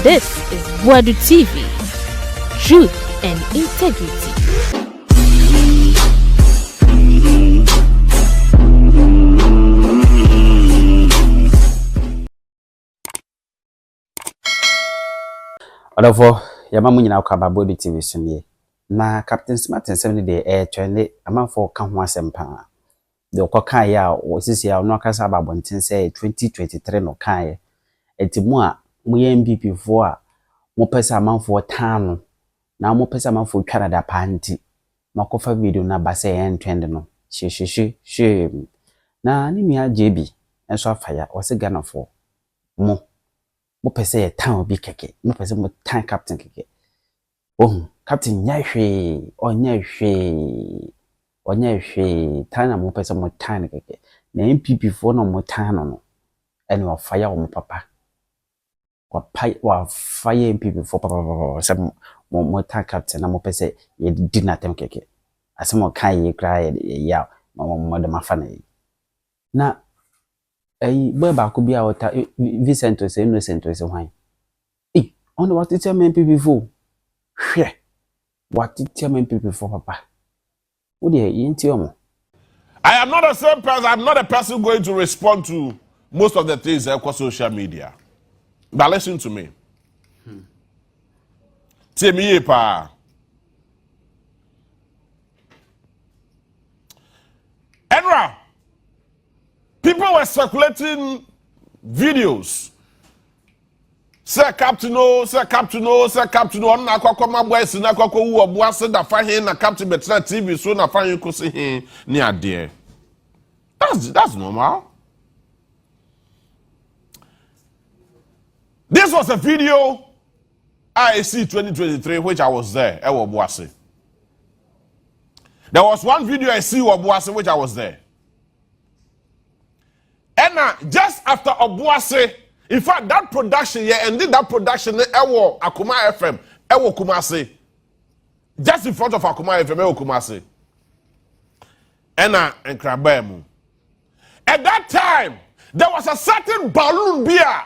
This is Boadu TV. Truth and integrity. Therefore, Yama Munina Kaba Boadu TV Sunday. Na Captain Smart and 70 day air trend a man for Kamwa Sempa. The Okokaya was this year no Casaba Bontin say 2023 no Kai. Etimua, we MPP for Mopesa man for town. Now Mopesa man for Canada Panty. Makofa video na base and trend no. She. Na Nimia JB and so fire was a gunner for mo. Mopesa a town be keke. Mopesa mo time captain keke. Oh, Captain Yashi or Yashi. Onye tana mo pesa mo tana keke na MPP for no mo tana no ene wa fire o mo papa wa fire MPP for papa se mo tana captain na mo pesa ye di na tem keke ase mo kan ye kra ya mo de mafa na boy ba ko bia wota Vicento se Innocent se hwan on what tell MPP for hwe what tell MPP for papa. I am not the same person. I'm not a person going to respond to most of the things across social media. But listen to me. Tell me, pa. Enra, people were circulating videos. Say captain no, on na kwakwa mabwesi na kwakwa wu Obuasi da fa hin na captain betra TV so na fa hin ko se hin ni ade. That's normal. This was a video IAC 2023 which I was there, Obuasi. There was one video I see Obuasi which I was there. And just after Obuasi, in fact, that production, ended that production, Ewo Akuma FM, Ewo Kumasi. Just in front of Akuma FM, Ewo Kumasi. And Krabemu. At that time, there was a certain balloon beer.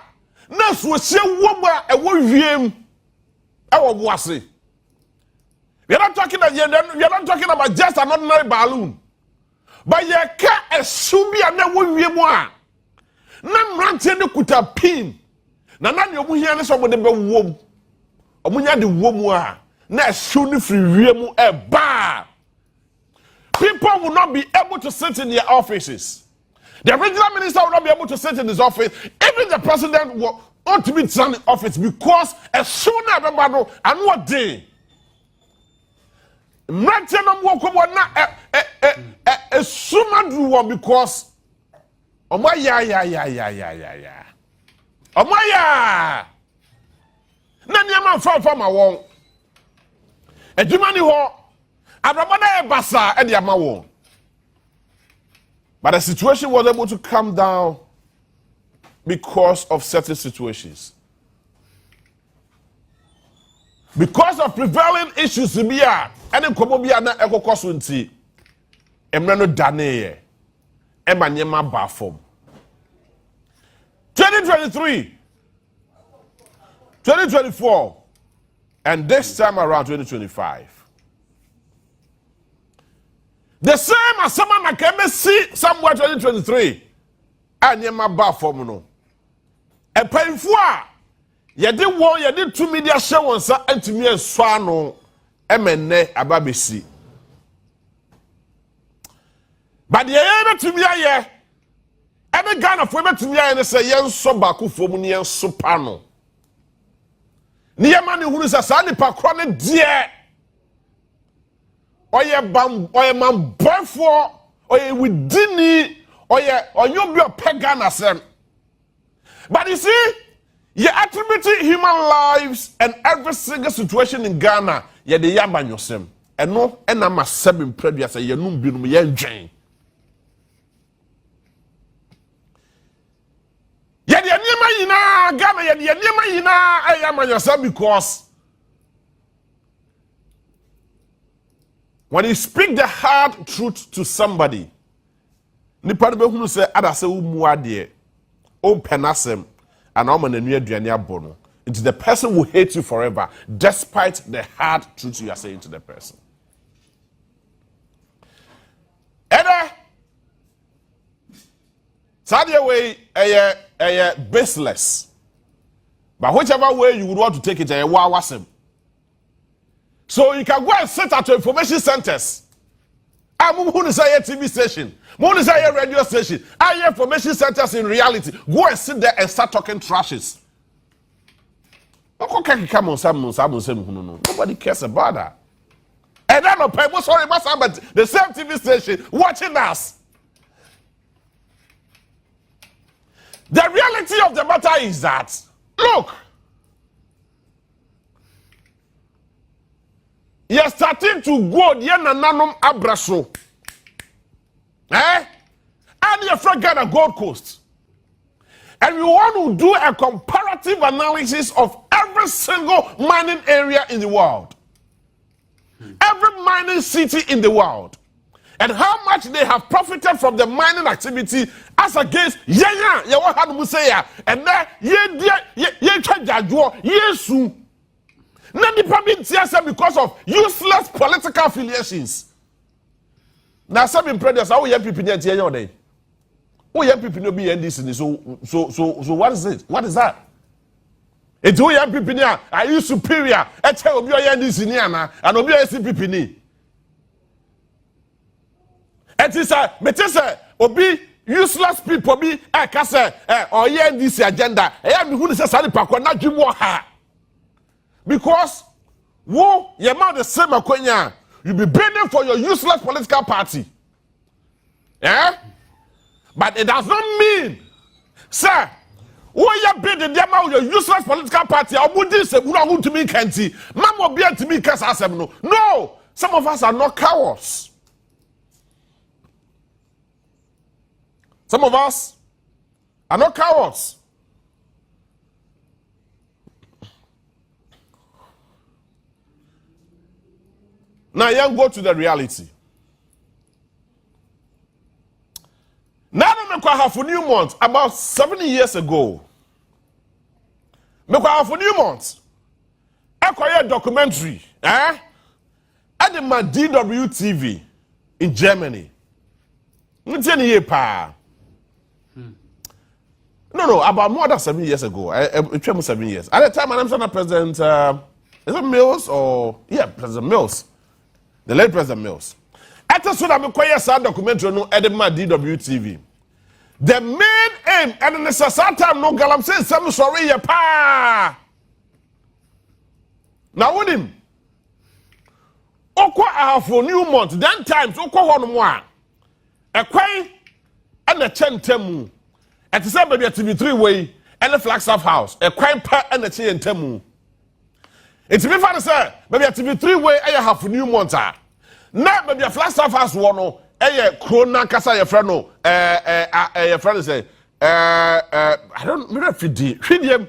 Nas was a woman, a VM, Ewo Obuasi. We are not talking about just an ordinary balloon. But you can't assume you are not one. Na mrantie ne kuta pin na ne omuhia ne so mo de be wom omunya de wom a na ehwu ne free wiem e ba. People will not be able to sit in their offices. The regional minister will not be able to sit in his office. Even the president will ought to be in office because as soon as everybody and what day mrantie no mo ko na esumadu wo because Omaya ya. Omaya. Na niam fa ma won. Adwuma ni ho. Abrabada e basa e de ama won. But the situation was able to calm down because of certain situations. Because of prevailing issues bia ene komo bia na ekokoso nti. Emre no dane Emma Nyema Bafom. 2023, 2024, and this time around 2025. The same as someone like MSC somewhere 2023. And Nyema Bafom no. A painful. You did 2 media show on sa antimi swano MNE ababesi. But the other to me, every gun of women to me, and say, yes, so baku for me, and so pano. Near man who is a sandy pacronic dear. Or ye bam, or ye man born for, or ye with dinny, or you be a pagan as them. But you see, you attributing human lives and every single situation in Ghana, ye the yaman yourself. And no, and I'm a 7 previous, you know, be me Jane. Because when you speak the hard truth to somebody, nipa be say ada say umuade o penasem ana o mananu aduane abono It's the person will hate you forever, despite the hard truth you are saying to the person. And Sadia way, baseless. But whichever way you would want to take it, wasem. So you can go and sit at your information centers. I'm going to say a TV station. I'm going to say a radio station. I have information centers in reality. Go and sit there and start talking trashes. Nobody cares about that. And then people, sorry, but the same TV station watching us. The reality of the matter is that, look, you're starting to go nananum abraso. And you're from Ghana Gold Coast. And we want to do a comparative analysis of every single mining area in the world. Every mining city in the world. And how much they have profited from the mining activity as against and then yesu. Not the problem because of useless political affiliations. Now some impregnators how young people need to day. Oh, young people no be NDC. So what is it? What is that? It's who young people here are you superior? I tell you NDC niana and obi SPP ni. It is a metese obi useless people be I can say or NDC agenda. I am who is say pakwa na dwemo ha. Because wo you the same akwanya you be bending for your useless political party. Yeah? But it does not mean, sir, when you bid the amount your useless political party, I wouldn't say, we don't to me, Kenty. Mama be to me, no, some of us are not cowards. Some of us are not cowards. Now, you go to the reality. Now, I have for New Month about 70 years ago. I have for New Month. I acquired a documentary. At the DW TV in Germany. No, about more than 7 years ago. It was 7 years. At the time, I'm saying President, is it Mills or President Mills? The late President Mills. After so that I acquired a documentary no at the DW TV. The main aim and in the society no galam say some sorry ya pa. Now with him. Okwa ahafo New Month then times okwa hono mo a. Ekwan and the chentemu. Et say baby TV3 way and the Flagstaff House. Ekwan pa and the chentemu. It's me father say baby TV3 way I have New Month a. Na baby Flagstaff House wono Krona kasa your friend no your friend say I don't remember Fidium.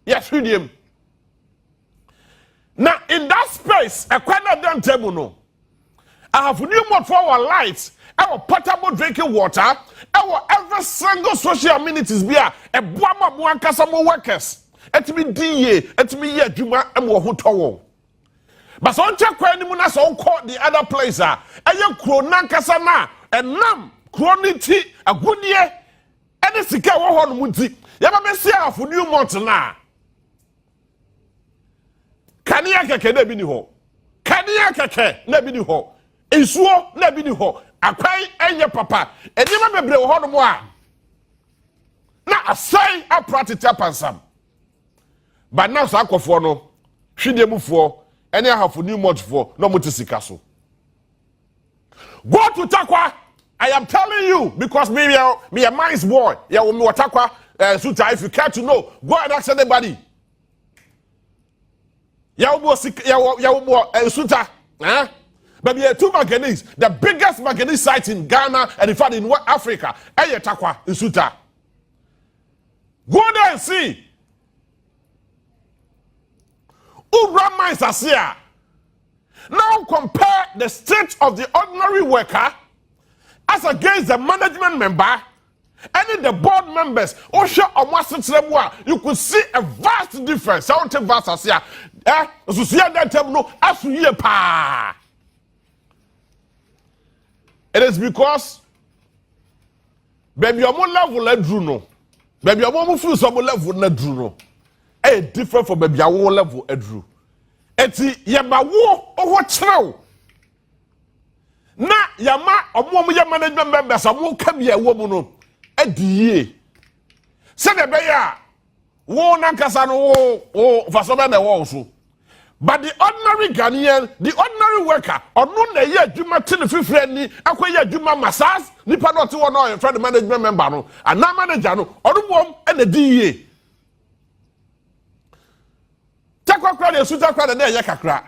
Yes, Fidium. Now in that space a corner down table no I have New Month for our lights, our potable drinking water, our every single social amenities be a boama kasa mo workers etimi die etimi ye adwuma am wo ho towo. But so check when you so call the other place and you krona kasa na enam kroniti agudie ene sika wo ho no muti ya ba be sia for New Month na kania keke na bi ni ho kania keke na bi ni ho ensuo na bi ni ho akwai enye papa enima bebre wo ho no mo a na asai apratita pansam but now so akofo no hwede mufo any have New Month for no mutisika so. Go to Takwa. I am telling you because me a mind's boy. Yeah, me Takwa Suta. If you care to know, go and ask anybody. Yeah, Obuasi Suta. But we have two manganese, the biggest manganese site in Ghana and in fact in Africa. Aye Takwa in Suta. Go there and see. Urama is Asia. Now compare the state of the ordinary worker as against the management member Any the board members, you could see a vast difference. I want to vast as here. So see that time no as you pa. It is because baby your level let drew no. Baby your feel some level let drew no. Different from baby your level drew. Eti yeba wo owo kyerɛw. Na yama omo management members amu ka bia wo mu no. Ediye. Say the beya wo nankasa no wo fasoba na wo so. But the ordinary Ghanaian, the ordinary worker, onu na ye adwuma te ne fifre ni akoye adwuma masas nipa no te wo no friend management member no ana manager no odumom e na diye. Takwa de sutakwa de ye kakra.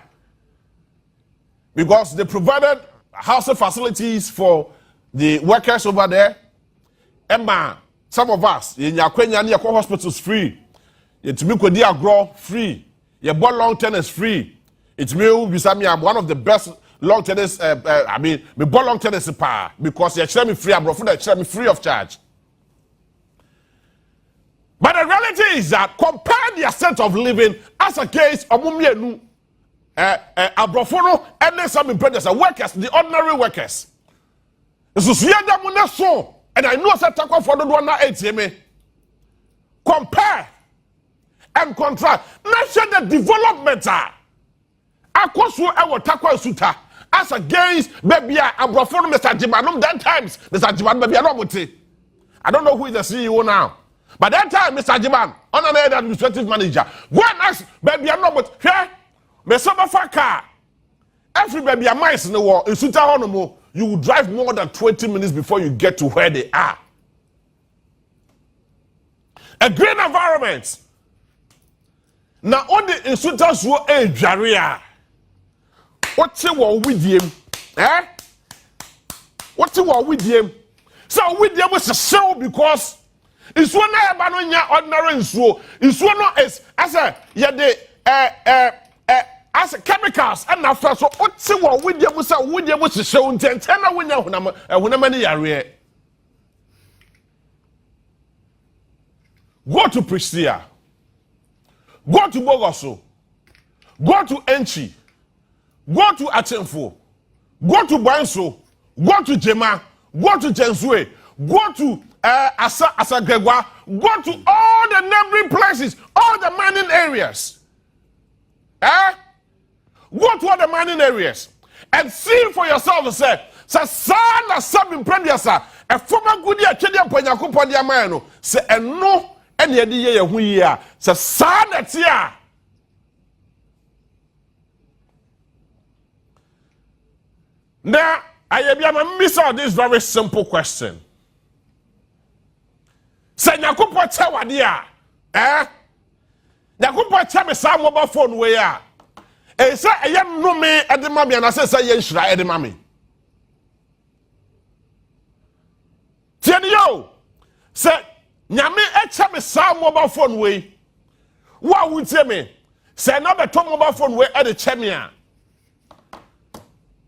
Because they provided housing facilities for the workers over there. Emma, some of us, in Yakwenya near hospitals free. It's me kodi agro free. Your ball long tennis free. It's me who I'm one of the best long tennis. Me ball long tennis power because you share me free. I'm share me free of charge. But the reality is that compare the sense of living as against Omumienu, Abrofono, and some employers, workers, the ordinary workers. So and I know that Takwa for the one ATM. Compare and contrast. Nation the development. Akwasu ewo Takwa Suta as against baby Abrofono Mr. Jibanum that times Mr. Jiban baby Anomote. I don't know who is the CEO now. But that time Mr. Jiban, honorary administrative manager, go and ask baby Anomote, here, me summer for car. Every baby a mice in the war in Suta Honomo. You will drive more than 20 minutes before you get to where they are. A green environment. Now, only in Sutas were a Jaria. What's it with him? Eh? What's it with him? So, with them was a show because it's one ordinary so. It's one as a as chemicals and after so what's what with them was show intent and when many area go to Pristia, go to Bogoso, go to Enchi, go to Atemfo, go to Banso, go to Jema, go to Jensue, go to Asagregwa, go to all the neighboring places, all the mining areas. Go to all the mining areas and see for yourself and say, Sana Sabin Prendiasa, a former good year, Chedian Panyako Diamano, say, and no, any idea we are, say, Sana Tia. Now, I am miss out this very simple question. Say, Nakupo Tawadia, Nakupo Tame some mobile phone where. E say I am no me at the mommy and I say yen shira at the mommy. Tell you, say, Nyame echa me some mobile phone way. What would tell me? Say no be mobile phone way at the chemia.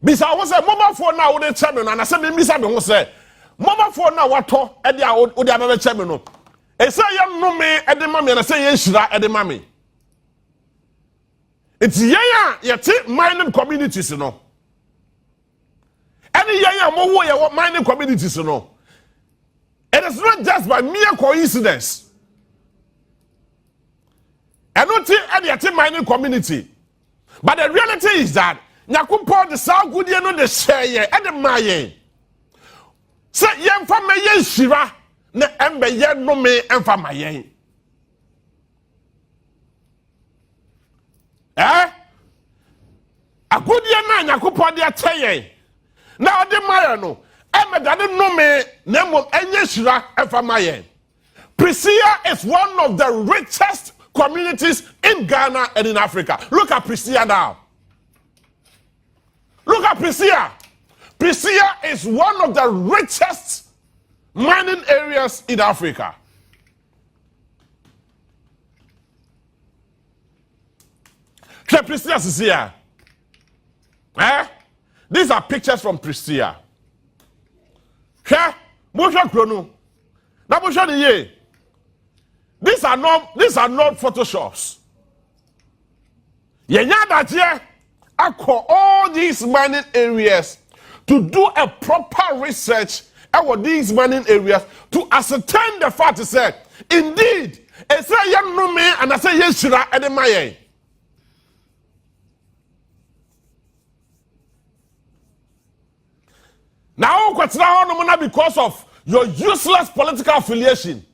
Bisa I was a mobile phone now with the chemia and I said me misa be say mobile phone now what to at the other chemia no. E say I am no me at the mommy and I say yen shira at the mommy. It's yet mining communities, you know. Any more mining communities, you know. It is not just by mere coincidence. And not any mining community. But the reality is that Nyakumpo the South good you know the share and the maye. Say yen for me yen shira na embe yen no me emfa maye. A good year man, Yakupo de Ataye. Now the Mariano, Emma didn't know me, Nemo Enyeshira and Famaye. Prisia is one of the richest communities in Ghana and in Africa. Look at Prisia now. Look at Prisia. Prisia is one of the richest mining areas in Africa. Prisia is here. These are pictures from Prisia. Now, these are not photoshops. I call all these mining areas to do a proper research about these mining areas to ascertain the fact that indeed, I say young no me and I say yes, Shira and my. Now, because of your useless political affiliation.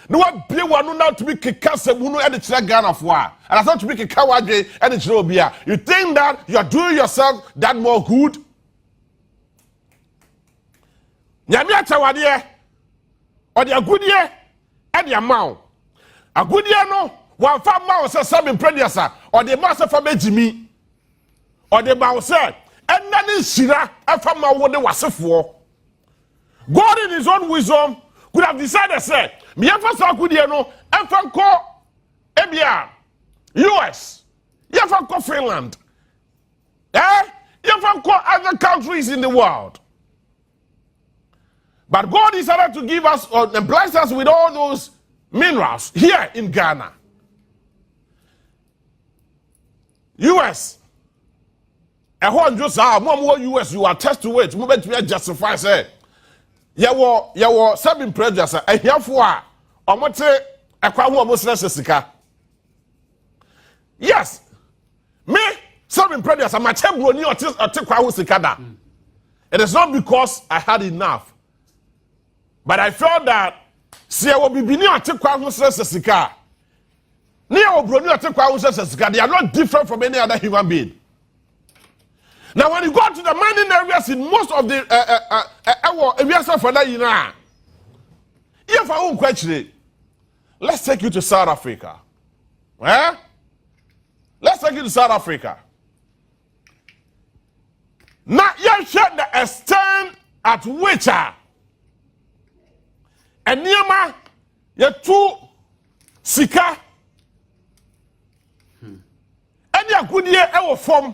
No one be one now to be Kikasebunu and the Ghana for. And I thought to be Kikawaje and the Chirobia. You think that you are doing yourself that more good? Nyamia Tawadie or the good year and the amount. A good year no, one farm mouse says something previouser or the master for Jimmy or the mouse said, and then is Shira and from my what they was for. God in his own wisdom could have decided, say, me and Pastor Kudiano, and Fanko, Ebia, US, Yafanko Finland, Yafanko other countries in the world. But God decided to give us and bless us with all those minerals here in Ghana. US. And when you say, more US, you attest to it, movement to justify, say, Yawo, seven prejudice, a here for or what say a crowd almost necessary. Yes, me, seven prejudice, and my temple knew a tikwa. It is not because I had enough, but I felt that see, I will be near a tikwa necessary. Near Obroni a tikwa necessary, they are not different from any other human being. Now, when you go to the mining areas in most of the areas for that, you know, if I won't question, let's take you to South Africa. Let's take you to South Africa. Now, you check the extent at which and near you two sika and you good year ever form.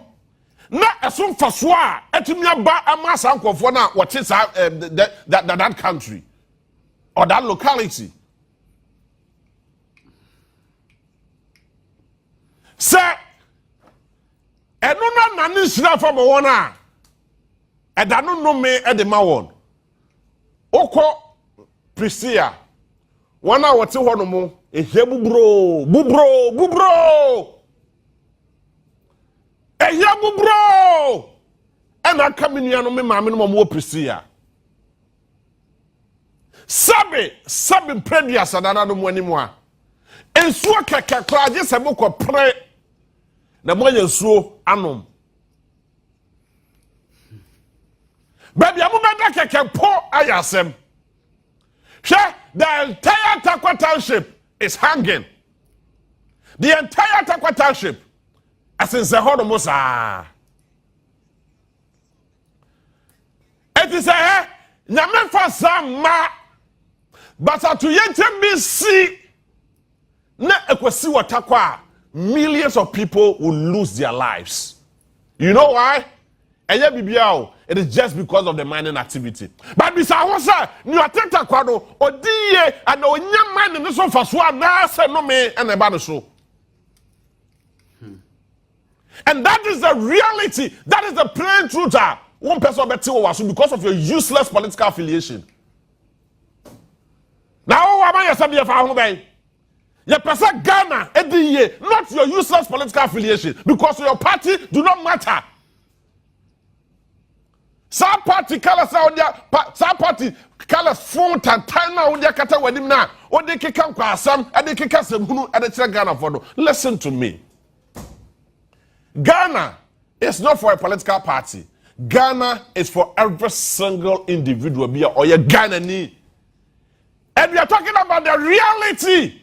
Na esun faswa etimia ba amasa ankofo na what is that country or that locality. Say eno na nani sira from one a edanu no me edema won. Oko Prisia one a wote ho no mo ehia bubro Eyabu bro, and I come in here no me mama no more Prisia. Sabe previous and another one anymore. And so kaka just a book of pray. The money so anum. Baby, I'm going to pour ayasem. The entire Takwa Township is hanging. The entire Takwa Township. As in the Mosa. It is a Nyamefa Sama, but to yet see na ekwesi watakwa, millions of people will lose their lives. You know why? It is just because of the mining activity. But Bisa you attend Takwado, or DA, and no young man in the sofa swab, now say no me and a banner show. And that is the reality. That is the plain truth. One person better was because of your useless political affiliation. Now, what am I saying? You person Ghana, not your useless political affiliation, because your party do not matter. Some party colors out there, some party colors font and time now they kata wedim na, or they kick out some, and they kick out some who and they Ghana for no. Listen to me. Ghana is not for a political party. Ghana is for every single individual or your Ghanaian. And we are talking about the reality.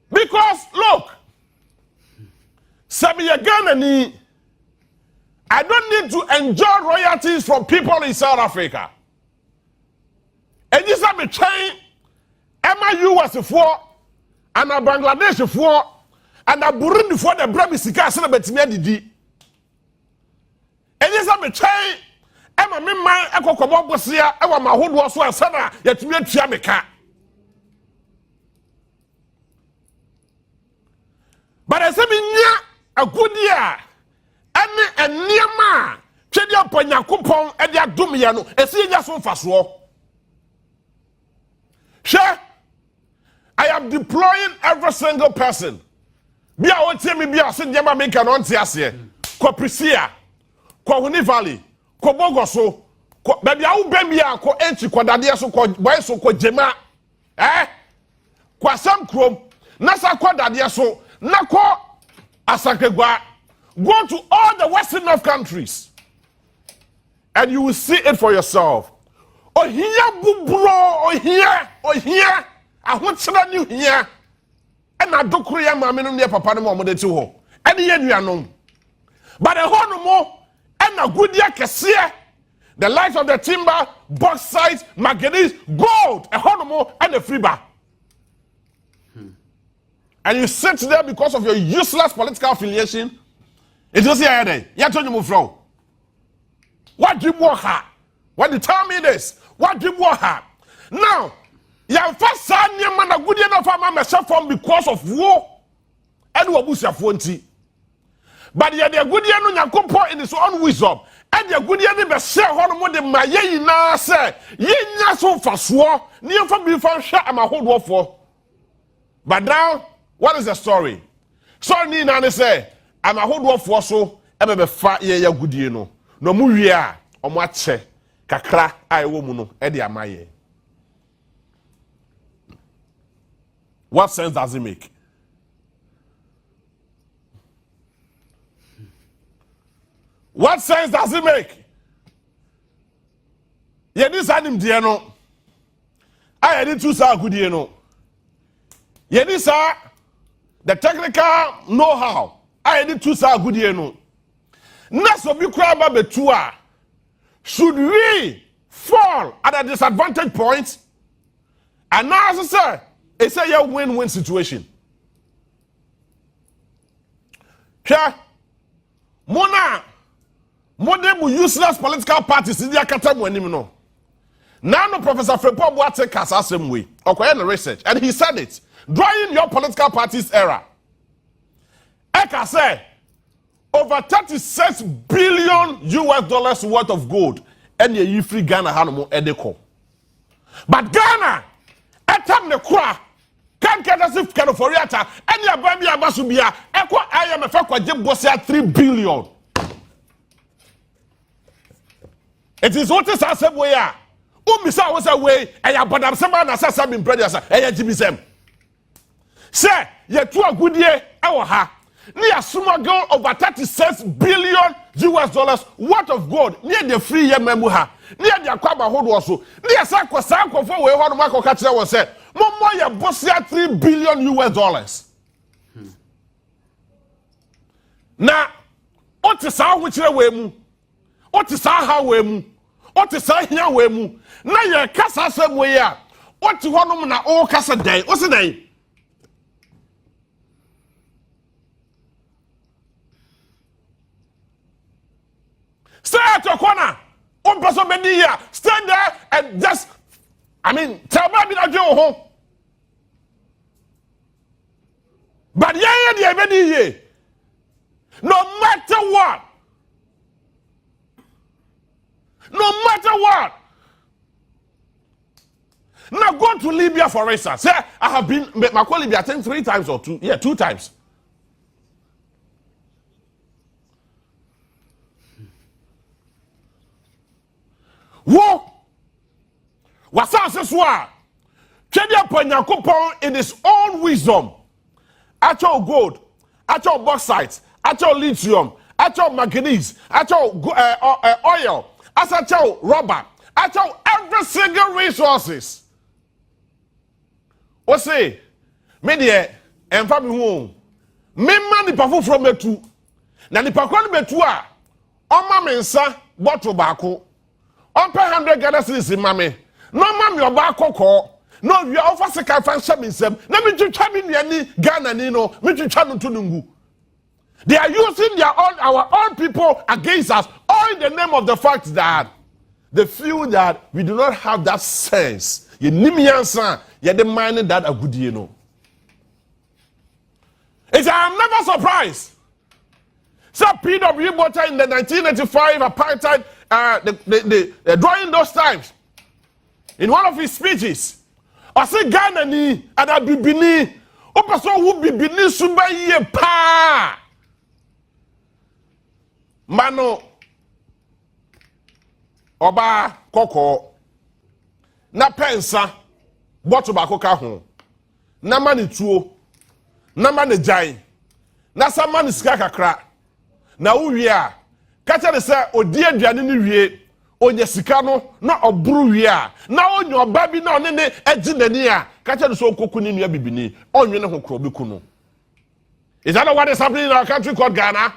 Because look, Sabi Ghanaian, I don't need to enjoy royalties from people in South Africa. And this is a chain. Emma US for and a Bangladesh for and a Burundi for the Brabisika celebrate me didi. And yes, I'm a chain Emma me man ekokobo bosia ewa mahodo so ansa na yatumi atua meka. But I say me nya agudia ene eniema twedi apanyakopon e de adom ye no esi nya so mfaso. Sure, I am deploying every single person. Bia o tie me bia se nyama make no nte ase. Ko Prisia, ko Huni Valley, ko Bogoso, ko baby a wo bemia ko enti ko dade so ko boy so ko jema. Ko Asam Krom, na sa ko dade so, na ko Asakegwa. Go to all the Western North countries and you will see it for yourself. Oh here bubro, oh here. I want to new here. And I do create my men near papa no more to ho. And the end you are known. But a whole no more and a good year cassia. The light of the timber, bauxite, manganese, gold, a whole no more and a free bar. And you sit there because of your useless political affiliation. It was here day. You told you move from. What do you want her? When you tell me this, what do you want her? Now, you first son your man a good enough for myself from because of war and Obuasi fonti. But you are the good enough na couple in his own wisdom. And you good enough be share one more than my ye na say ye nya so faso near for be for share am a hold war for. But now, what is the story? So ni na say I'm a hold war for so e be fa ye ya good enough. No mu wie a omo ache kakra ai wo mu no e de amaye. What sense does it make? What sense does it make? Ye dis anim die no. I did two sa good die no. Ye dis the technical know-how. I did two sa good die no. Na so bi kura ba betu a. Should we fall at a disadvantage point? And now as I say, it's a win-win situation. Here, Mona, modern useless political parties in the Akatam no. Now, no Professor Frepo Boadu has the same way. Okay, in the research, and he said it. During your political party's era, Eka say over $36 billion worth of gold, and you free Ghana Hanomo Edeko. But Ghana, etam ne kura. Can't get us if can for yata and your baby abasubia equal IMF kwa jebosia 3 billion. It is what is our same way. Umisa was away and your badam sama and assassin in previous and your Jimmy. Say, ye two a good year, our ha. Near smuggle over $36 billion worth of gold near the free year memoha. Near the Aquaba hold also. Near Sako for where one Marco Catcher was said. More ya bosia $3 billion. Now, what is our which way mu? What is our how we mu? What is our here we mu? Now your casa same way ya. What you want na all casa day? What's the day? Stay at your corner. One person be here. Stand there and just, tell me that you home. But yeah, no matter what, now go to Libya for instance. Say, I have been, my call Libya, I think 3 times or 2, 2 times. Whoa! What's that? Kenya Panyakopon in his own wisdom. Actual gold, actual bauxite, actual lithium, actual manganese, actual oil, actual rubber, actual every single resources. What say? Media and family home. Me money pafu from me too. Na ni pakwan me too a. Oma mensa bottle bako. Open 100 Ghana cedis in mame. No mami obako ko. No, we are offer second function in some. Let me to chami ni Ghana nino. Me to chanu tunungu. They are using their own, our own people against us, all in the name of the fact that they feel that we do not have that sense. You nimiansa, you demanding that a good you know. I'm never surprised. So P.W. Botha in the 1985 apartheid, the during those times, in one of his speeches, I say Ghana ni and a bibini, opeso who bibini suba ye pa. Mano Oba Koko na pensa boto bako ka ho na mani tuo na mani jai na sa mani sika kakra na uwie a kacha de se odi aduane ni wie onye sika no na oburu wie a na onye oba bi na one ne agi nani a kacha de so koku ni nua bibini onwe ne ho kro bi ku no. Is that what is happening in our country called Ghana?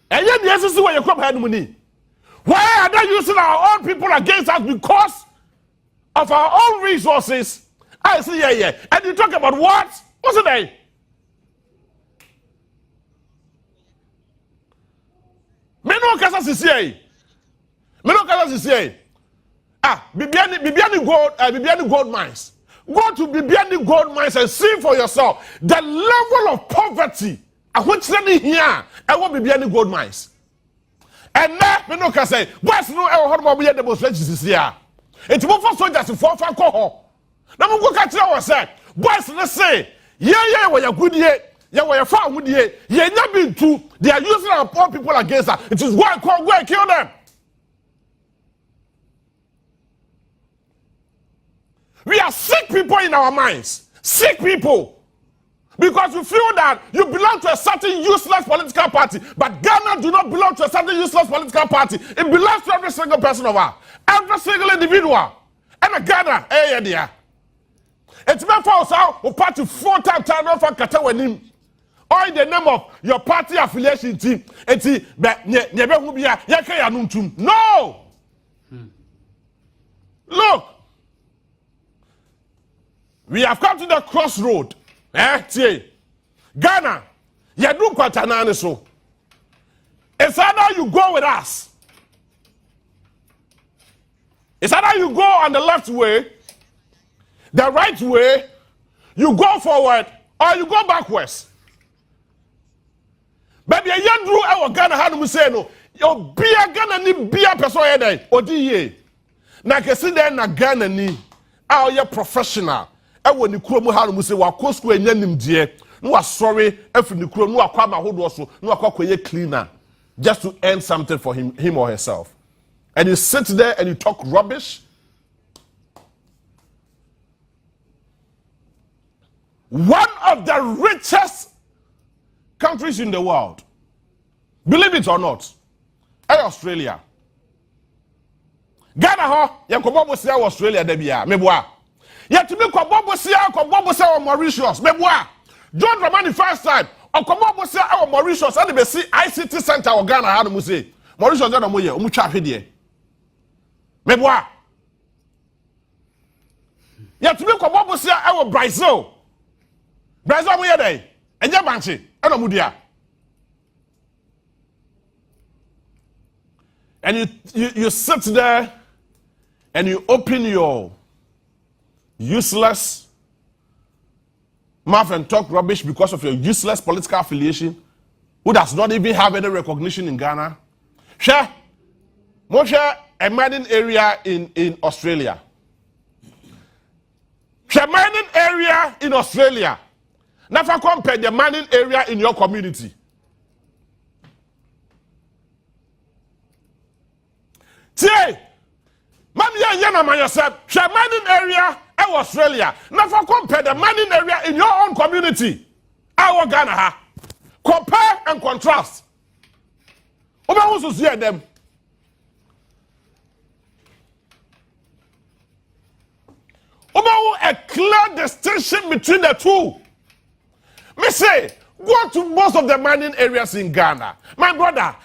And yet the SSC where you come had money. Why are they using our own people against us because of our own resources? I say, yeah. And you talk about what? What's it name? Meno kasa sisi. Meno kasa sisi. Bibiani gold mines. Go to Bibiani gold mines and see for yourself the level of poverty at which they here. I want Bibiani gold mines. And now, me no can say, boys no ever heard about the demonstrations this year. It's more for soldiers to fall for alcohol. Now we go catch our say, boys let's say, yeah, we are good here, yeah, we are far good here, yeah, not been true. They are using our poor people against us. It is why go and kill them. We are sick people in our minds, sick people. Because you feel that you belong to a certain useless political party. But Ghana do not belong to a certain useless political party. It belongs to every single person of us. Every single individual. And a Ghana, dear. It's meant for us out who party 4 times turn off and katawanim. Or in the name of your party affiliation team. No! Look. We have come to the crossroad. Ghana, you do kwatanane so. It's either you go with us. It's either you go on the left way, the right way, you go forward, or you go backwards. Baby, you do our Ghana how we say no. You be a Ghana ni be a person here. Odi ye. Na kesi there na Ghana ni. Our you professional. When you come how we say wa school enya nimdie no wa sorry efi ni kuro no akwa ma hodo so no akwa ye cleaner just to earn something for him or herself, and you sit there and you talk rubbish. One of the richest countries in the world, believe it or not, Australia. Ghana ho ye ko bobo sia Australia da bia meboa. Yet to be Kobobosia or Mauritius, Meboa. John Dramani first time, or Kobobosia or Mauritius, and they see ICT Center or Ghana, how do say? Mauritius, and Moya, Mucha Hidie. Meboa. Yet to be Kobobosia or Brazil. Brazil, Moya day, and Yabanchi, and Amudia. And you sit there and you open your useless mouth and talk rubbish because of your useless political affiliation, who does not even have any recognition in Ghana. Share, a mining area in Australia. Share mining area in Australia. Never compare the mining area in your community. Say, man, yourself. Share mining area. Australia. Never compare the mining area in your own community. Our Ghana. Compare and contrast. Oba wants to see them. Oba a clear distinction between the two. Me say, go to most of the mining areas in Ghana. My brother,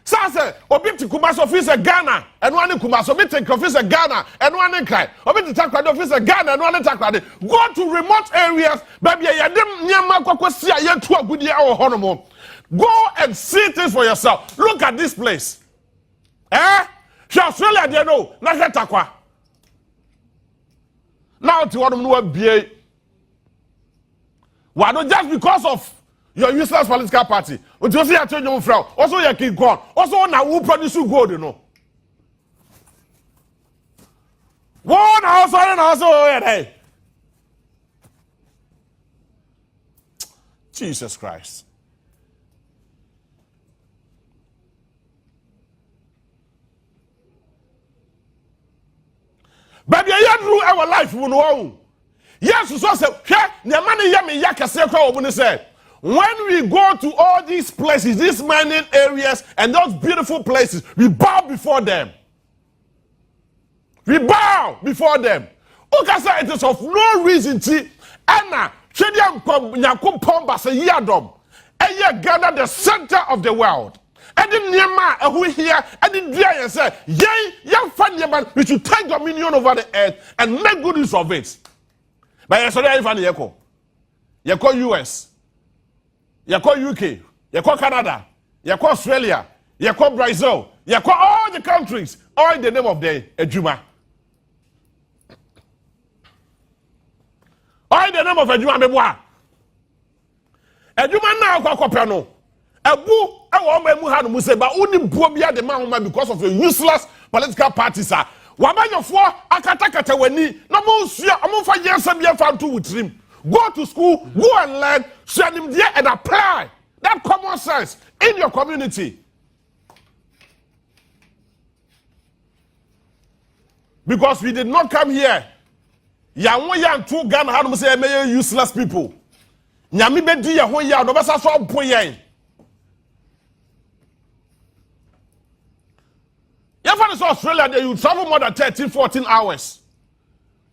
Sasa, obi ti Kumasi office Ghana, and one in Kumasi, obi ti office Ghana, and one in Kai, obi ti Takrade office Ghana, and one in Takrade. Go to remote areas, baby, yadem nyama kwa kwa siya yetu agudi ya honomo. Go and see things for yourself. Look at this place. She Australia they know. Na hetakwa. Now to what no be. Why not just because of your useless political party? But you see a change your friend. Also your kid gone. Also now who produce gold, you know. One house and also hey. Jesus Christ. But you yet rule our life we know. Yes, so say, the money yami yakase kwa obuni said. When we go to all these places, these mining areas and those beautiful places, we bow before them. We bow before them. Ukasa, it is of no reason to Anna, Chediam Yakum Pomba say Yadom, and yet gather the center of the world. And then Nema, who here, and then Dia say, yea, young funny man, we should take dominion over the earth and make good use of it. But yes, I find Yako. Yako US, Yako UK, Yako Canada, Yako Australia, Yako Brazil, Yako all the countries, all in the name of the Ejuma. All in the name of Ejuma Meboa. Ejuma now Kwakopano. Ebu ewo memu hanu museba uni buobia de mahoma because of a useless political parties are. Wabanyofo akatakata wani na mo nsua amfa yensa bia fanto wutrim. Go to school, go and learn, send him there and apply that common sense in your community. Because we did not come here. Ya won ya ntu Ghana hanu say may useless people. Nyame bedi ya ho ya no besa so boyen. If Australia, you travel more than 13, 14 hours.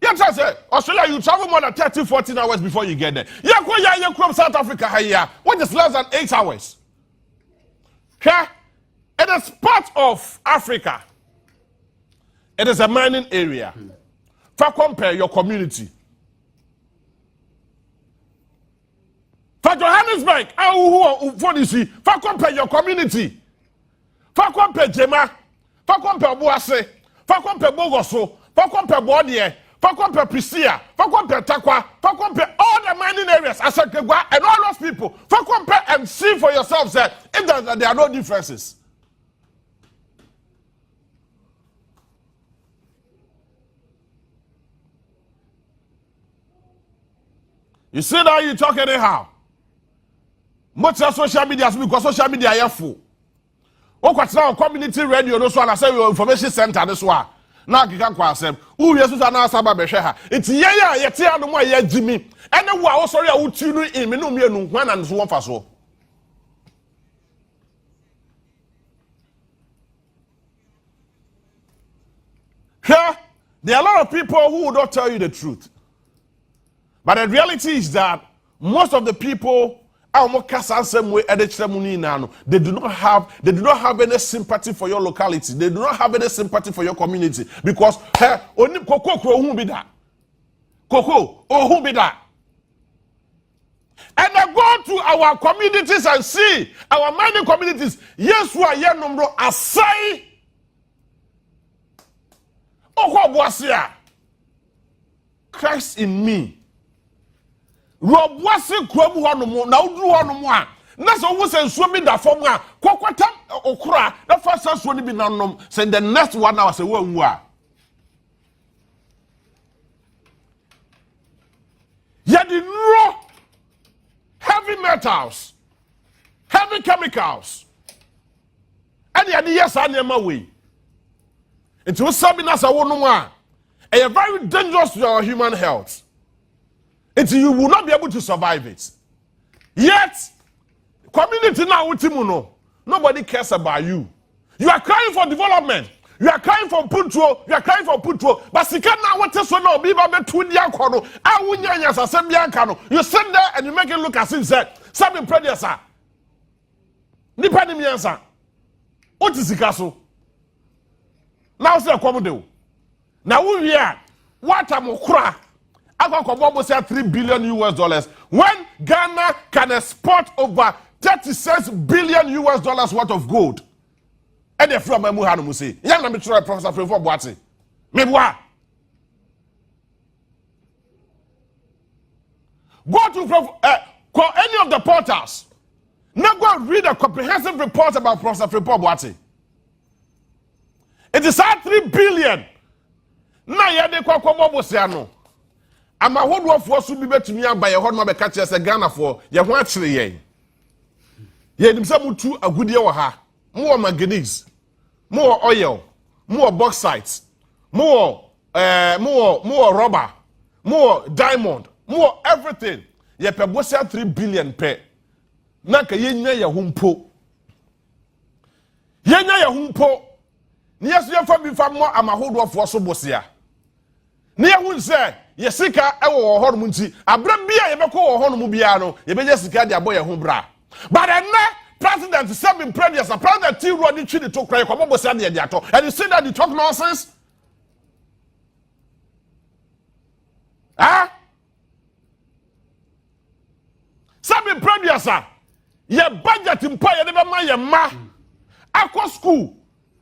Yes, I say, Australia, you travel more than 13, 14 hours before you get there. You come South Africa here, which is less than 8 hours. Okay? It is part of Africa. It is a mining area. For compare your community. For Johannesburg, for compare your community. For compare Jema. Fakompe Obuasi, fakompe Bogoso, fakompe Boadu, fakompe Prisia, fakompe Takwa, fakompe all the mining areas, Asakegwa, and all those people. Fakompe and see for yourselves that if there are no differences. You see that you talk anyhow. Much of social media because social media are full. Now community radio no so na say your information center this one. Na kika kwa asem. Who yesu na asaba behwe ha. Enti ye yete anu mo ye gimi. Ene wo a wo sori a wo tunu in me no mienu hwan na so won fa so. Here, there are a lot of people who will not tell you the truth. But the reality is that most of the people they do not have any sympathy for your locality. They do not have any sympathy for your community because only Koko be that. Koko who be that. And I go to our communities and see our mining communities. Yes, we are here number asai. Obuasi, Christ in me. Obuasi kuamu hanu na udru hanu a na so wo se nsuo bi da fom a kokwata okura na fa sansuo ni bi nanom say the next 1 hour say wo anwu a ya di raw heavy metals, heavy chemicals, and ya di yes anema we it was sabi na sa wo no a very dangerous to your human health. You will not be able to survive it. Yet, community now, nobody cares about you. You are crying for development. You are crying for Putro. You are crying for Putro. But you cannot want to say no. You sit there and you make it look as if said, "Something producer." Nipa ni miyansa. What is the castle? Now say komodo. Now we are what am okra? Say $3 billion when Ghana can export over 36 billion worth of gold. And the from my muhanu say, young na me try Professor Favour Boadu. Me boa. Go to any of the portals. Now go and read a comprehensive report about Professor Favour Boadu. It is at 3 billion. Na ye de kwa bosia no. Ama hodo for so bi betumi aba ye hodo ma be ka kire se Ghana for ye ho akire yen. Ye nim se mutu agudie wo ha. Mo manganese, mo oil, mo bauxite, mo rubber, mo diamond, mo everything. Ye pe bosia 3 billion pe. Na ka ye nya ye humpo. Ye nya ye humpo. Ni yesu ye fa bi fa mo ama hodo for so bosia. Ni ye hun se ye sika e wo ho no nti abra bia ye be ko wo ho no bia no ye be je sika de aboye ho bra. But President said in previous, a president T. Rodney Chidi took credit for Boadu and you see that you talk nonsense? Huh? Said in previous, your budget in pay, never mind your ma. Aqua school,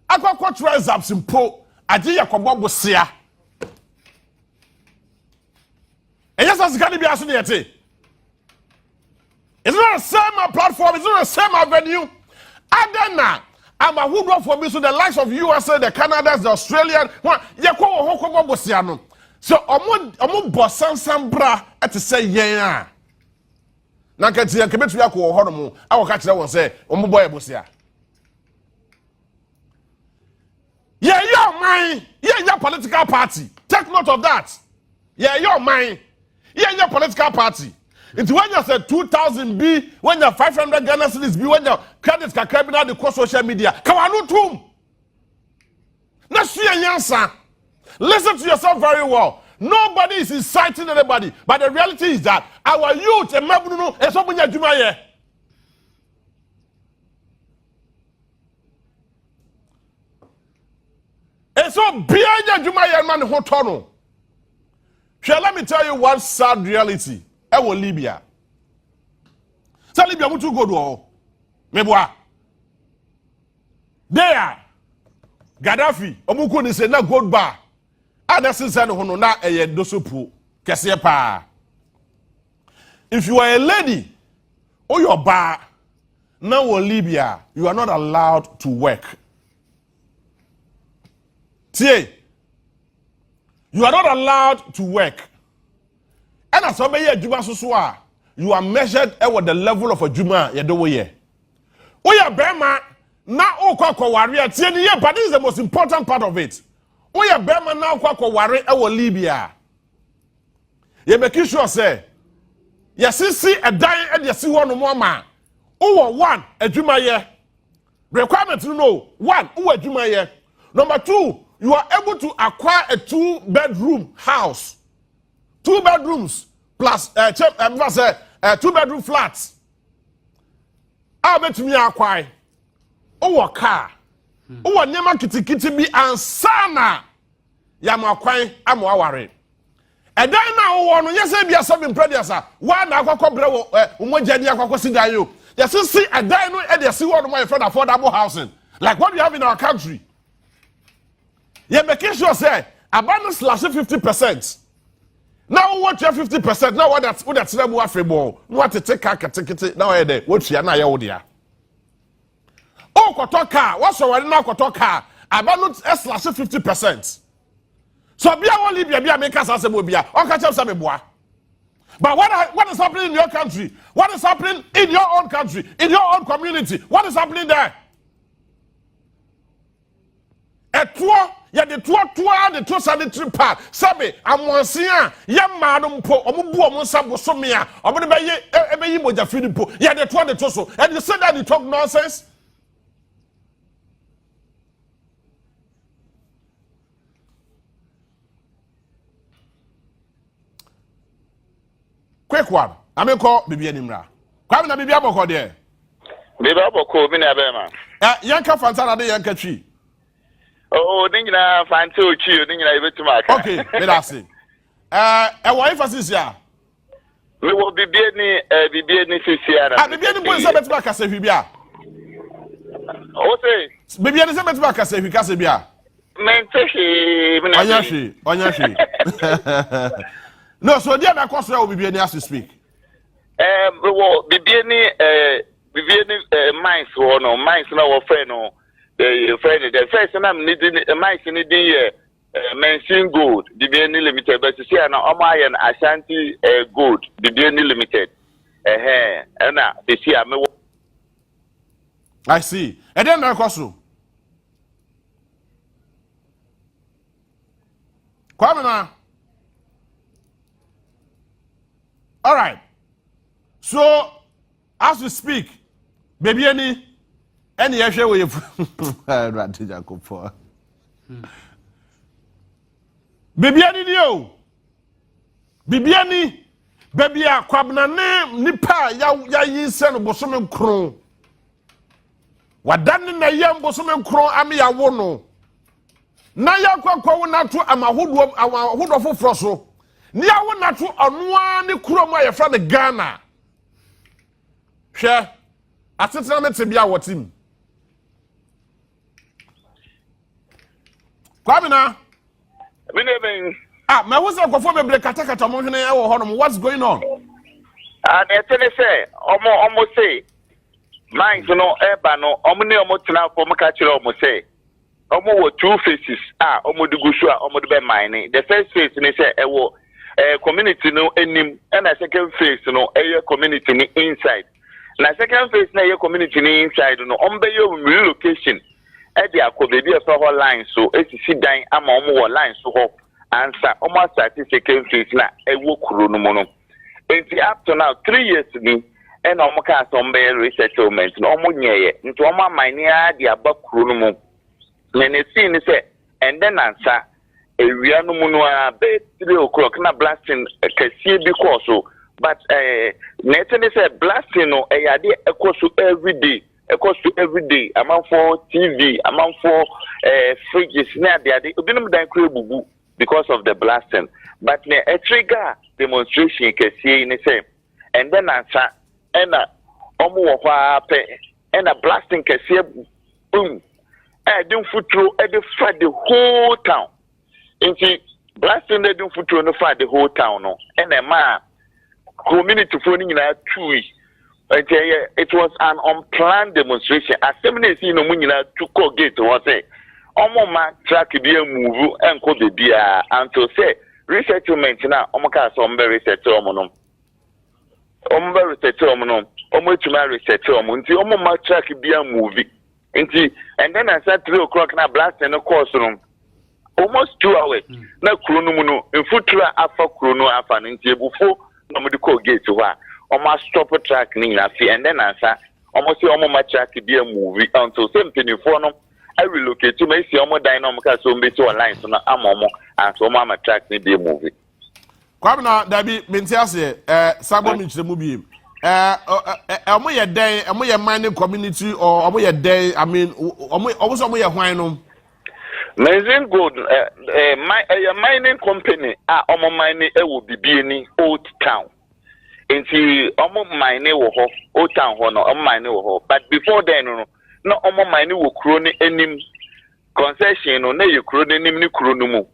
aqua quarters up in po, I did a Boadu. And yes, as can be asking it. It's not the same platform, it's not the same avenue. Adena, I'm a hoodoo for me, so the likes of USA, the Canada, the Australian, so I'm boss some bra at to say, yeah. Now, can see a commit to your hormone. I will catch that one say, boy, Bosia. Yeah, you're mine. Yeah, your political party. Take note of that. Yeah, you're mine. Yeah, your political party. It's when you say 2,000 B, when you're 500 Ghana cedis B, when your credits can come out the social media. Come on, no Let's see an answer. Listen to yourself very well. Nobody is inciting anybody, but the reality is that our youth and Mabuno is open your Jumaye. And so behind your Jumaye man hotono. Shall let me tell you one sad reality. Libya. So Libya mutu go do. Meboa. There. Gaddafi. Omuku ni se na gold bar. Ada sinsa no hono na eye dosopu. Kese pa. If you are a lady or your bar now in Libya, you are not allowed to work. See, you are not allowed to work. And as somebody Juma Susua, you are measured at the level of a Juma Yadoye. Oya Bema, now Okako warrior, but this is the most important part of it. Oya Bema now Kwako warrior our Libya. You make sure say, yes, see a dying and you see one more man. Oh, one, a Juma ye. Requirement to know one, who a Juma ye. Number two, you are able to acquire a 2-bedroom house. 2 bedrooms plus 2-bedroom flats. I'll bet me acquire. Oh, a car. Oh, a nema kitty be ansana. Yamakwai, I'm worried. And then now, one, yes, I be a seven predecessor. One, I got cobra, Umojania, Cosidayo. Yes, see, a dino and you see one of my friend affordable housing. Like what we have in our country. Yeah, make sure say, abandon slash 50%. Now what you have 50%? Now what that's level afrebo. What to take car ticket now there. What you are now your Oh, kotoka. What's your now kotoka? About slash 50%. So be a Libya be a make us as a mobia. Or catch up some bois. But what is happening in your country? What is happening in your own country? In your own community? What is happening there? A tour. Ya de to sanitary pad sabe amonsia ya madum po omubu omunsa bosomia obo be ye moja fidi po ya de to so and you say that you talk nonsense. Quick one I mean call bibi animra kwam na bibi aboko there bibi aboko bi na be ma yanka fantana de yanka twi. Oh, Nina Fanto Chi, Nina Ebetumaka. Okay, let us see. What emphasis ya? We will be being Siciana. I be being Betumaka, say Fibia. O say. Baby, I say better kase hwi kase bia. Menteshi. Onyashi. No, so there na kwso o bibi ani as to speak. Well, bibiani mines wo no mines na wo friend no the first time needing mines needing mention gold bibiani limited but see na omayen Ashanti gold bibiani limited na they see am. I see. And then na kwso. Kwamina. All right. So, as we speak, baby, any issue with you? Baby, any baby, a kwabna name nipa ya yinsen bosome kron. Wadani na yam bosome kron ami ya wono. Na ya kwa wonatu amahudo foforo so. Ni ya wonatu Onua ni kuro mu ayefa ne Ghana. Hwe asetena mete bia wotim. Kwamina. Ma wo se kwofo bebre katakata mo hwene e wo honom. What's going on? Na tene say omo say mine no eba no omo ne omo tena ko mo ka kire omo say omo wo two faces omo de gusu omo de be mine. The first face ni say e wo community no enim and the second face no e community ni inside. Na second phase na your community ni inside no ombe your relocation e dia ko bebi e for line so esisi dan ama omo wo line so ho answer omo start second phase na e wo kuro no mo no enti up to now 3 years ni e na omo ka so ombe resettlement no omo nyeye nti omo amani a dia ba kuro no mo na ne see ni say and then answer ewia no mu no a be 3 o'clock na blasting kasie bi ko so. But netene say blasting no yade ekoso every day amount for TV amount for fridges na de obinum dan kure bubu because of the blasting but ne trigger demonstration kesi ni say and then answer na omo wo kwa pe na blasting kesi boom dem futuro dey flood the whole town inti blasting dem futuro no flood the whole town no na ma community for it was an unplanned demonstration. As seminary see no munina to call gate was say omo ma track be move and ko be bia and to say resettlement na omo ka so mbe resettlement omo resettlement omo tuma resettlement nti omo ma track be move nti and then at 3 o'clock na blast no course no almost 2 hours na krono mu no mfutura afa krono afa nti ebufo no mo de call gate wa omo stop track ni na fi and then answer omo say omo ma track be movie until same penifo no I relocate to me see omo dan no mo ka so mbe to online so na amomo and so omo ma track ni be movie kwabna dabi menti ase sabo mi chire mu bi omo ye den omo ye mining community or omo ye den I mean omo ye hwan no Amazing Gold mining company omo mining e wo bibieni old town enti omo mine wo ho o town ho no omo mine wo ho but before then no omo mine wo kuro ni enim concession no na ye kuro ni enim ni kuro no mu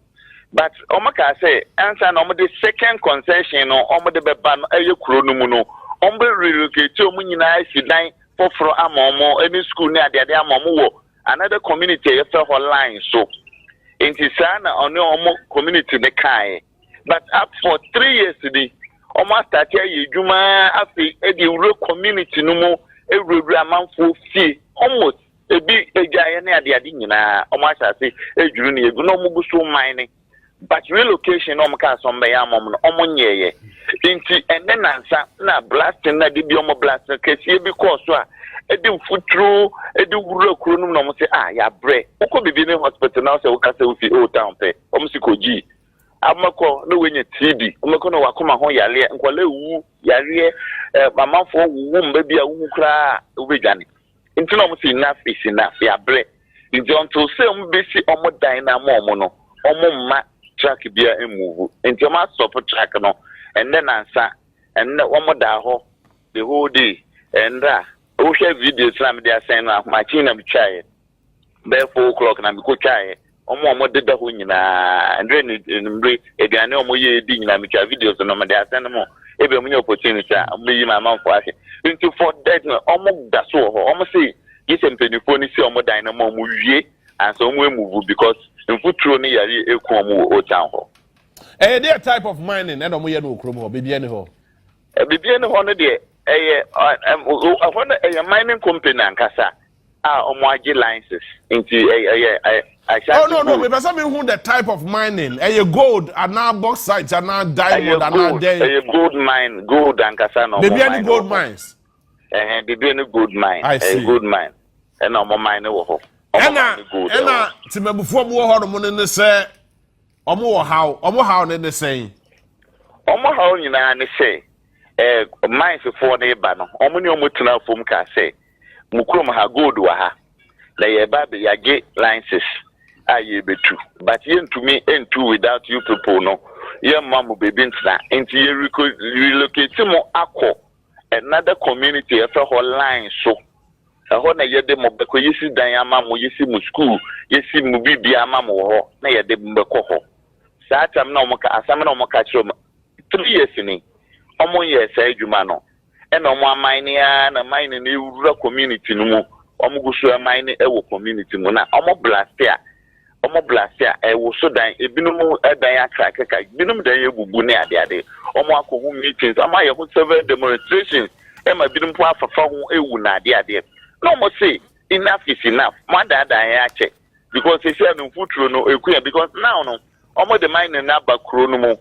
but omo ka say answer no omo the second concession no omo de beba no ye kuro no mu no omo relocate omo nyina sidan foforo ama omo any school ni ade ama omo wo another community ye fell line so enti sana omo community ne kai but up for 3 years today almost start here juma afi edi rural community no mo ewuru amanfo fie almost ebi ejaye na ade nyina almost say ejuru na egu no mo guso mining but relocation no mo ka so mbe ya mom no omo nyeye nti ene nansa na blasting na de bi omo blasting kesi bi course a edi futuro edi wuru akuro no no mo say ya bre uko bibi ne hospital na say wo ka say wo fi old town pe omo si koji amako no wenye TB amako no wakoma ho yale nkwale wu yare mamafo wu mba bia wu kra obedwane nti no mo si na fisi na ya bre nti onto say mo besi omo dan na mo no omo ma track bia emove nti omo stop track no and then answer and omo da ho the whole day and o share videos na me dey send na my chin na me try be 4 o'clock na me go try omo deda ho nyina andre ni mbre eduane omo ye di nyina me try videos no me dey send mo ebe mo nye opportunity a me yi my man for ahye into for that omo da so ho omo say yes empenifo ni say omo dan na mo wie and so omo move because mfuturo ni yare eku omo o town ho there type of mining and omo ye no okrom ho bibia ni ho bibia ni ho no de a mining company ankasa omo agi licenses into oh no me person me who the type of mining gold and now bauxite and now diamond and now there gold mine gold ankasa no maybe any gold mines maybe any gold mine gold mine and omo mine wo ho ena timebufo mo ho no ne se omo how ne say omo how nyina ne say mines for ne ba no omo ne omo tuna fom ka say mukrom ha gold wa ha la ye ba be yage licenses aye betu but ye ntumi entu without you people no ye mamu bebi ntina enti ye relocate mo akọ another community e fa ho line so ho na ye de mo be ko yesi dan ama mo yesi mu school yesi mu bibia ama mo ho na ye de mo ko ho saa tam na mo ka asam na mo ka chiro 3 years ni omo ye sa adwuma no e na omo amine na mine na ewura community no mu omo gusu amine e wo community mu na omo blastia e wo so dan ebinum dan akrakaka binum dan ye gugu ne ade omo akohu meetings ama ye ho several demonstrations e ma binum po afafa ho ewu na ade no mo say enough is enough man da ya che because they say no futuro no ekuya because now no omo the mine na bakro no mo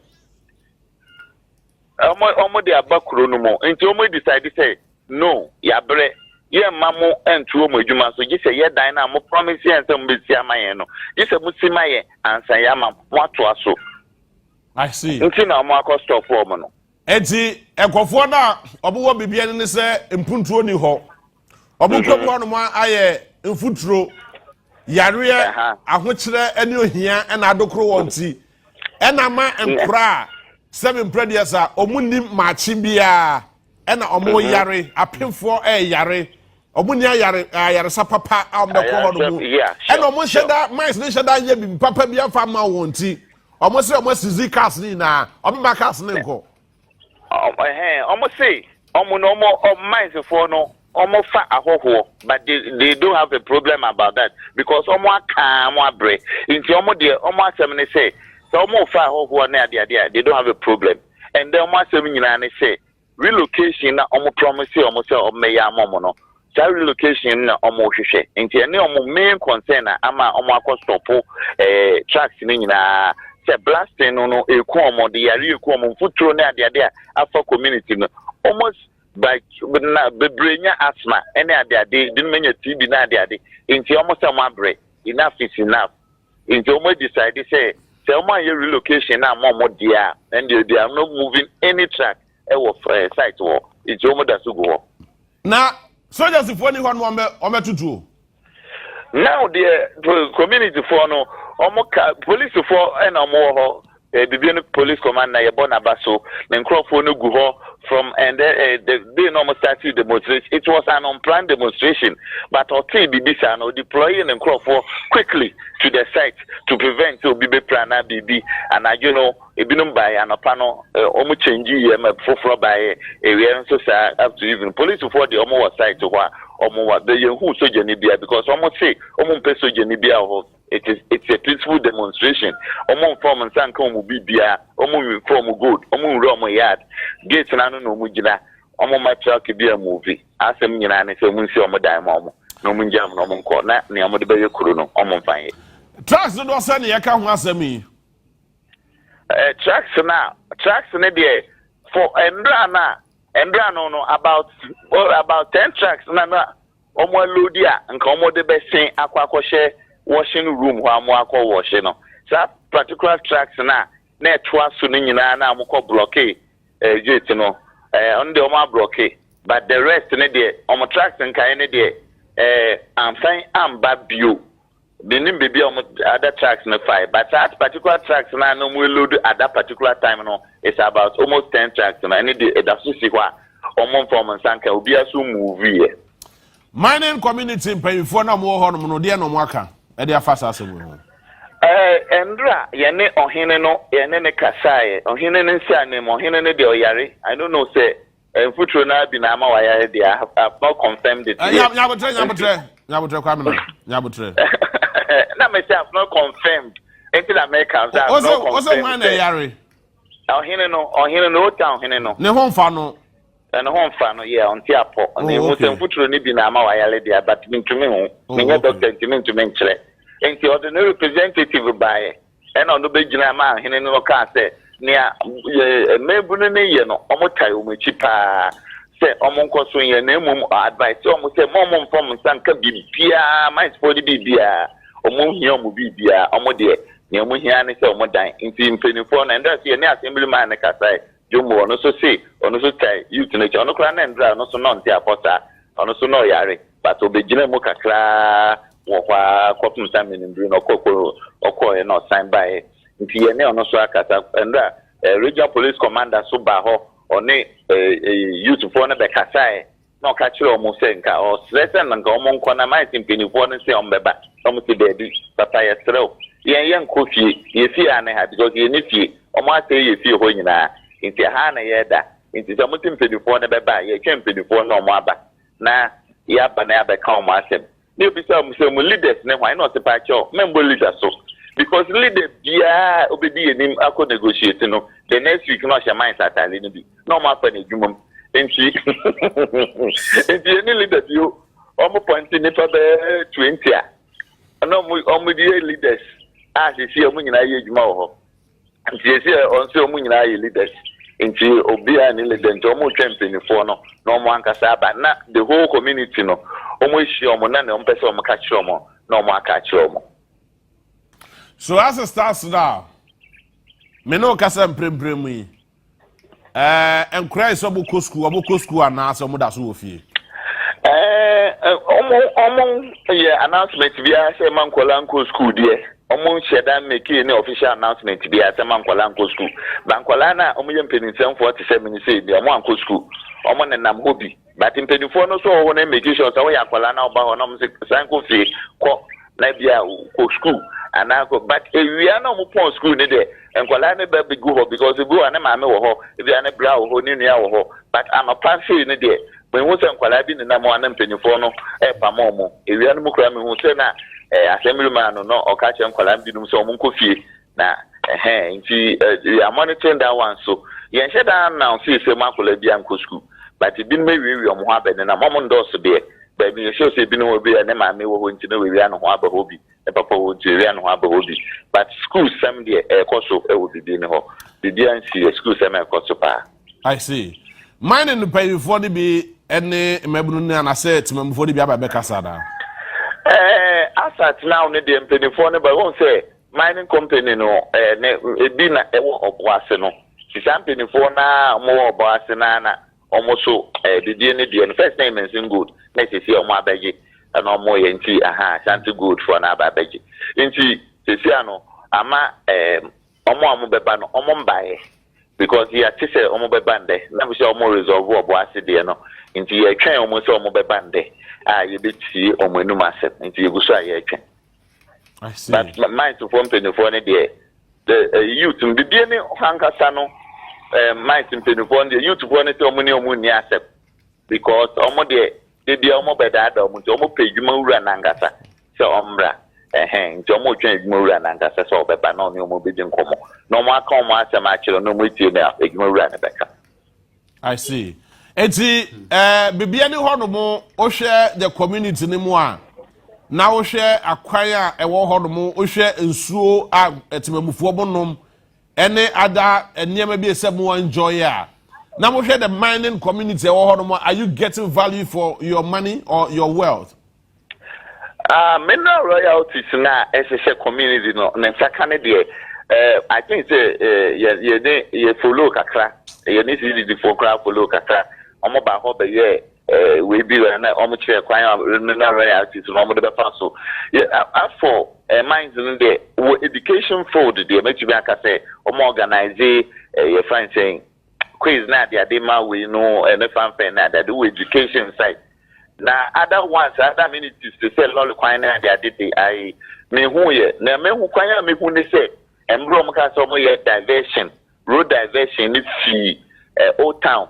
omo de abakro no mo nti omo decide say no ya bre ye mamo entu omo adwuma so gise ye dan na mo promise ye nsem besi amaye no gise mo simaye ansa ya ma mo ato aso I see nti na omo akọ stop for omo no enti ekofo na obo bibia ne se mpuntuo ni ho obo kropo no ma aye mfuturo yare ahokyere ani ohia na adokro wonti ena ma enkura 7 previous omunim machi bia ena omo yare apemfo yare omunia yare sapapa amdako hono mu ena omo sheda mines ne sheda nya bi papa bia fa ma wonti omo se omo sizi cars ni na omo ba cars ni nko omo say omo no mines for no omo fa ahoho but they don't have a problem about that because omo aka omo abre nti omo de omo asem ne say so omo fa ahoho na ade they don't have a problem and then omo asem nyina ne say relocation na omo promise omo say omo ya momo no that relocation na omo hwehwe nti ene omo main concern na ama omo akostopo tracks ni nyina say blasting no eku omo de yare eku omo futuro na ade afa community no almost by na bebrenya asthma any ade didn't menya TB na ade nti almost am abre enough is enough nti omo decide say omo ye relocation na mo dia and they are not moving any track e wo site wo nti omo da so go na soldiers for ni ho no omo tutu now the community for no omo police for and omo ho the police command na yebo na baso na nkrofo no gu ho from and they normal started demonstration. It was an unplanned demonstration, but Oti Bibisa no deploying nkrofo quickly to the site to prevent Obibe Prana BB and you know ebinum by an opano omo change foforo by area so up to even police for the omo was site to wa omo wa the who soja ni bia because omo say omo mpe soja ni bia ho it's a peaceful demonstration. Omo form and sanka omo bibia omo form good omo ro omo yard gate na no omo gina omo ma truck bia movie asem nyina ne se omo nsi omo dan ma omo no omo njam no omo nko na ne omo de be yekuru no omo mfanye tracks do say ne yeka ho asem yi tracks na there for endra no about 10 tracks na omo loadia nka omo de be sen akwa share washing room ho amo akọ wash no that particular tracks na etwa so ni nyina na amukọ blockade gate no on the omo blockade but the rest ne there omo tracks nka ne there am fine am babio benin baby omo other tracks no five but that particular tracks na no we load at that particular time no it's about almost 10 tracks no any the so see kwa omo form sanka obi aso movie mining community mpanyinfoɔ na mo hɔ no no deɛ no mo aka e dey afasa asɛm ho Endra yene ohene no yene ne kasaye ohene ne nsi anem ohene ne de oyare I don't know say mfuturo na bi na ama wayare de I have not confirmed it nyabotre kwa me nyabotre na me say I have not confirmed until America say I have not confirmed also man yare ohene no o town ohene no ne ho mfa no and home fan yeah on tiapo and the mfuturo ni bi na ama wayare de but ntumi ho me doctor ntumi nkyere enti ordinary representative by and on the begina man hene no ka say nia mebunu ne ye no omotai omochi pa say omonkoso ye na emum advice omo say mom from sanka bibia my sport bibia omo hia omo bibia omo de ne omo hia ne say omo dan enti mpenifo na nda say ne assembly man ne ka say jomo ono so say ono so tai youth ne ono kra na ndra ono so no ntia posa ono so no yare but obegina mu kakra wokwa kopum samin ndru no okọ no sign by nti ye ne ono so akata ndra regional police commander so ba ho oni youth for na be kasai no ka kire omo se nka o stress na nka omo nko na mai timpinifo no se ombeba omo se dedi papa ye treo ye nkofie ye fie ane ha because ye ne fie omo ase ye fie ho nyina nti ha na ye da nti so mutim pedifo na beba ye twempedifo na omo aba na ya ba na ya be ka omo asem ne bi say mo leaders ne why not the pacho member leaders so because leader bia obedi enim akọ negotiate no the next week no share mind atale no bi no ma fa na dwumam enti any leader you omo point ni fa be 20 a no omo die leaders a se omo nyina ye dwuma ho enti se on se omo nyina ye leaders enti obi a ni leader enti omo champion for no omo ankasa aba na the whole community no omo hyi omo na ne omo pese omo ka kire omo na omo aka kire omo. So as a starts now, me no kasa mpremprem yi. Enkrai so boko school ana so mo da so ofie. Omo announcement bia say mankola nko school there. Omo sheda make any official announcement bia say mankola nko school. Bankola na omo ye mpeninsem 47 say bia omo nko school. Omo nenam hobby. But mpenifo no so wo na make sure say we akola na oba ho no mo say sanko fie ko na bia ko school. And I go back we are no more school ni de enkwala ne ba go ho because go na ma me wo ho if you na bra wo ho ni nua wo ho but I'm a pastor ni de when wo enkwala bi ni na mo na mpenifo no e pa mo mo we are no kura me hu se na assembly man no o ka che enkwala bi num so mo nkofie na nti we are monitoring that one so yen she down now see se makola bi an ko school but bi me we mo ho abene na mo ndo so de baby you show say bi no obi na ma me wo ho nti na we no ho abahobi papa wo jere no abahobi but school sem de ekoso e wo bibi ne ho bibi an si school sem ekoso pa. I see mine no pay for the be any mebunu na na say timamfo de bi aba be kasa da asat now ne de mpenifo ne ba won say mining company no ne ebi na ewo Obuasi no si mpenifo na mo Obuasi na omo so bibi ne de first name is good na si omo abaje and no more nti shanty good for na ababeji nti sesi ano ama omo beba no omo mbae because he had say omo beba nde na bi say omo resolve Obuasi de no nti ye twen omo say omo beba nde ye beti omo enum asem nti ye guso ye twen. I see but mind to form 24 ne de the youth bibie ne hankasa no mind to 24 the youth for ne say omo ne omo ni asem because omo de bia omo beda da omo omo pejuma wura na ngasa se omra nti omo twen ejuma wura na ngasa se obeba na omo bedi nkomo na omo aka omo asem a kire na omo tie na ejuma wura na beka. I see eti bibia ni ho no mo o hwe the community ni mu a na o hwe akwan a ewo ho no mo o hwe nsuo a etimamufuo bonom ene ada enema bi ese mo enjoy a now, the mining community, are you getting value for your money or your wealth? Mineral royalties now, as a community, no, I think you follow kakra. You need to follow kakra. I'm about how the we be almost mineral royalties, no the so. Yeah, for mines in the education for the day, make you back say, organize your friend saying. Quiz na dia de ma we no and fan fan na that do education side na other ones other ministries to say lol kwan na they did I me hu ye na me hu kwan ya me hu ne say embro mo ka so mo ye diversion road diversion ni fi old town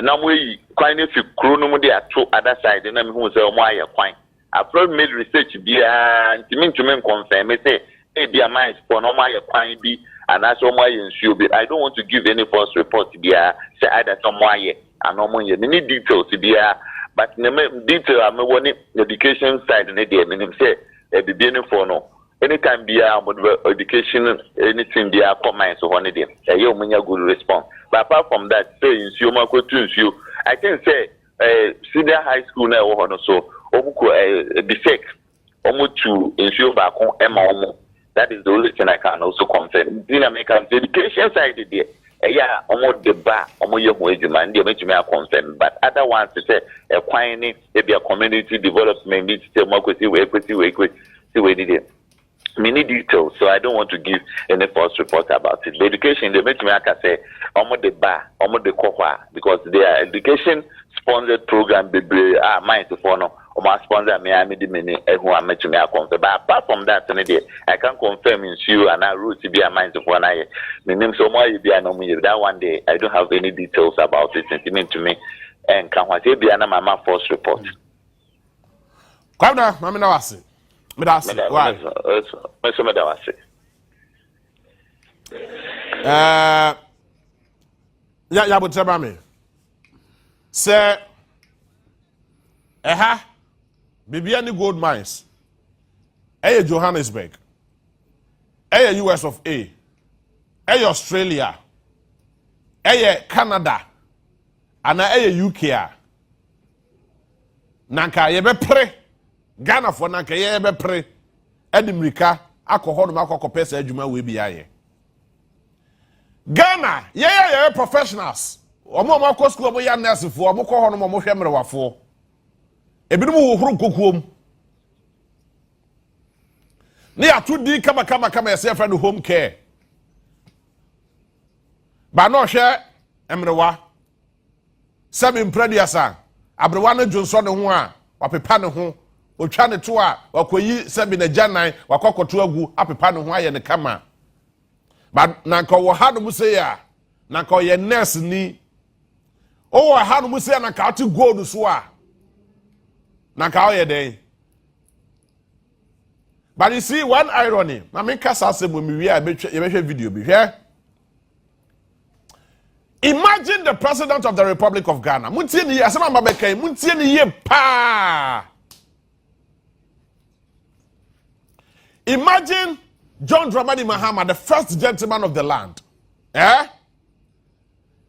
na mo yi kwan ne fi kro no mo dey ato other side na me hu say mo aye kwan I've made research bia ntimi confirm say e bia mine for no mo aye kwan bi and as mo aye nsuo bi I don't want to give any false report bia say either some mo aye and no mo ye ni details bia but the detail I'm one education side in the meaning say at the beginning for no anytime be education anything be a comment so one day you may good response but apart from that say in you I can say senior high school now so be fake almost to ensure back on that is the only thing I can also confirm in American education side there. Yeah, almost the bar, almost your wage demand, they make me confirm. But other ones to say a quine, maybe a community development, needs to more equity, many details. So I don't want to give any false report about it. The education, they make me say almost the bar, almost the cohort, because their education sponsored program, mine to follow. My sponsor me I made many who are met to me confirm. But apart from that, I can confirm in you and I root to be a mind of one eye. My name so more you be an that one day I don't have any details about it. It mean to me and can what be an mama false report. Come now, Mamma Nawasi. Why? Yeah, but tell me. Sir, Bibiani gold mines. Johannesburg. US of A. Australia. Canada. And UK. Nanka yebe pre. Ghana for nanka yebe pre. Edimrika. Alcohol makoko pesa ejuma we bi aye. Ghana. Yeah, professionals. Omo mako school omo ya nurse fo. Omo ko hono mo hwe mrewafo. Ebinumu wo huru kokuom ne atudi kama yese friend home care ba no hwe emrewa sami mprediasa abrewa no jonso ne ho a wapepa ne ho otwa ne to a wakoyi sami na janan wakokoto agu apepa ne ho aye ne kama ba nanka wo ha no muse ya nanka ye nurse ni o wo ha no muse ya nanka ati gold so a Nanka day. But you see one irony. I mean, when we video be here. Imagine the president of the Republic of Ghana. Imagine John Dramani Mahama, the first gentleman of the land.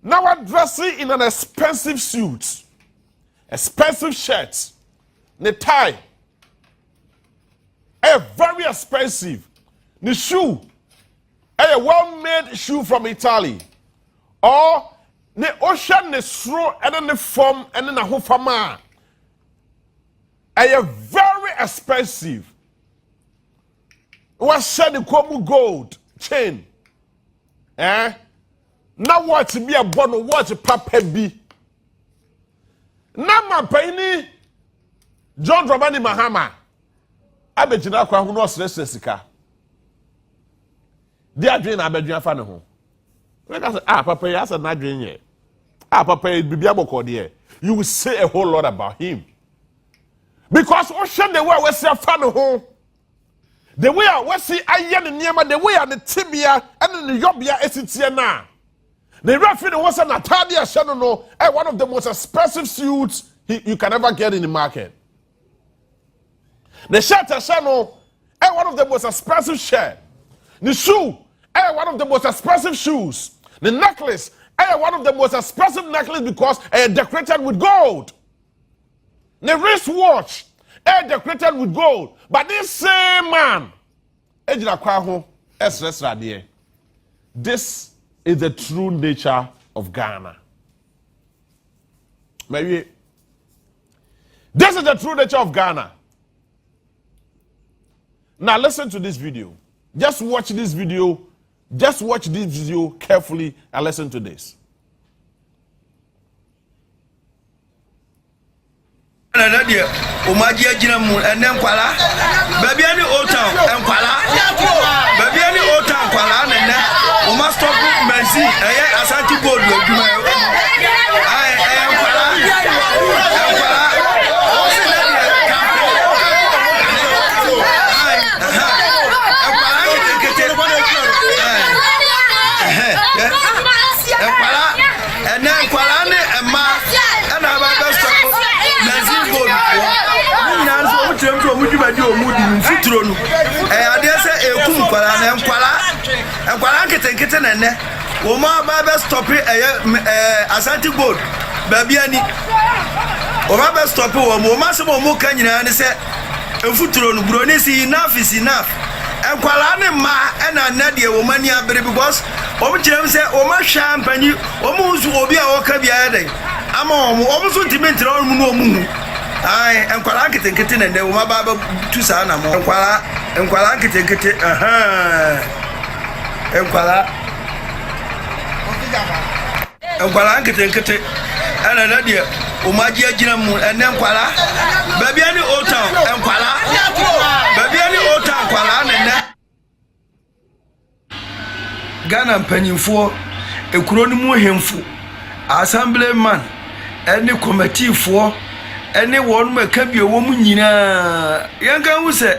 Now dressing in an expensive suit, expensive shirt. The tie, a very expensive. The shoe, a well-made shoe from Italy, or the ocean, the straw, and then the form, and then the hofama. A very expensive. What said the Komu gold chain? Now what to be a bono? What a papa be? Now my penny. John Dramani Mahama abegina kwa hu no stress sika dia adwen na abegina fa ne ho we ka say papa ya say na adwen ye papa bibia bokode you will say a whole lot about him because ocean the way we say fa ne ho the way we see aye ne niam the way the tibia and the yobia esitie na the referee the was na tadia hye no one of the most expensive suits you can ever get in the market. The shirt one of the most expensive shirt. The shoe, one of the most expensive shoes. The necklace, one of the most expensive necklace because decorated with gold. The wristwatch, decorated with gold. But this same man, this is the true nature of Ghana. Maybe this is the true nature of Ghana. Now listen to this video. Just watch this video. Just watch this video carefully and listen to this. na dia omaji agina mu ene nkwala baby ani old town nkwala baby ani old town nkwala na na o ma stop mercy eye Asante Boadu adwuma ai nkwala o se na dia nkwala ne ema na ba stop Trempo mujubadi omudi mfuturo no ade se ekum kwala na nkwala nketenkete na ne wo ma ba be stop Asante Boadu baby ani o ma be stop wo ma se mo ka nyina ne se mfuturo no bro ne si enough nkwala ne ma na na de wo mani abere because o mo kirem se o ma hwa mpanyi o mo nsu obi a wo ka bia den ama o mo so timentra o mu no mu ai nkwala nketenkete na ndewo mababa tu saa na mo nkwala nketenkete nkwala nketenkete ana na dia o maji agina mu ene nkwala baby ani old town nkwala baby ani old town nkwala na na Ghana mpanyimfo ekuro no mu hemfo assemblyman ene committee fo ene won maka bi wo mu nyina yanka hu se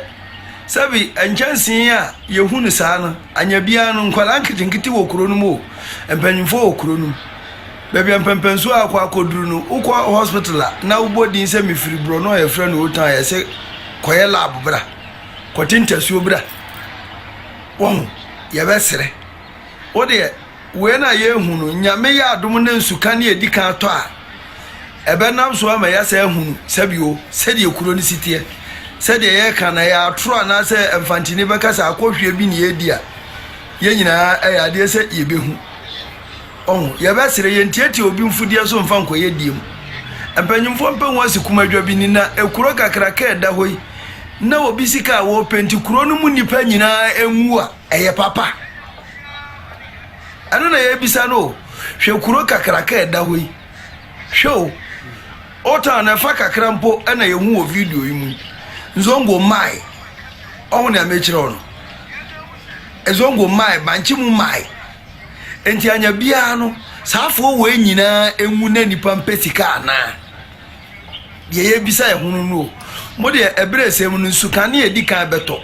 sabi enchansin a yehunu saa no anya bia no nkwala nkitinkiti wo kuro no mu empanyimfo wo kuro no baby empempenso akwa akoduru no ukwa hospital na ubodi se mefiri bro no ye frɛ no otan ye se koye lab bra kwatintasuo bra won ye besere ode we na ye hunu nyame ya adom na nsuka ne edika to a ebe nam so ama ya se hunu sabio sede kuro ni sitie sede ye kana ya atro na se emfantini bekasa akohwe bi ne yedia ye nyina ade se yebehu ye besere ye ntieti obi mfudie so mfa nkoye diem empanyimfo mpenwo asikumadwa bi ni na ekuro kakraka eda hoi na obi sika wo penti kuro no mu nipa nyina enwu a eye papa ano na ye bisa no hwe kuro kakraka eda hoi show ota na fa kakra mpo na ye hu o video yi mu nzongo mai o na mechire ono ezongo mai banchi mu mai enti anya bia no saafo we nyina enwu na nipa mpesika na ye bisa ye hunu no mo de ebresem no nsuka na edika beto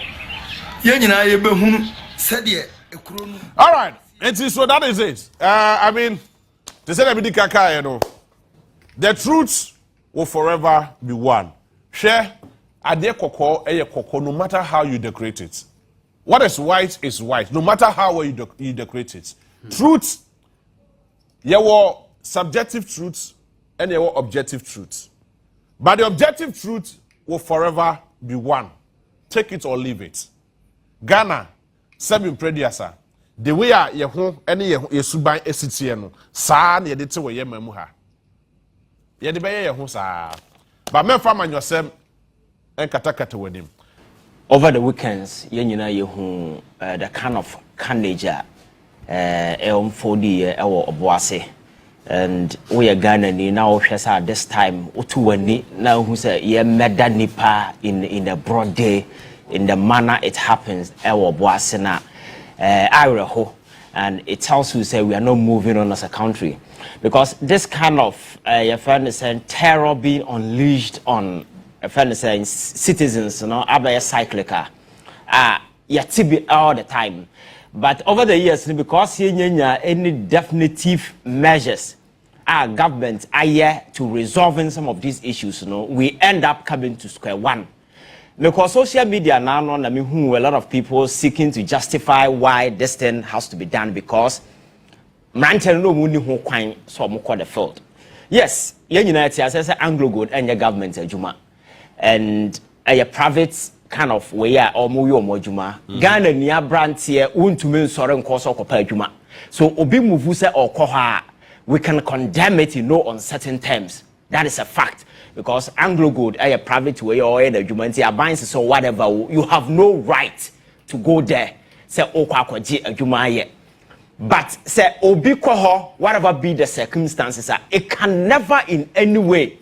ye nyina ye behunu sede ekuro no. All right, so that is it. I mean, they said edika kai no. The truth will forever be one. Share ade kokko eye kokko no matter how you decorate it. What is white no matter how well you decorate it. Truth, your subjective truth and your objective truth. But the objective truth will forever be one. Take it or leave it. Ghana, seven prediasa. The way ye ho any ye suban esiti no saa na ye de te we ye mamu ha. Ye de be ye ho saa. But men farm and yourself and katakata with him. Over the weekends, ye nyina ye hu the kind of carnage for Obuasi, and we are Ghana ni now this time utuwani now who say ye meda nipa in the broad day in the manner it happens Obuasi na Ireho, and it tells you say we are not moving on as a country because this kind of your friend is saying terror being unleashed on a friend is saying citizens, you know, abaya cyclica yatibi all the time. But over the years, because any definitive measures our government are here to resolving some of these issues, you know, we end up coming to square one. Because social media now, a lot of people seeking to justify why this thing has to be done because the field. Yes, United States Anglo Good and your government and a private kind of way or mojuma Ghana near brand here to mean sorry cause or juma. So obi muvuse or koha we can condemn it in no uncertain terms. That is a fact because Anglo Good a private way or the jumanti abines so whatever you have no right to go there. Say okwaji a juma but say obi koho whatever be the circumstances it can never in any way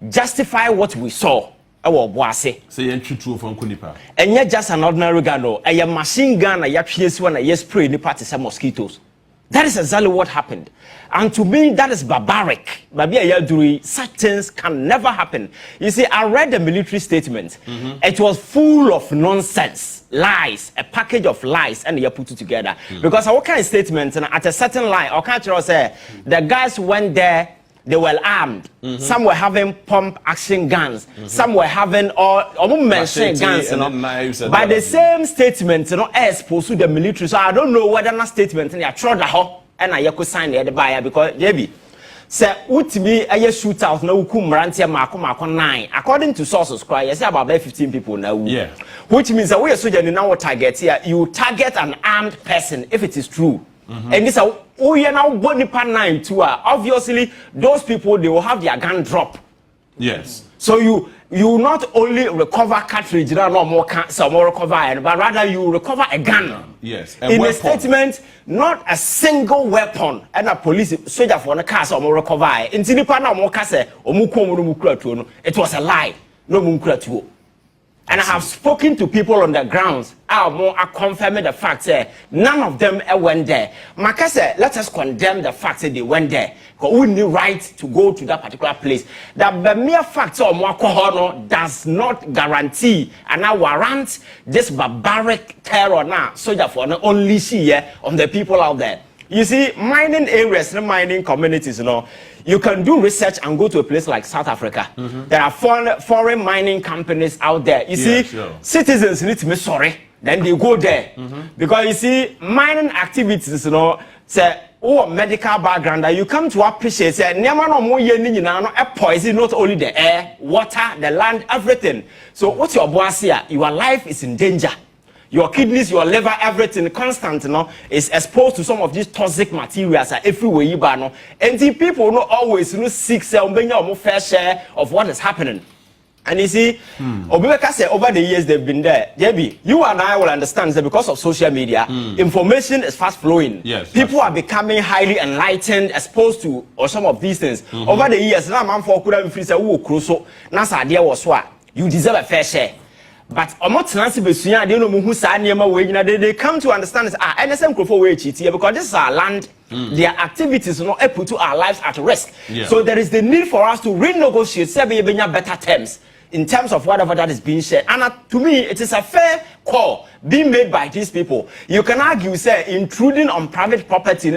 justify what we saw. Obuasi. Say you true from Kunipa. And yet just an ordinary gun, no. A machine gun, a PS1, a spray the party some mosquitoes. That is exactly what happened. And to me, that is barbaric. Such things can never happen. You see, I read the military statement. It was full of nonsense, lies, a package of lies, and you put it together. Because our kind of statement, and at a certain line, our country say the guys went there. They were armed. Some were having pump action guns. Some were having all mentioned guns. You know. By the same statement, you know, as opposed to the military. So I don't know whether that statement and I tried to and I could sign the buyer because Debbie say ultimately a shootout no kumrantia mako 9. According to sources, cry you say about 15 people now. Yeah. Which means that we are soldier now target here. You target an armed person if it is true. And this is now Bonipa 9 too. Obviously, those people they will have their gun drop. Yes. So you not only recover cartridge, no more recover, but rather you recover a gun. Yes. In a statement, not a single weapon. And a police soldier for the car so more recover. In Tinipa no more kase it was a lie. No mukra. And I have spoken to people on the grounds. I confirm the fact that none of them went there. Makase, let us condemn the fact that they went there. Because we need right to go to that particular place. The mere fact of does not guarantee and now warrant this barbaric terror now. So therefore, not only see on the people out there. You see, mining areas, mining communities, you know, you can do research and go to a place like South Africa. There are foreign mining companies out there. You see, citizens need to be sorry. Then they go there. Because you see, mining activities, you know, say, medical background, that you come to appreciate, say, poison not only the air, water, the land, everything. So what's your Obuasi? Your life is in danger. Your kidneys, your liver, everything constant, you know, is exposed to some of these toxic materials everywhere you know. And the people not always seek fair share of what is happening. And you see, Obubeka said over the years they've been there. JB, you and I will understand that because of social media, information is fast flowing. Yes, people are becoming highly enlightened, exposed to or some of these things. Over the years, now man for could free say, "Oh, Crusoe, Nasa idea was what you deserve a fair share." But they come to understand this. NSM because this is our land. Their activities not put our lives at risk. So there is the need for us to renegotiate better terms in terms of whatever that is being shared. And to me, it is a fair call being made by these people. You can argue, say, intruding on private property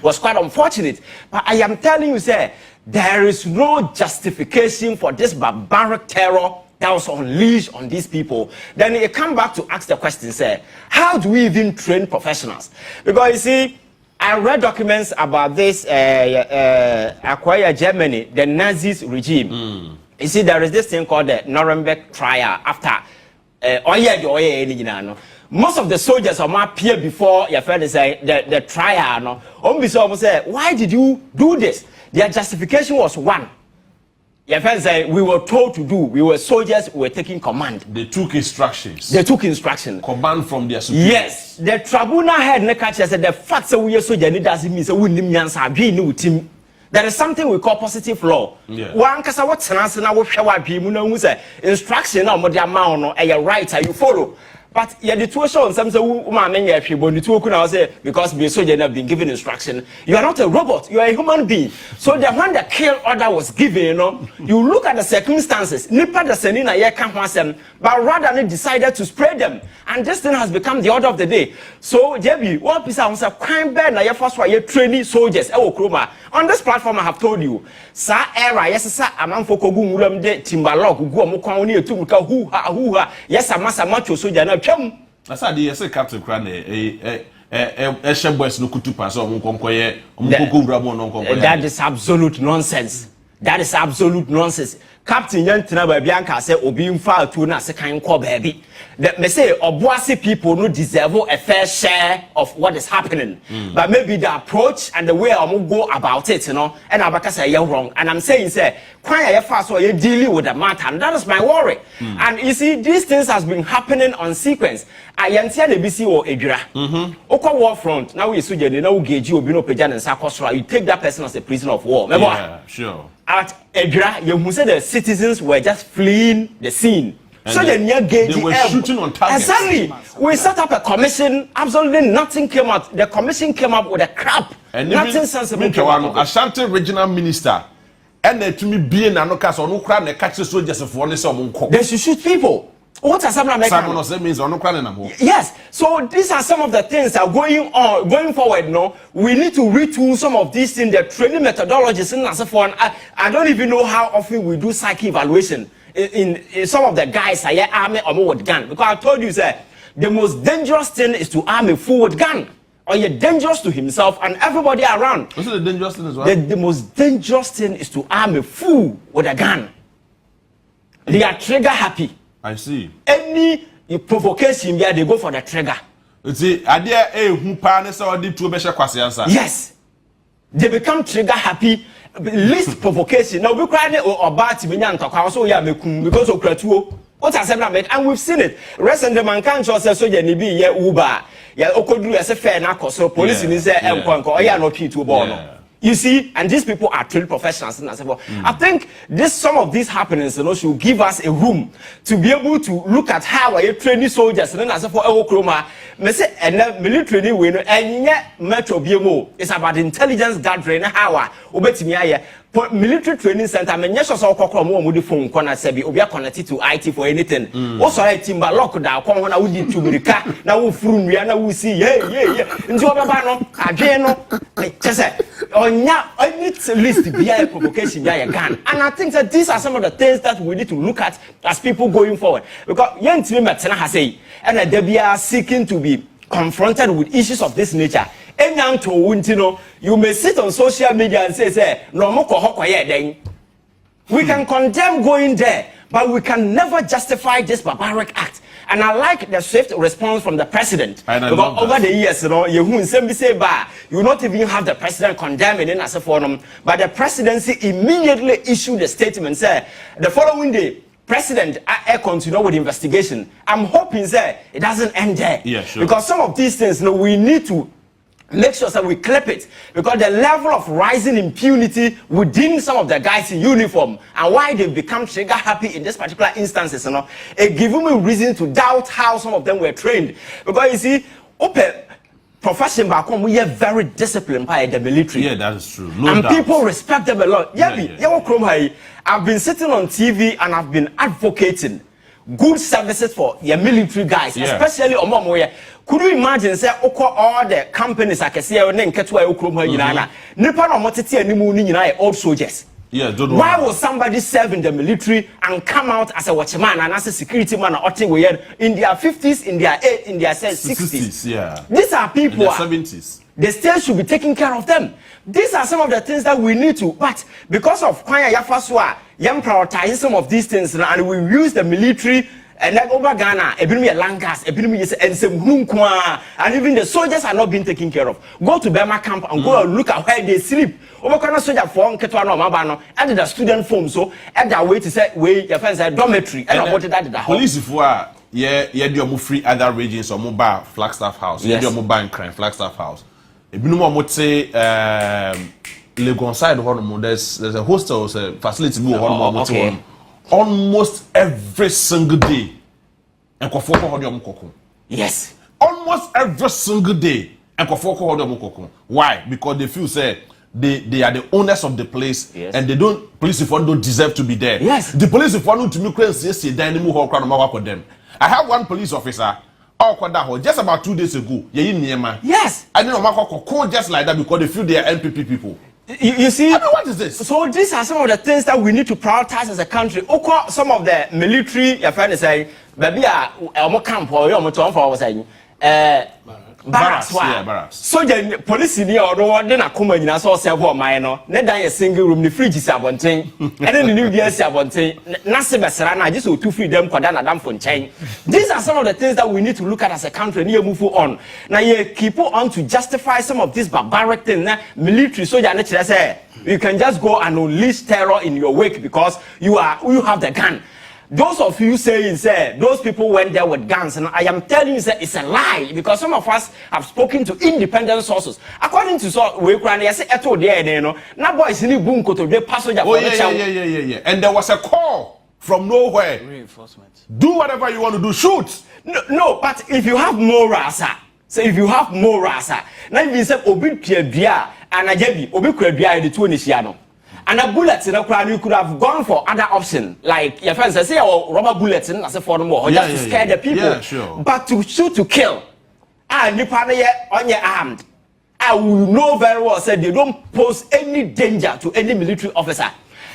was quite unfortunate. But I am telling you, say, there is no justification for this barbaric terror that was unleashed on these people. Then you come back to ask the question, say, how do we even train professionals? Because you see, I read documents about this acquired Germany, the Nazis regime. You see, there is this thing called the Nuremberg trial after most of the soldiers are up here before your friend say the trial. Say, why did you do this? Their justification was one. Your friend say we were told to do. We were soldiers. We were taking command. They took instructions. Command from their superiors. Yes. The tribunal head said the fact that we are soldiers doesn't mean that we need team. There is something we call positive law. One kasa what now we say instruction now more amount a right you follow. But yeah, the two show some say because be a soldier have been given instruction. You are not a robot, you are a human being. So the when the kill order was given, you know, you look at the circumstances, but rather they decided to spray them. And this thing has become the order of the day. So JB, what piece of crime bad na first why you training soldiers on this platform I have told you, sir era, yes, sir, a man for Kogu de Timbalog, go Mokoni to who yes, a massa macho soldier. That's how they say Captain Crane, boys no kutu pass on that is absolute nonsense. That is absolute nonsense. Captain Yantina Bianca said, Obim file to na second call baby. That may say Obuasi people no deserve a fair share of what is happening. But maybe the approach and the way I'm go about it, you know, and Abaka say you're wrong. And I'm saying, say, why are fast or you're dealing with the matter? And that is my worry. And you see, these things has been happening on sequence. I am saying the BC or Edra. Oko war front. Now we now gauge you, Bino Pejan and Sakosra. You take that person as a prisoner of war. Yeah, sure. Edra, you said the citizens were just fleeing the scene. And so they were shooting on targets. Exactly. We set up a commission. Absolutely nothing came out. The commission came up with a crap. And nothing sensible came out. Ashanti regional minister. And to me being an occasion, no crime, the catch soldiers for one some. They should shoot people. What are some of the Yes. So these are some of the things that are going forward. No, we need to retool some of these things. The training methodologies and so forth. I don't even know how often we do psych evaluation. In some of the guys are army or more with gun, because I told you sir, the most dangerous thing is to arm a fool with gun, or you're dangerous to himself and everybody around. What's the dangerous thing as well? The most dangerous thing is to arm a fool with a gun. They are trigger happy. I see. Any provocation there, they go for the trigger. You see, are there who partners or did two better questions? Yes, they become trigger happy. Least provocation. Now we cry about Timian Takaso Yamekum because of Kratuo. What has happened? And we've seen it. Rest and the man can't just say so Yanibi, yeah, Uber, yeah, Okodu as a fair narco, so police in his air, or yeah, no key to Bono. You see, and these people are trained professionals and so forth. I think some of these happenings, should give us a room to be able to look at how are you training soldiers and then as for Ewokroma, and military training win and yet Metro BMO. It's about intelligence gathering how Obetimia military training center. I yes, also call the phone corner sebi we are connected to IT for anything. Also, I timber lock down. Come on, I would need to be the now we from we now see yeah. Into Babano again, just say. I need to list the provocation by a gun. And I think that these are some of the things that we need to look at as people going forward. Because young team has say, and they are seeking to be confronted with issues of this nature. And now to you may sit on social media and say, no more we can condemn going there, but we can never justify this barbaric act. And I like the swift response from the president. Because over the years, you will not even have the president condemning it as a forum. But the presidency immediately issued a statement, say, the following day, President, I continue with the investigation. I'm hoping, say, it doesn't end there. Yeah, sure. Because some of these things, we need to make sure that we clip it, because the level of rising impunity within some of the guys in uniform and why they've become trigger happy in this particular instances, it gives me reason to doubt how some of them were trained. Because you see, profession back home, we are very disciplined by the military. Yeah, that is true. And people respect them a lot. I've been sitting on TV and I've been advocating good services for your military guys, especially Omomoye. Could you imagine say all the companies I can see old soldiers? Yeah, why will somebody serve in the military and come out as a watchman and as a security man in their 50s, in their 8s, in their 60s? Yeah. These are people in their 70s. The state should be taking care of them. These are some of the things that we need to, but because of Kwanya Yafaswa, Yam prioritizing some of these things and we use the military and like over Ghana, Langas, and some and even the soldiers are not being taken care of. Go to Burma camp and go and look at where they sleep. Over soldier for and the student form so and that way to say way your friends are dormitory and about that police for do free other regions or mobile Flagstaff House. You do mobile crime Flagstaff House. If you know what say Legon side there's a hostel, a facility almost every single day. Yes. Almost every single day. Why? Because they feel say they are the owners of the place and they don't police don't deserve to be there. Yes. The police to me them. I have one police officer just about 2 days ago. Yes. I didn't know just like that because they feel they are NPP people. You see, I mean, what is this? So these are some of the things that we need to prioritize as a country. Some of the military, your friend is saying, maybe a camp or your for saying, barracks. Yeah, barracks. So the police in here, or then I come in and saw several minor, then a single room, the fridge is abonting, and then the new year is abonting, Nasa Basarana, just to free them, Kodana Dam Fontaine. These are some of the things that we need to look at as a country and you move on. Now you keep on to justify some of these barbaric things, military soldier, say, you can just go and unleash terror in your wake because you have the gun. those of you saying, say, those people went there with guns, and I am telling you, say, it's a lie, because some of us have spoken to independent sources. According to we I say, eto there, you know, now boys in the boom koto, they passenger. Oh, yeah. And there was a call from nowhere. Reinforcement. Do whatever you want to do, shoot. No, but if you have morals, so if you have morals, now if you say, obi bia, and I jebi, obi bia, the two initiano. And a bullet in a crowd, you could have gone for other option, like your friends say, or rubber bullets in as a form or just to scare the people. Yeah, sure. But to shoot to kill, and you partner on your armed, I will know very well said they don't pose any danger to any military officer.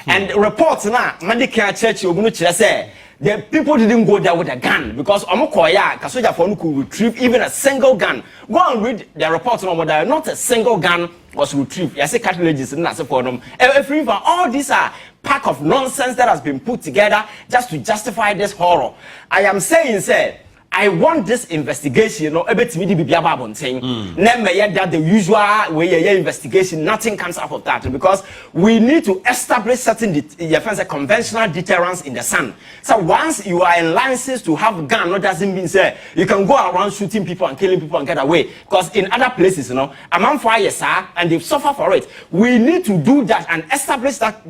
And reports now, Medical Church, you're going to say the people didn't go there with a gun because Omokoya, Kasoja Fonu could retrieve even a single gun. Go and read the reports on whether not a single gun was retrieved. I say cartridges and that's for them. All these are pack of nonsense that has been put together just to justify this horror. I am saying, say, I want this investigation, you know, a bit me be about saying, that the usual way investigation, nothing comes out of that because we need to establish certain conventional deterrence in the sun. So once you are licensed to have gun, that doesn't mean say you can go around shooting people and killing people and get away. Because in other places, you know, a man fire and they suffer for it. We need to do that and establish that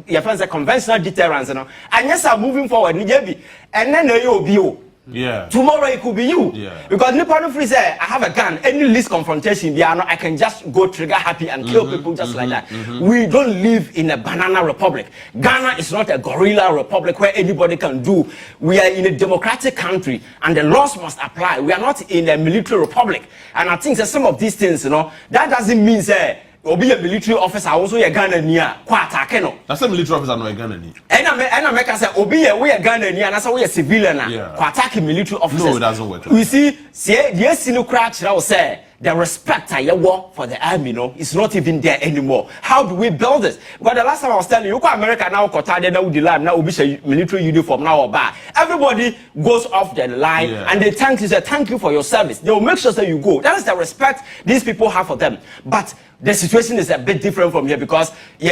conventional deterrence, you know. And yes, I'm moving forward, and then you'll be. Yeah. Tomorrow it could be you. Yeah. Because Nippon Free say, I have a gun. Any least confrontation, I can just go trigger happy and kill people just like that. We don't live in a banana republic. Ghana is not a gorilla republic where anybody can do. We are in a democratic country and the laws must apply. We are not in a military republic. And I think that some of these things, you know, that doesn't mean say Obi a military officer also a Ghana near kwa atake no. That's a military officer no a Ghana ni. And make us say Obi we a Ghana near and so we a civilian kwa atake military officers. No, it doesn't work. We see the sino crack now say the respect I war for the army no is not even there anymore. How do we build this? But the last time I was telling you, America now kota now with the line now Obi military uniform now or bar. Everybody goes off the line and they thank you, say thank you for your service. They will make sure that you go. That is the respect these people have for them. But the situation is a bit different from here because the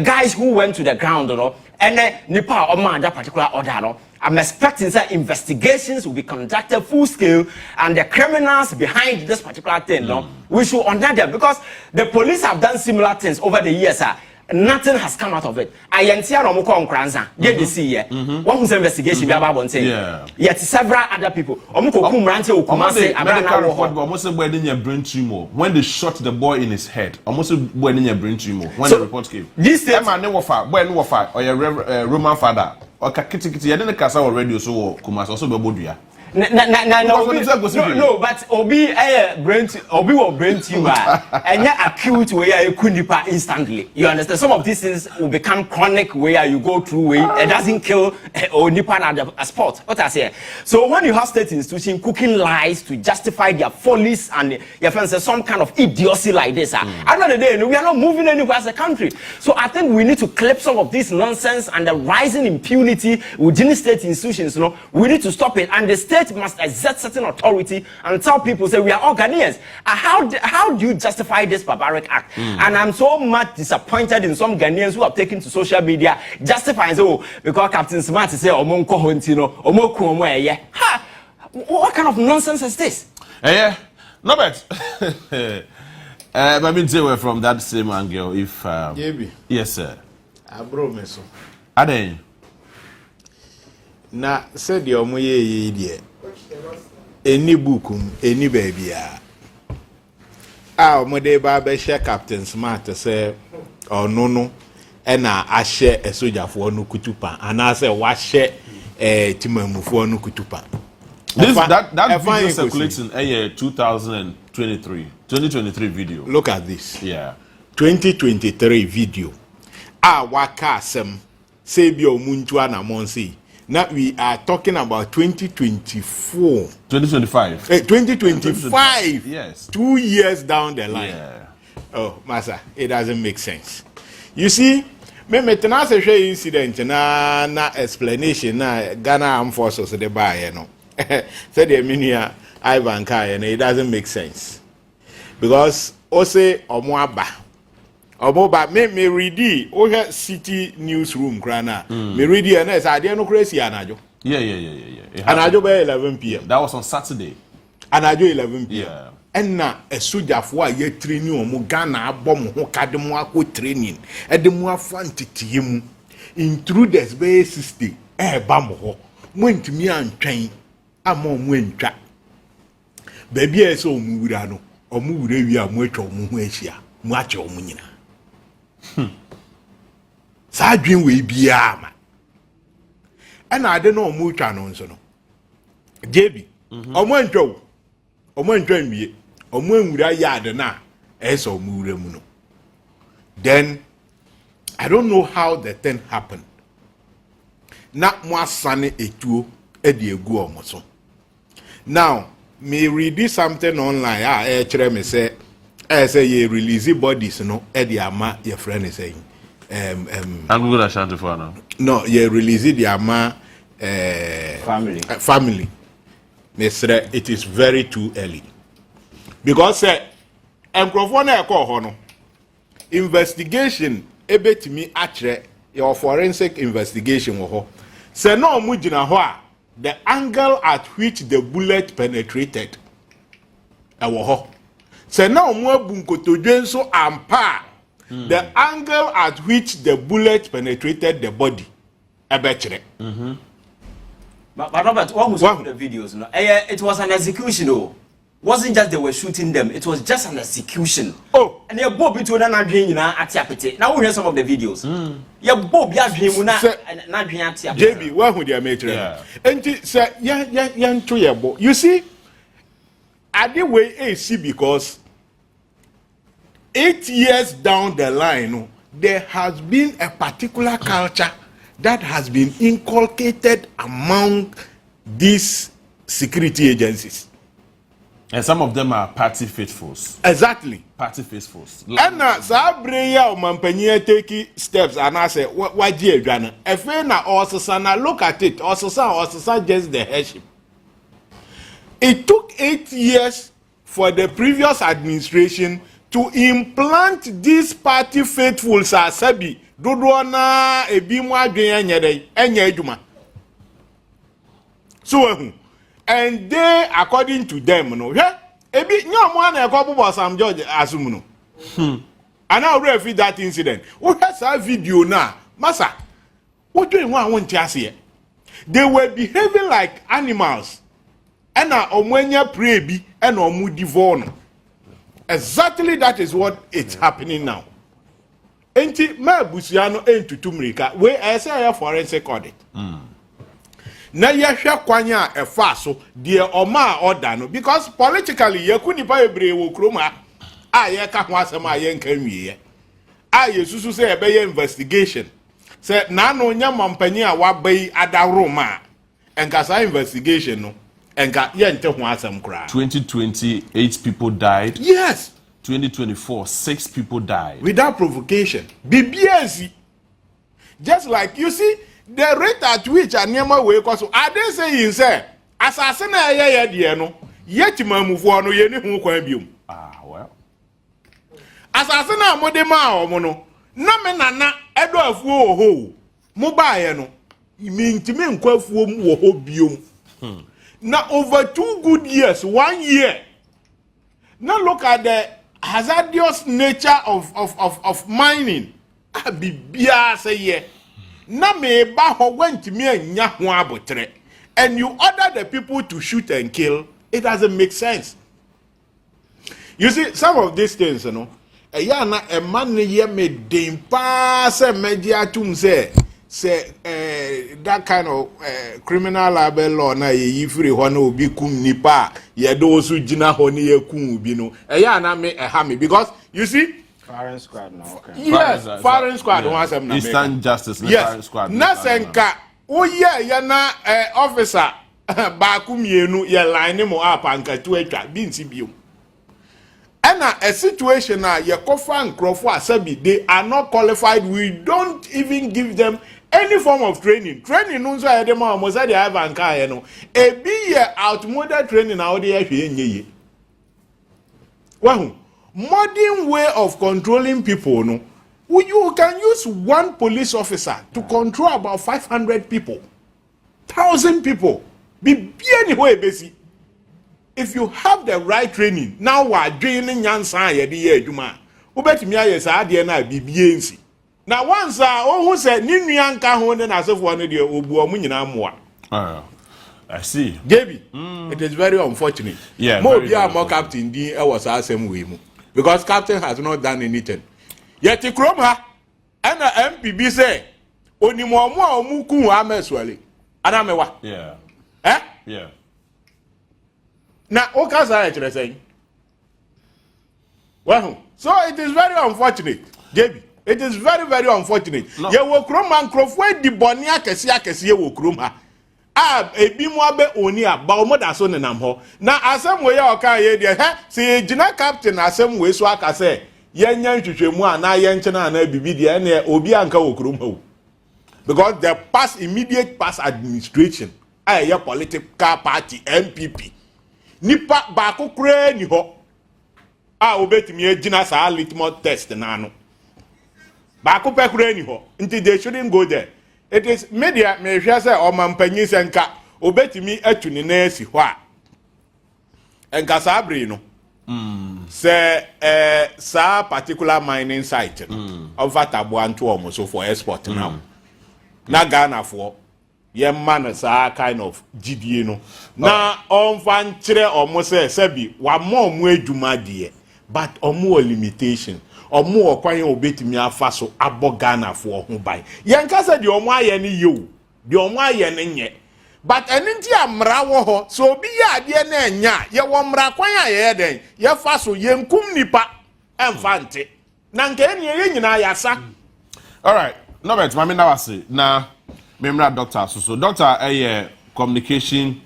guys who went to the ground, you know, and Nepal or that particular order, no, I'm expecting that investigations will be conducted full scale and the criminals behind this particular thing, no, we should honor them because the police have done similar things over the years. Nothing has come out of it. I am here on Moko Nkranza. Did you see here? One who's investigation be about one thing. Yet several other people. Omoko Kumrante Okumase American report almost when in your brain tumor. When they shot the boy in his head, almost when in your brain tumor. When the report came. This man never fire, boy never fire, or your Roman father. Or Kakiti, you didn't cast our radio so Kumas also be Boadu. No, but Obi will brain tumor and you're acute where you couldn't instantly. You understand? Some of these things will become chronic where you go through where it doesn't kill or nipan at a spot. What I say. So when you have state institution cooking lies to justify their follies and your friends say some kind of idiocy like this, at the end of the day, we are not moving anywhere as a country. So I think we need to clip some of this nonsense and the rising impunity within state institutions. You know, we need to stop it, and the state must exert certain authority and tell people, say, we are all Ghanaians. How do you justify this barbaric act? And I'm so much disappointed in some Ghanaians who have taken to social media justifying, oh, because Captain Smart say, what kind of nonsense is this? Yeah, no, but I mean, they were from that same angle. If yes, sir. I brought me so. Are they? Na said your moye dear. Any bookum, any baby. Ah, Mode Baba share Captain Smart to say, oh no, and I share a soldier for no kutupa, and I say, what share a timamu for no kutupa. That video circulating a year 2023 video. Look at this. Yeah. 2023 video. Ah, waka sem say be omuntu na monsi. Now we are talking about 2024. 2025. 2025. Yes. 2 years down the line. Yeah. Oh, Massa, it doesn't make sense. You see, me maintenant se share incident na explanation na Ghana Armed Forces the buy, you know. Said the minia Ivan Kai, and it doesn't make sense. Because ose omuaba Oboba me ready. Oh, city newsroom, grana. Me ready, and as I didn't crazy, Anajo. Yeah. Anajo by 11 p.m. That was on Saturday. Anajo 11 p.m. Yeah. And now a soldier for a year training or Ghana bomb who cademo training at the more fun to him. Intruders by 60. Bambo went to me and train. I'm on win track. Baby, I saw Murano or Muravia Mucho Muesia, Macho Munina. Sergeant will be armor. And I don't know much on so. JB, Omo train me, Omo Mura yard na, eso Muramuno. Then I don't know how the thing happened. Not more sunny etuo edi egu omoso. Now, me read something online. Me say ye release bodies no edi ama your friend is saying. I'm good at Shanti for now. No, ye release the ama family. Me say it is very too early because say microphone e call hono investigation ebetimi atre your forensic investigation wo ho. Say no mujina ho a the angle at which the bullet penetrated wo ho. Say no mo abunkotodwe so ampa the angle at which the bullet penetrated the body ebekire. But Robert, what was the videos? No? It was an execution. Oh, wasn't just they were shooting them. It was just an execution. Oh, and they both between an adrenaline at Tiapete. Now we hear some of the videos. Yeah, both JB, where would you make it? And say, yeah, you see, at the way AC because 8 years down the line, there has been a particular culture that has been inculcated among these security agencies. And some of them are party faithfuls. Exactly. Party faithfuls. And Sabreya or Mampania take steps and I say, what dear Ghana? If na also sana look at it, also just the headship. It took 8 years for the previous administration to implant these party faithfuls as Sabi. Dodona ebimu adwen enye adwuma. So and they according to them no ebi nyamu na ekobo Sam George asum no. And I refer that incident. We had that video now. Masa, what do you want to say? They were behaving like animals. And now omwenya pray bi and omu devour. Exactly that is what is happening now. Enti ma busiano entutu mrika we say forensic audit. Na yehwe kwanya efa so de oma order no because politically yakunipa ebre wo kroma a ye ka ho asem a ye nka nwie a yesusu say ebe investigation say na no nya mampanyi a wabai adawro ma enka sa investigation no enka ye nte ho asem kra. 2020 8 people died. Yes. 2024, 6 people died. Without provocation. BBS. Just like you see, the rate at which Anyama way because I didn't say in say, assassin ya diano, yet move one or any who can be. Ah, well. Assassin modema or mono. Namena Edward ho. Mobile no. You mean to me quaff womb or hobium. Now over 2 good years, 1 year. Now look at the hazardous nature of mining. Abibia say ye. Na me ba ho went me anya ho abotre. And you order the people to shoot and kill, it doesn't make sense. You see, some of these things, you know, a man ye me dimpa se media tum say that kind of criminal libel law na ye free one obi kum nipa ye those who jina ho ni ye kum bi no na me ha me because you see firing squad no okay yes firing squad one sem na Eastern Justice yes. Firing squad Na senka o ye na officer ba ku mienu ye line mo up anka tu atwa bi nti biom. And a situation na ye kofa nkrofo asabi they are not qualified. We don't even give them any form of training. Training no so ya dem almost say they have anka ye no. E bi ye outmoded training na odi ye hwe nyeye. Wahu modern way of controlling people no You can use one police officer to control about 500 people, 1,000 people. Be anywhere, basically. If you have the right training, now we're doing Yansan Yedi Juma. Ubet Mia is Adiana BBNC. Now, once who said Ninian Kahon as of one of the Obuamunina Moa. I see. Gaby, it is very unfortunate. Yeah, more captain D was our same way. Because captain has not done anything. Yet the Chroma and the MPB say, Only more Muku Ameswelly. Adamewa. Yeah. Eh? Yeah. Now, what can I say? Well, so it is very unfortunate, Gaby. It is very, very unfortunate. No. You will chrome and crofway the bonia Kessia will chroma. A bimwabe onia, Baumada son and amho. Now, as some way, okay, dear, see, Jina captain, as some way, so I can say, Yan Chumua, na Yanchana and Bibi, and Obianka will chrome. Because the immediate past administration, a political party, MPP. Nipa bako kure ni ho. Obetimi ejina sa litmus test nano. Bako pe kure ni ho. Nti they shouldn't go there. It is media me hwe say o mampanyi senka obetimi atu ni na si ho a. Enka sa abre no. Say sa particular mining site of Boadu almost for export now. Na Ghana for man sa kind of GDA no. Na on fan kire omo se bi wa mo edwuma de but omo limitation omo okwan obetimi afa so abo Ghana for ho bai. Yen ka se de omo aye ne ye de omo aye ne nye. But eninti amra wo ho so obi ya ade na enya ye wo mra kwan aye den ye fa so ye nkum nipa emfante. Na nke eni ye nyina ya sa. All right. No bet mami na wase na memra doctor so doctor communication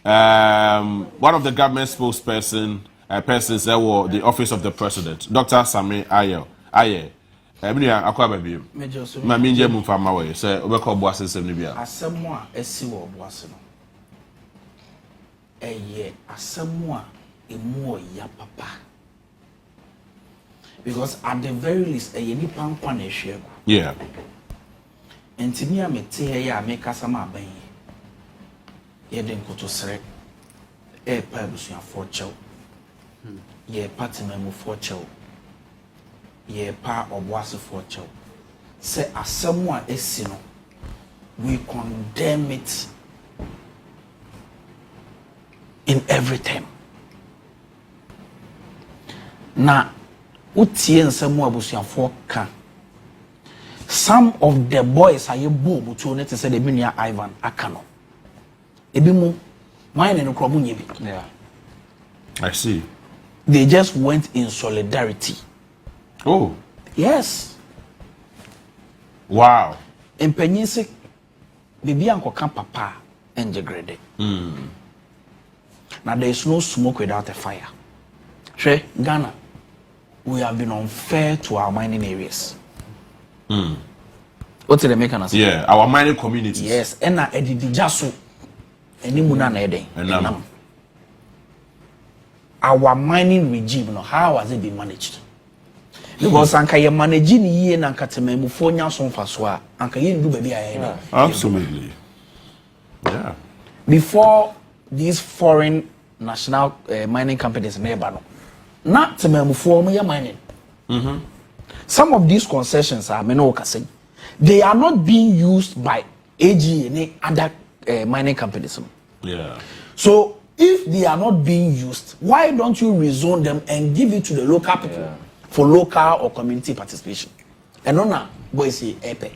one of the government spokesperson persons the office of the president Dr. Sami Aye ebia akwa babiem ma minje mu fama we say obeka Obuasi sem ne bia asemu a esi wo Obuasi no asemu a emu ya papa because at the very least nipa nkwa na ehwe yeah. Ntimi a mete ya make asama aban ye den koto sere pa busuya for chew ye partner mu for chew ye pa Obuasi for chew say asemu a esi no we condemn it in every time na utie nsemu abusuya for kan some of the boys are boom to net say the minia Ivan Akano. Ebimu mine no kromu nyebi. Yeah. I see. They just went in solidarity. Oh. Yes. Wow. Empenyinse bibi ankoka papa enjegrede. Now there is no smoke without a fire. She Ghana, we have been unfair to our mining areas. What's the mechanism? Yeah, our mining communities. Yes, and na edidi jaso eni muna na eden. Our mining regime, no, how has it been managed? Because anka ye managing ye na anka tememufo nya so mfaso a anka ye ndu baby aye. Absolutely. Yeah. Before these foreign national mining companies neighbor no. Na tememufo mo ye mining. Some of these concessions are they are not being used by AG and other mining companies. Yeah. So if they are not being used, why don't you rezone them and give it to the local people for local or community participation? And on boy say epe.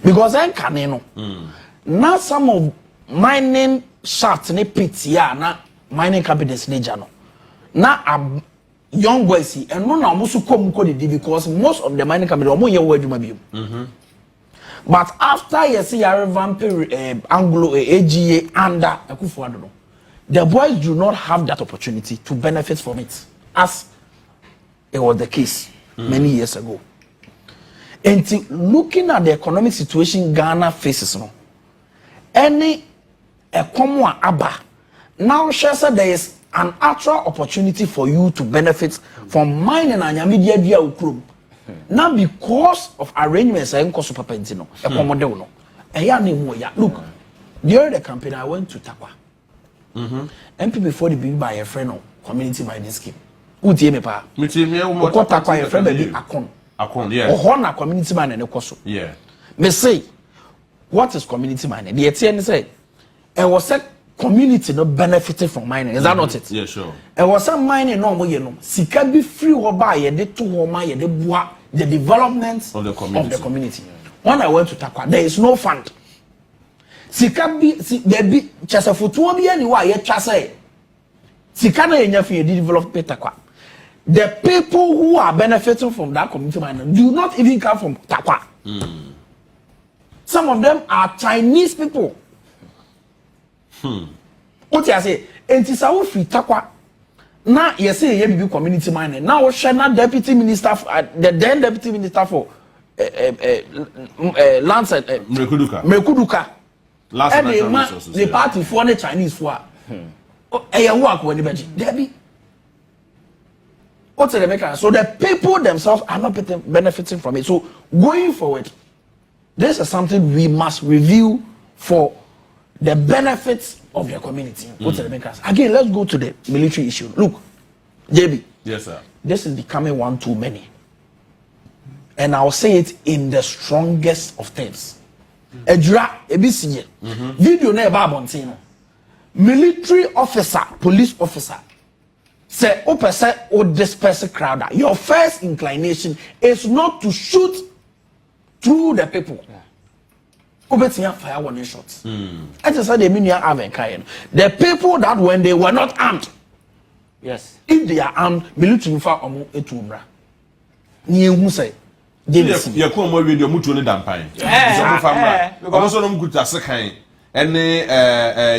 Because I can now some of mining shafts ne pits na mining companies ne jano. Na young boys see and no na musu come because most of the mining companies omo ye wadwuma biom. But after you see a revamp Anglo AGA under Akufo-Addo, the boys do not have that opportunity to benefit from it, as it was the case many years ago. And looking at the economic situation Ghana faces, no, any Ekomwa Aba now shares that there is an actual opportunity for you to benefit from mining and media ukrum Now because of arrangements I nko so papa ntino e komode no e ya na mu ya look during the campaign I went to Takwa MP before the baby by a friend of community mining scheme utie me pa me mo Takwa your friend be akon yeah o na community mining koso yeah me say what is community mining the tie say e was a community no benefited from mining is that not it yeah sure e was a mining no mo ye no sika bi free ho ba ye de to ho ma ye de boa the development of the community. When I went to Takwa, there is no fund. Sika bi there be chasa fotuo bi ani wa ye chasa. Sika na enya fi develop Takwa. The people who are benefiting from that community mining do not even come from Takwa. Some of them are Chinese people. What you say? Enti sa wo fi Takwa. Now you say you be community mining. Now Shana deputy minister, the then deputy minister for lands Mekuduka. Last the party for the Chinese for. Work when the Debbie. What's the maker? So the people themselves are not benefiting from it. So going forward, this is something we must review for the benefits of your community. What's the makers? Again, let's go to the military issue. Look, JB. Yes, sir. This is becoming one too many. And I'll say it in the strongest of terms. Ejura, ebisiye. Video na eba abontino. Military officer, police officer, say, o person or disperse crowd. Your first inclination is not to shoot through the people. Fire warning shots. I just said the people that when they were not armed, yes, if they are armed, military in fact etumra. Ni who say you come more with your mutual dampine. Because I'm good as a kind. And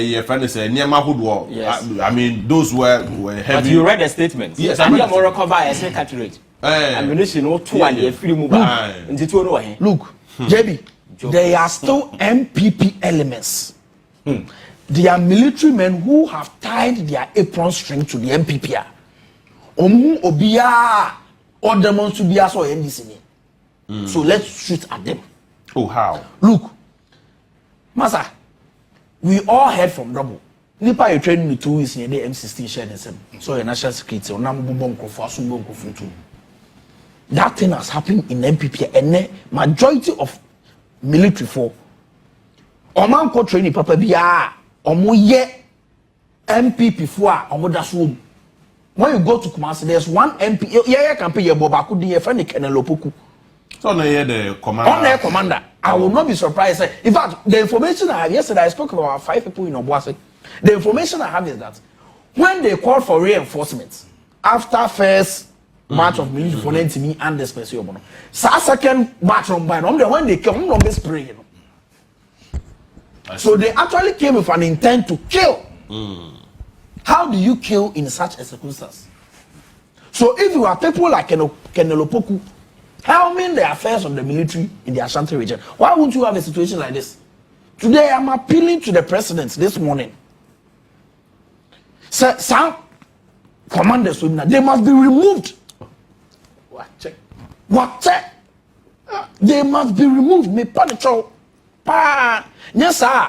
your friend say near Mahudwa. I mean, those were heavy. But you read the statement. Yes, I'm more recover as a catch ammunition or two and a free move. Look, JB. They are still MPP elements. They are military men who have tied their apron string to the MPP. Omu Obia or demons to be as or NDC. So let's shoot at them. Oh, how? Look, Masa, we all heard from Double. Nipa you training 2 weeks in the M16 shared and 7. So your national security or that thing has happened in MPP and the majority of military for oman ko training papa bia omo ye MPP for omo da so when you go to Kumasi there's one MP yeah campaign ye bobaku din ye friend Kenelo Poku so no ye the commander on the commander I will not be surprised in fact the information I have yesterday I spoke about 5 people in Obuasi. The information I have is that when they called for reinforcements after first march of military for me and the special mono. Second march from by when they came on this spray, you know. So they actually came with an intent to kill. How do you kill in such a circumstance? So if you are people like Kenelo Poku helming the affairs of the military in the Ashanti region, why wouldn't you have a situation like this? Today I'm appealing to the president this morning. Some commanders they must be removed. What? They must be removed. Me panicho. Pa. Yes, sir.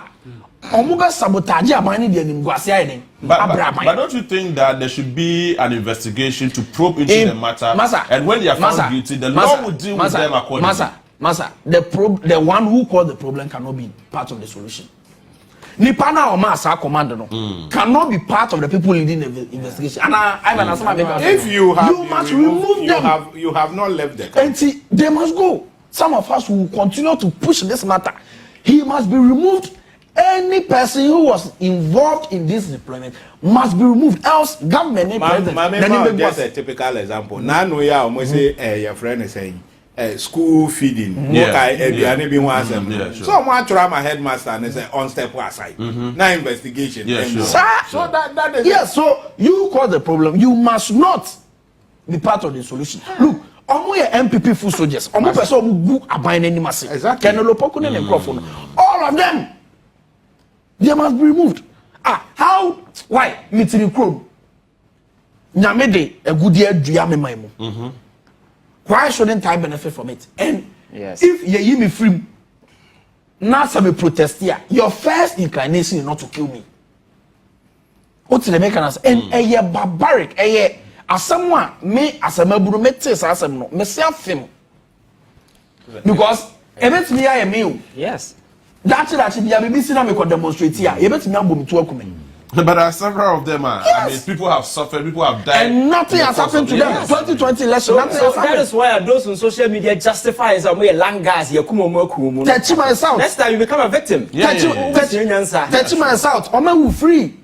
Omuga sabotage amani di nimguasi ayi. But don't you think that there should be an investigation to probe into the matter? Masa, and when they are found guilty, the law will deal with them accordingly. Masa, the one who caused the problem cannot be part of the solution. Nipana or Masa command cannot be part of the people leading the investigation. And if you must remove them. You have not left the country. And see, they must go. Some of us will continue to push this matter. He must be removed. Any person who was involved in this deployment must be removed. Else, government. Just a typical example. Now, we are almost your friend is saying. School feeding. So I'm trying my headmaster and say on step aside. Now investigation. So that is yes. So you cause the problem. You must not be part of the solution. Look, MPP full soldiers. Exactly. All of them. They must be removed. How? Why? Meeting Chrome. Nyamede a good year. Why shouldn't I benefit from it? And yes. if you me free, now some protest here, your first inclination is not to kill me. What's the mechanism? And a barbaric, as someone me as a member as a myself him. Because events me I am you. Yes. That's be a BBC now me could demonstrate here. Events me am to welcome. But there are several of them. Yes. I mean, people have suffered, people have died. And nothing has happened to them. 2020 election, nothing has happened. That is why those on social media justify as a way land gas. Touch my south. Next time you become a victim. Touch my south. Omen will free.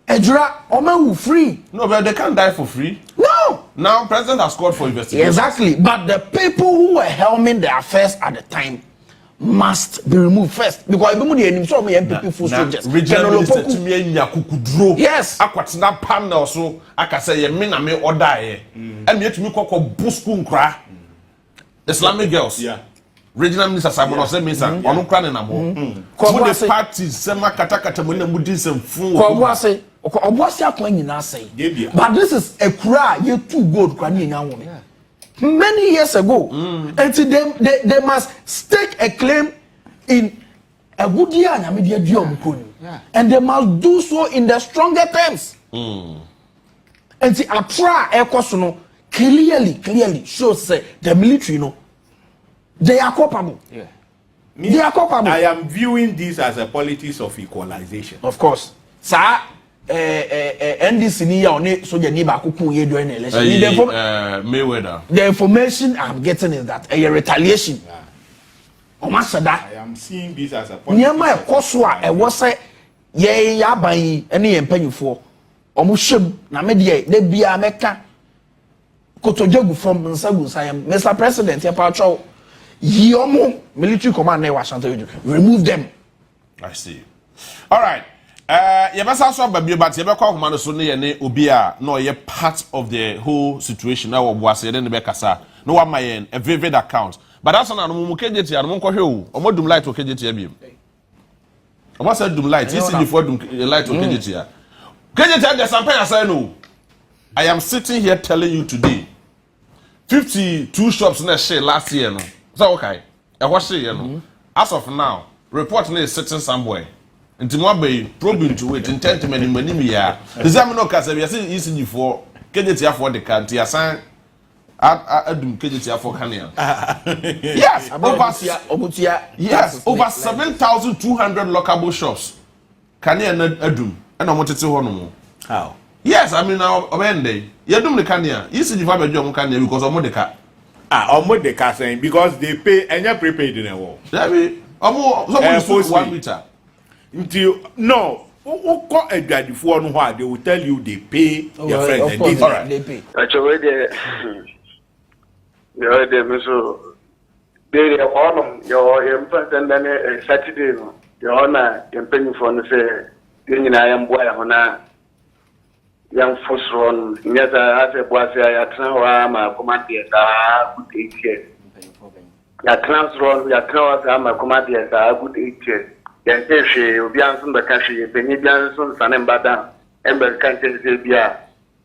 Ejura, Omen will free. No, but they can't die for free. No. Now, president has called for investigation. Exactly. But the people who were helming the affairs at the time must be removed first because even the enemy so many MPP full soldiers. Regional minister Timi Yakukudro. Yes. Akwatena panel so akase ye me na me order ye. And me tumi kokko busku nkra. Islamic girls. Yeah. Regional minister Simon Ose Mesa onu kra ne na mo. Ko the parties sema katakata mo na mudi semfu. Ko Obuasi akwan nyina say. But this is a cry ye too good kra ne nya wo. Many years ago, and to them, they must stake a claim in a good year and they must do so in the stronger terms. And see, I try clearly shows the military, they are culpable. Yeah. They are culpable. I am viewing this as a politics of equalization. Of course. Sir, NDC ni ya one so je ni ba kuku ye during the election. Mayweather. The information I'm getting is that a retaliation. I am seeing this as a politics. Nyama ekoso a e wo se ye ya ban yi ene ye mpanyufo. Omo hwem na me de bia meka kotojagu from nsagu sayam. Mr. President ya pa tro yi omo military command na Washington remove them. I see. All right. Yebasa so babie but yebekwa homa no so ne ye ne obi a no ye part of the whole situation na Obuasi ye ne be kasa no wa mayen a vivid account but that's na no mu kejeti ya no nkɔ hwe o omodum light o kejeti ya biem omo say dum light you see before dum light o kejeti ya the sampan asai no I am sitting here telling you today 52 shops na share last year no so okay e ho share ye no as of now report na is sitting somewhere nti mo abai probing to wait intent mani ya exam no kasa bi say ECG for kejeti afọ de kanti asan adum kejeti afọ kania yes over 7,200 lockable shops kania na adum na mo tete ho no how yes I mean now obende yadum ne kania ECG for abejo mo kania because omo de ka omo de ka saying because they pay enya prepaid in a war that be omo so 1 meter. Until no, uko edwadifo no ho they will tell you they pay their friends and this right. They pay. Actually, the so they on your important than Saturday no. Your honor, your penny for no say nyina yam boy hona yam fosron nyata ase boase ya tran ma command sa good 8 years. Ya transron ya tran ma command sa good 8 years. Yan she obi anso be ka she benyi bi anso sanem bada ember kan tese bia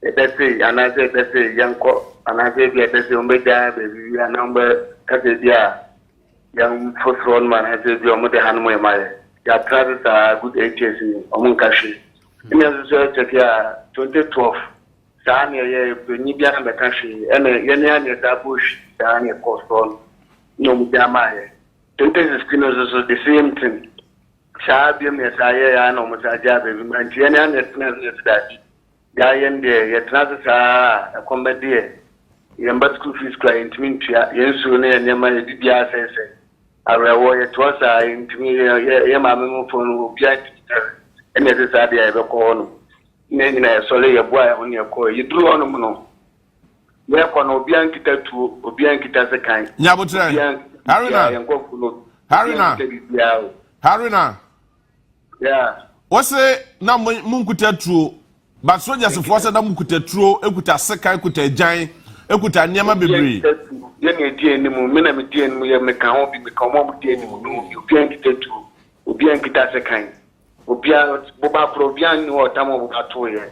e bese anaze bese yanko anaze bia bese ombeja be bia number ka se bia yan fosron man ha se bia mo de hanmo e mai ya travel good 8 years ni omun ka she imi anso check ya 2012 sa ne ye benyi bia na be ka she ene ye ne anya da bush sa ne coston no mu bia mai 2016 also the same thing. Shabium Yesaya and Omosaja, and Tiana, Yayan, yet not a comedy. Yamba school fees client, Mintia, Yensune, and Yama Dia says, I will it was I into me, Yamamo phone, and it is Adia ever call. Naming a solid boy on your call. You drew on a mono. Whereupon Obiankita to Obiankita as a kind. Yabutra, Harina. Yeah. What's na munkuta true but soldiers force na munkuta true ekuta seka ekuta jan ekuta niama bebre ye ne die ni mu me na me die ni mu ye me kan ho bi me kan mo die ni mu no obi an kita true obi an kita seka obi an boba pro obi an ni o tamo boba to ye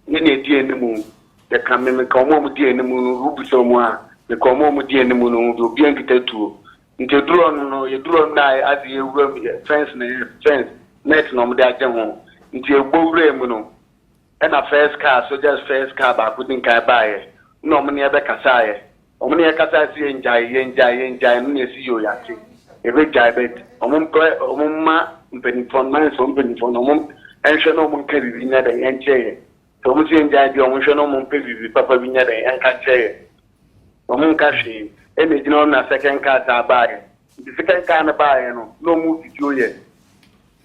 ne die ni mu ye kan me kan mo die ni mu rubu so mu a the common Dianimuno, the Bianca too. Into drone, you draw now as you fence, net no demo, into a bow remuno. And a first car, so just first car, but putting car by no many other Casai. Omni a Casai, enjoy, see you yaki. A big jibet, Omuma, penny for mine, some penny for no mum, and Shanomon carry in the end chair. So much enjoy the Omushanomon pay with Papa Vinada and Catcher. Omunkashi, any no second car are buying. The second car buy, no move video yet.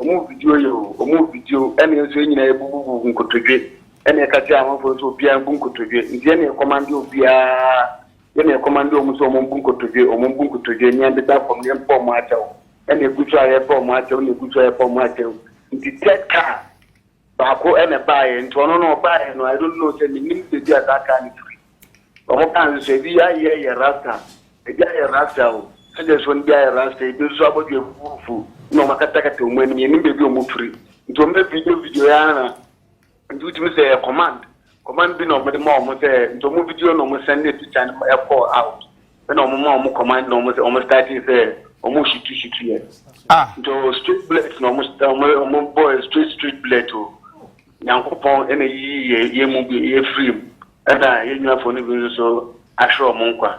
Move video, any swing a boom could trigger, any Kacham for to be a boom could trigger, any commando be any commando Musomon could trigger, or Mumbu could trigger, and the back from the poor macho, any good try for macho, any good try for macho. The third car, Bako and a buy, and Tono buy, and I don't know, sending me to the attack and free. Or say, we are here, Rasta, a guy a Rasta, I just want to be a Rasta, do trouble your food. No makataka to when me be go free. To make video yana and do to say a command be no the mom say to move video no send it to channel airport out. When no mom command no almost starting say almost shoot years. To street blades no almost boy street blade to yankopon any ye movie free. And you know for no so assure monkwa.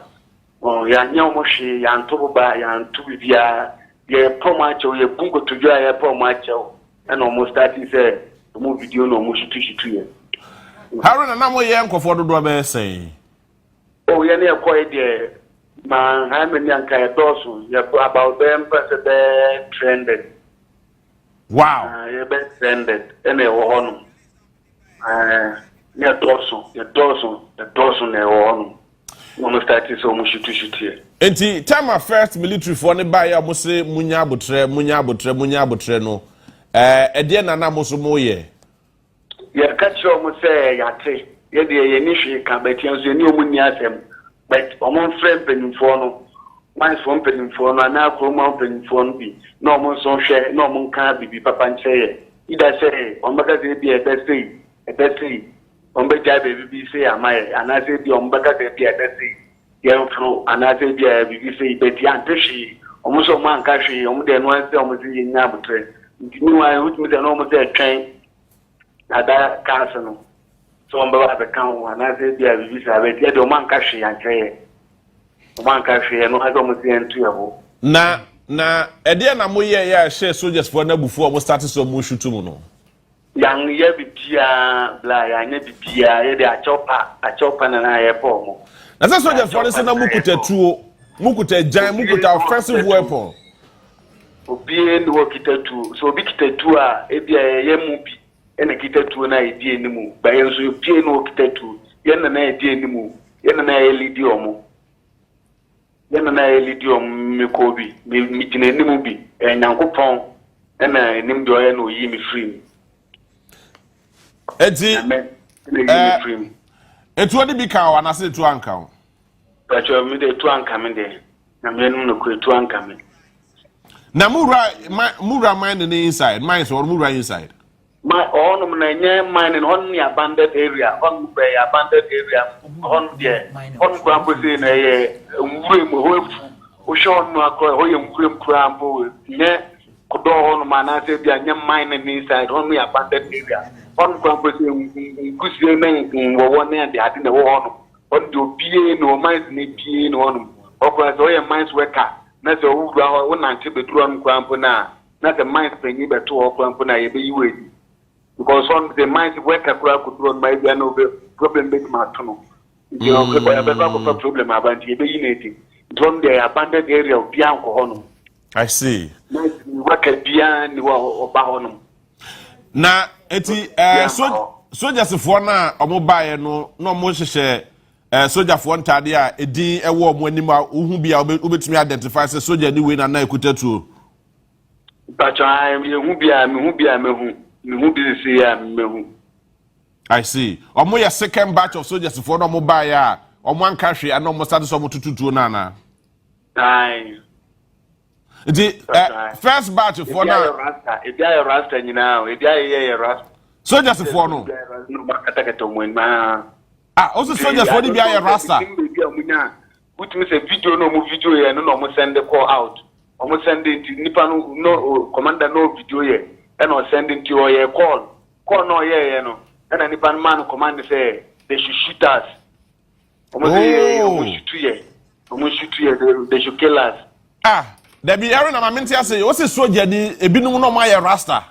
Oh ya nyamoshi ya ntoba ya ntubia ye poor macho, ye bungo to dry a poor macho, and almost starting say, the move video no much to Haran and Namo Yanko for the Dwabe say. Oh, you're near quite there. Man, I'm in Yanka Dawson, you're about them, but trended. Wow, You're best trended, and they were on. Near Dawson, the Dawson, they were on. Almost starting so much to shoot here. Enti time of first military for ne buy mo say munya botre no ede na na mo so mo ye catch you mo say yate ye de ye ni hwe ka betian so ni omu ni asem but omon friend penifo no man from penifo no na akoma penifo no bi na omon so hwe na omon ka bibi papa nche ye ida say ombaga de bi e best ombaga bi say amaye ana say bi ombaga de bi e best young flow, and I said, yeah, we say, but Yantishi, almost a man cashi, almost the one almost in Nabutre. You know, I would meet an almost a train at that castle. So I'm about the count, and I said, yeah, we say, yeah, the man cashi and say, man cashi, and I don't see any trouble. Na, Edia Namoya, yeah, share soldiers for no before we started so much to mono. Young Yabia, Bly, I never be a chopper, and I have pomo. As a soldier for this, Mukuta giant, Mukuta offensive weapon. Being work it too, so big tattoo, a yemubi, and a kita to an idea in the move. By also pain work tattoo, yen an idea in the move, yen an idiomo. Yen an idiom Mikobi, meeting in the movie, and Uncle Pong, and I named Joanne or Yimi free. Eddie, it won't be cow, and I said to Uncle. But you have made a two coming there. I'm no quit two coming. Now, Mura mine in the inside, mines or Mura inside. My own mine in only abandoned area, on the abandoned area, on the on Grampus in a room, who showed no grim crampo, ne, Kodor on Manasa, mine in the inside, only abandoned area. On Grampus in Kusian, one end, I didn't know. On do PA no mines need PA no one, or so a mines worker. Not a one anti bedroom crampona, not a mines penny but two or crampona, you because on the mines worker could run my no problem make my tunnel. You know, a problem about you being from the abandoned area of Bianco. I see. Work at Bian or Bahonum. Now, so just if one or mobile no more share. Soldier for one tadia, a D, a warm when you who be able to identify a soldier new win and I could tell you. But I am who be I see. Or more a second batch of soldiers for no mobile, on one country and almost started someone to nana. Aye. The first batch of one. If you are a rasta, you know, if you are a rasta. Soldiers for no. No, Also soldiers for the Rasta. which means a video no more video here, no more send the call out. Almost sending to Nipa no commander no video here, and or sending to your call no yeah, you know. And a Nipan man command say they should shoot us. Almost shoot here, they should kill us. Ah, there be Aaron and Amintia say, what's a soldier? A binu no my rasta.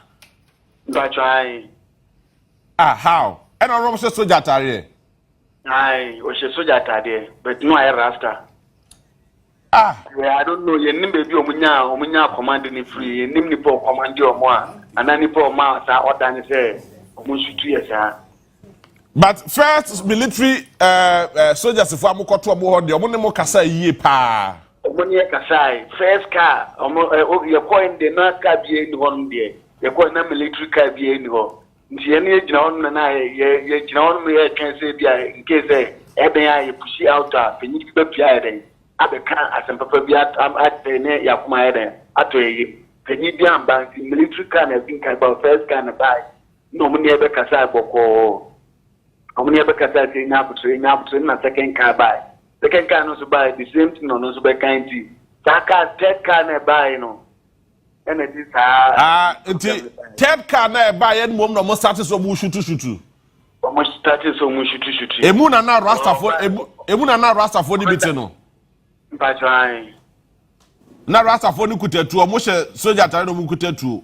But try. Ah, how? And I don't say soldier tare. Aye, was a soldier tare, but no I rasta. Ah, yeah, I don't know. Your name baby omunya commanding free. Your name nipo command your moi. And then nipo ma sa order say omu 2 years ah. But first military soldiers if amu koto omo hode omo ne mo kasa yie pa. Omo ne kasa first car omo ye coin de na car bie ni hon de. Ye coin na military car bie ni ho. Nti ye ne gina hon na ye gina hon me ye twen say bia in case eben ya ye push out a penyi be bia den. Abeka asempapa bia am atene yakuma eden atoye penyi bia bank military car na bin kan ba first car na buy no mo ne be kasa boko omo ne be kasa say na butre na second car buy second car no so buy the same thing no so be kind ti car third car na buy no and it is third car na buy en mom no mo start so mo shutu omo start so mo shutu emu na rasta for ni bit no. Mpatrai. Na rasta for ni kutatu o mo hye soldier tare no mo kutatu.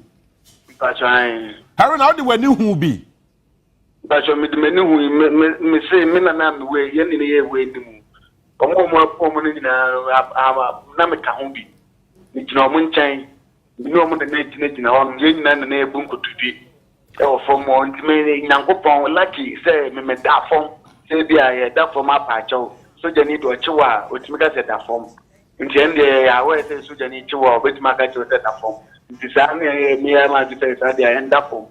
Mpatrai. Harry na odi wani hu bi. Mpatrai me hu me say me na me we ye ni ye we ndi mu. Omo ni na me ka hu bi. Ni jina omo nchan. Ni omo na jina on ye nyina na ebu nkutu bi. E o fo mo ntime nyankopon lucky say me da fom. Say bia ye da fom apa chaw. Soja ni do chiwa otimika set that form nti ende ya we say soja ni chiwa obetima ka chiwa set that form nti sa me ma di say sa dia enda form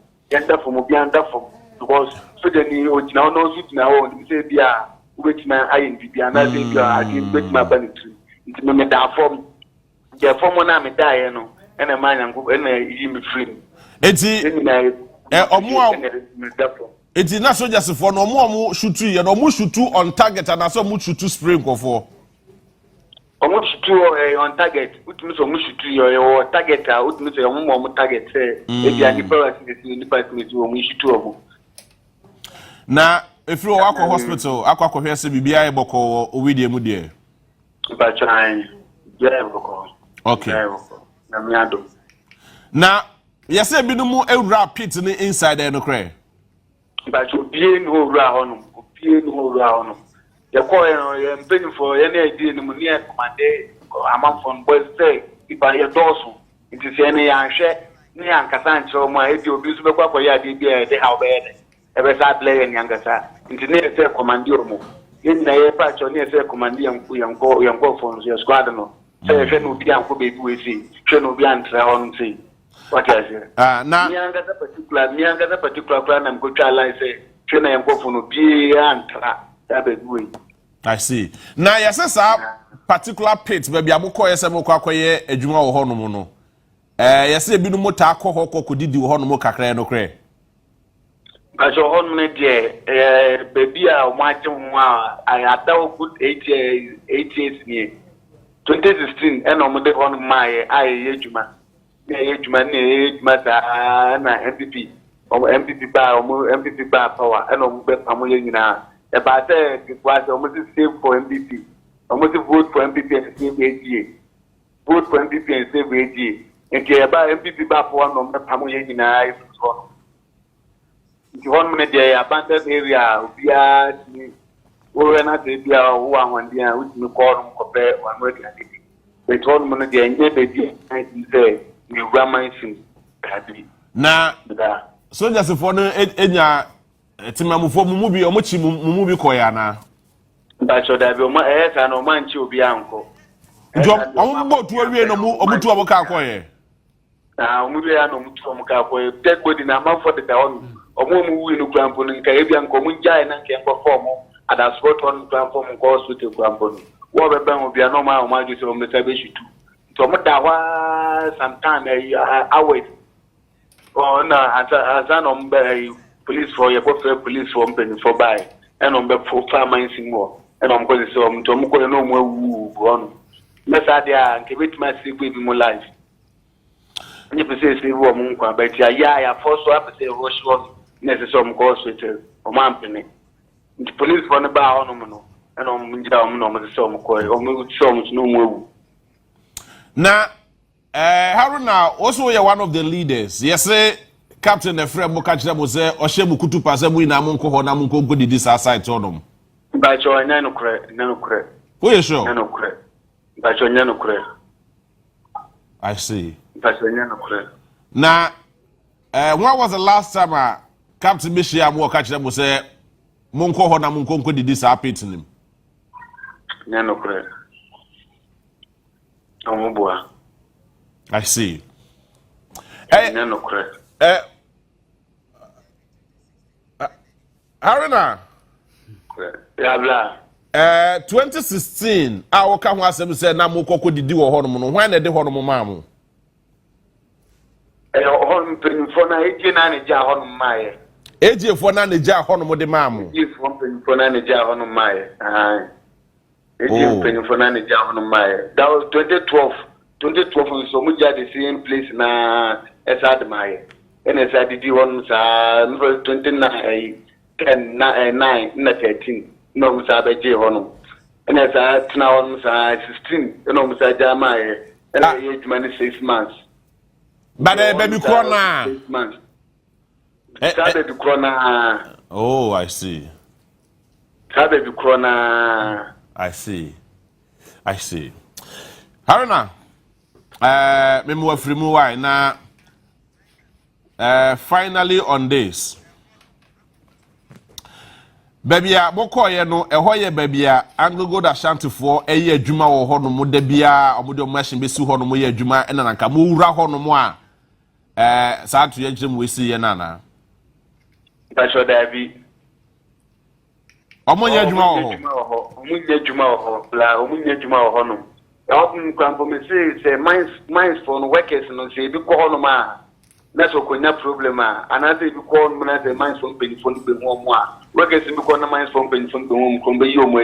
obi enda form because soja ni ojina no suit na o nti say bia obetima ayin bibia na say bia agi obetima banitri nti me da form the form na me da ye no ena ma nyango ena yi me free enti omo Eti na soldiers for no mo shoot you no mo shoot on target and so mo shoot spray go for. Omo shoot on target. Utumi so mo shoot you target utumi so mo target say e bia ni department wo mo shoot omo. Na if you walk hospital akwa hwe se bibia e boko owidie mu de. Ba try. Yeah boko. Okay. Na mi ado. Na yese bi no mu ewura pit ni inside there no kre. But you be no round, the coin, you're paying for any idea in the money command. Among from boys say, if I hear dorsal, it is any young share, near Cassan, so my head will be super for your idea, they have bad. Ever sat play and younger sir. Internet say command your move. In the patch on your command young go for your squadron. Say, if you be uncle baby, we see, she will be answer on see. What is it? Now, me and that particular plan, I'm going to lie say, China and go for no be and I see. Now, yes, sir, particular pit, baby, I'm going to say, Mokakoye, a Juma or Honomono. Yes, a bit more taco, Hoko could do Honomo Cacre no cray. But your home, baby, I had good 8 years near 2016, and on my eye, Juma. Na MPP ba power and on be pamoye nyina e ba say was almost save for MPP almost vote for MPP and save AG vote for MPP and save AG and e ba MPP ba power no be pamoye nyina so the one minute there abandoned area obia ni wo na say bia wo anwande a wo timi call no ko be one way and it one minute there nye be say we ramain na soldiers for no enya timamufo mumu bi omochi mumu bi koya na ba so da bi o ma sa no man chi obi anko jom ombo tu awie no mu omutu oboka koye omudu ya no omutu omuka koye take body na man for the down omo wi no krampo nka e bia nko mu jai na nke nko form ada sport on krampo nko so te krampo wo be ban obi na ma o ma ju se o meta be shitu to mo da wa sometime hours or na as police for your police for open for buy and on be for farming more and I'm going to say, I'm going to no more woo. Messadia, and give it my sleep more life. And if you say, woman, but yeah, I force up to say, rush one, necessary course with a company. The police for the bar on and on the some coil, or move songs no more. Now, Haruna, also you're one of the leaders. Yes, say Captain Efrem Mokachida was there, or Shemu Kutu Pasamu in Amunko or Namunko good this aside to them. By your nano credit. Who is sure? Nano credit. By your nano credit. I see. By your nano credit. Now, when was the last time Captain Mishia Mokachida was there? Munko or Namunko did this happen to him? Nano credit. Obuasi. I see. Nano credit. Haruna. Blah. 2016, our come was said, Namuko could do a hormone when they did hormone mamma. A home for 89 jar on my. AJ for none jar hormone de mamma. If one for 9 jar on my. AJ for 9 jar on my. That was 2012. 2012 so much the same place na esad my. And esad di one sa 29 10 9 13. No musa be je hono and as I now on musa 16 no musa jama and age man 6 months but baby corona 6 months baby corona. Oh, I see. Baby corona. I see. Haruna, me mo afrimu why na finally on this. Baby a bokoye no ehoye baby a Anglo da Ashanti for eye adwuma wo ho no mo da bia omo machine be si ho no mo ye adwuma ena nanka mo wura ho no mo a saa to ye gem we si ye nana ba sho da bi omo ye adwuma wo ho omo ye adwuma wo ho bla omo ye adwuma wo ho no omo kwampo me say mines for no workers no say bi ko ho no ma na so konya problem a anase bi ko no na say mines for be for be ho mo a workers bi ko na mines for be be ho ko be yo mo.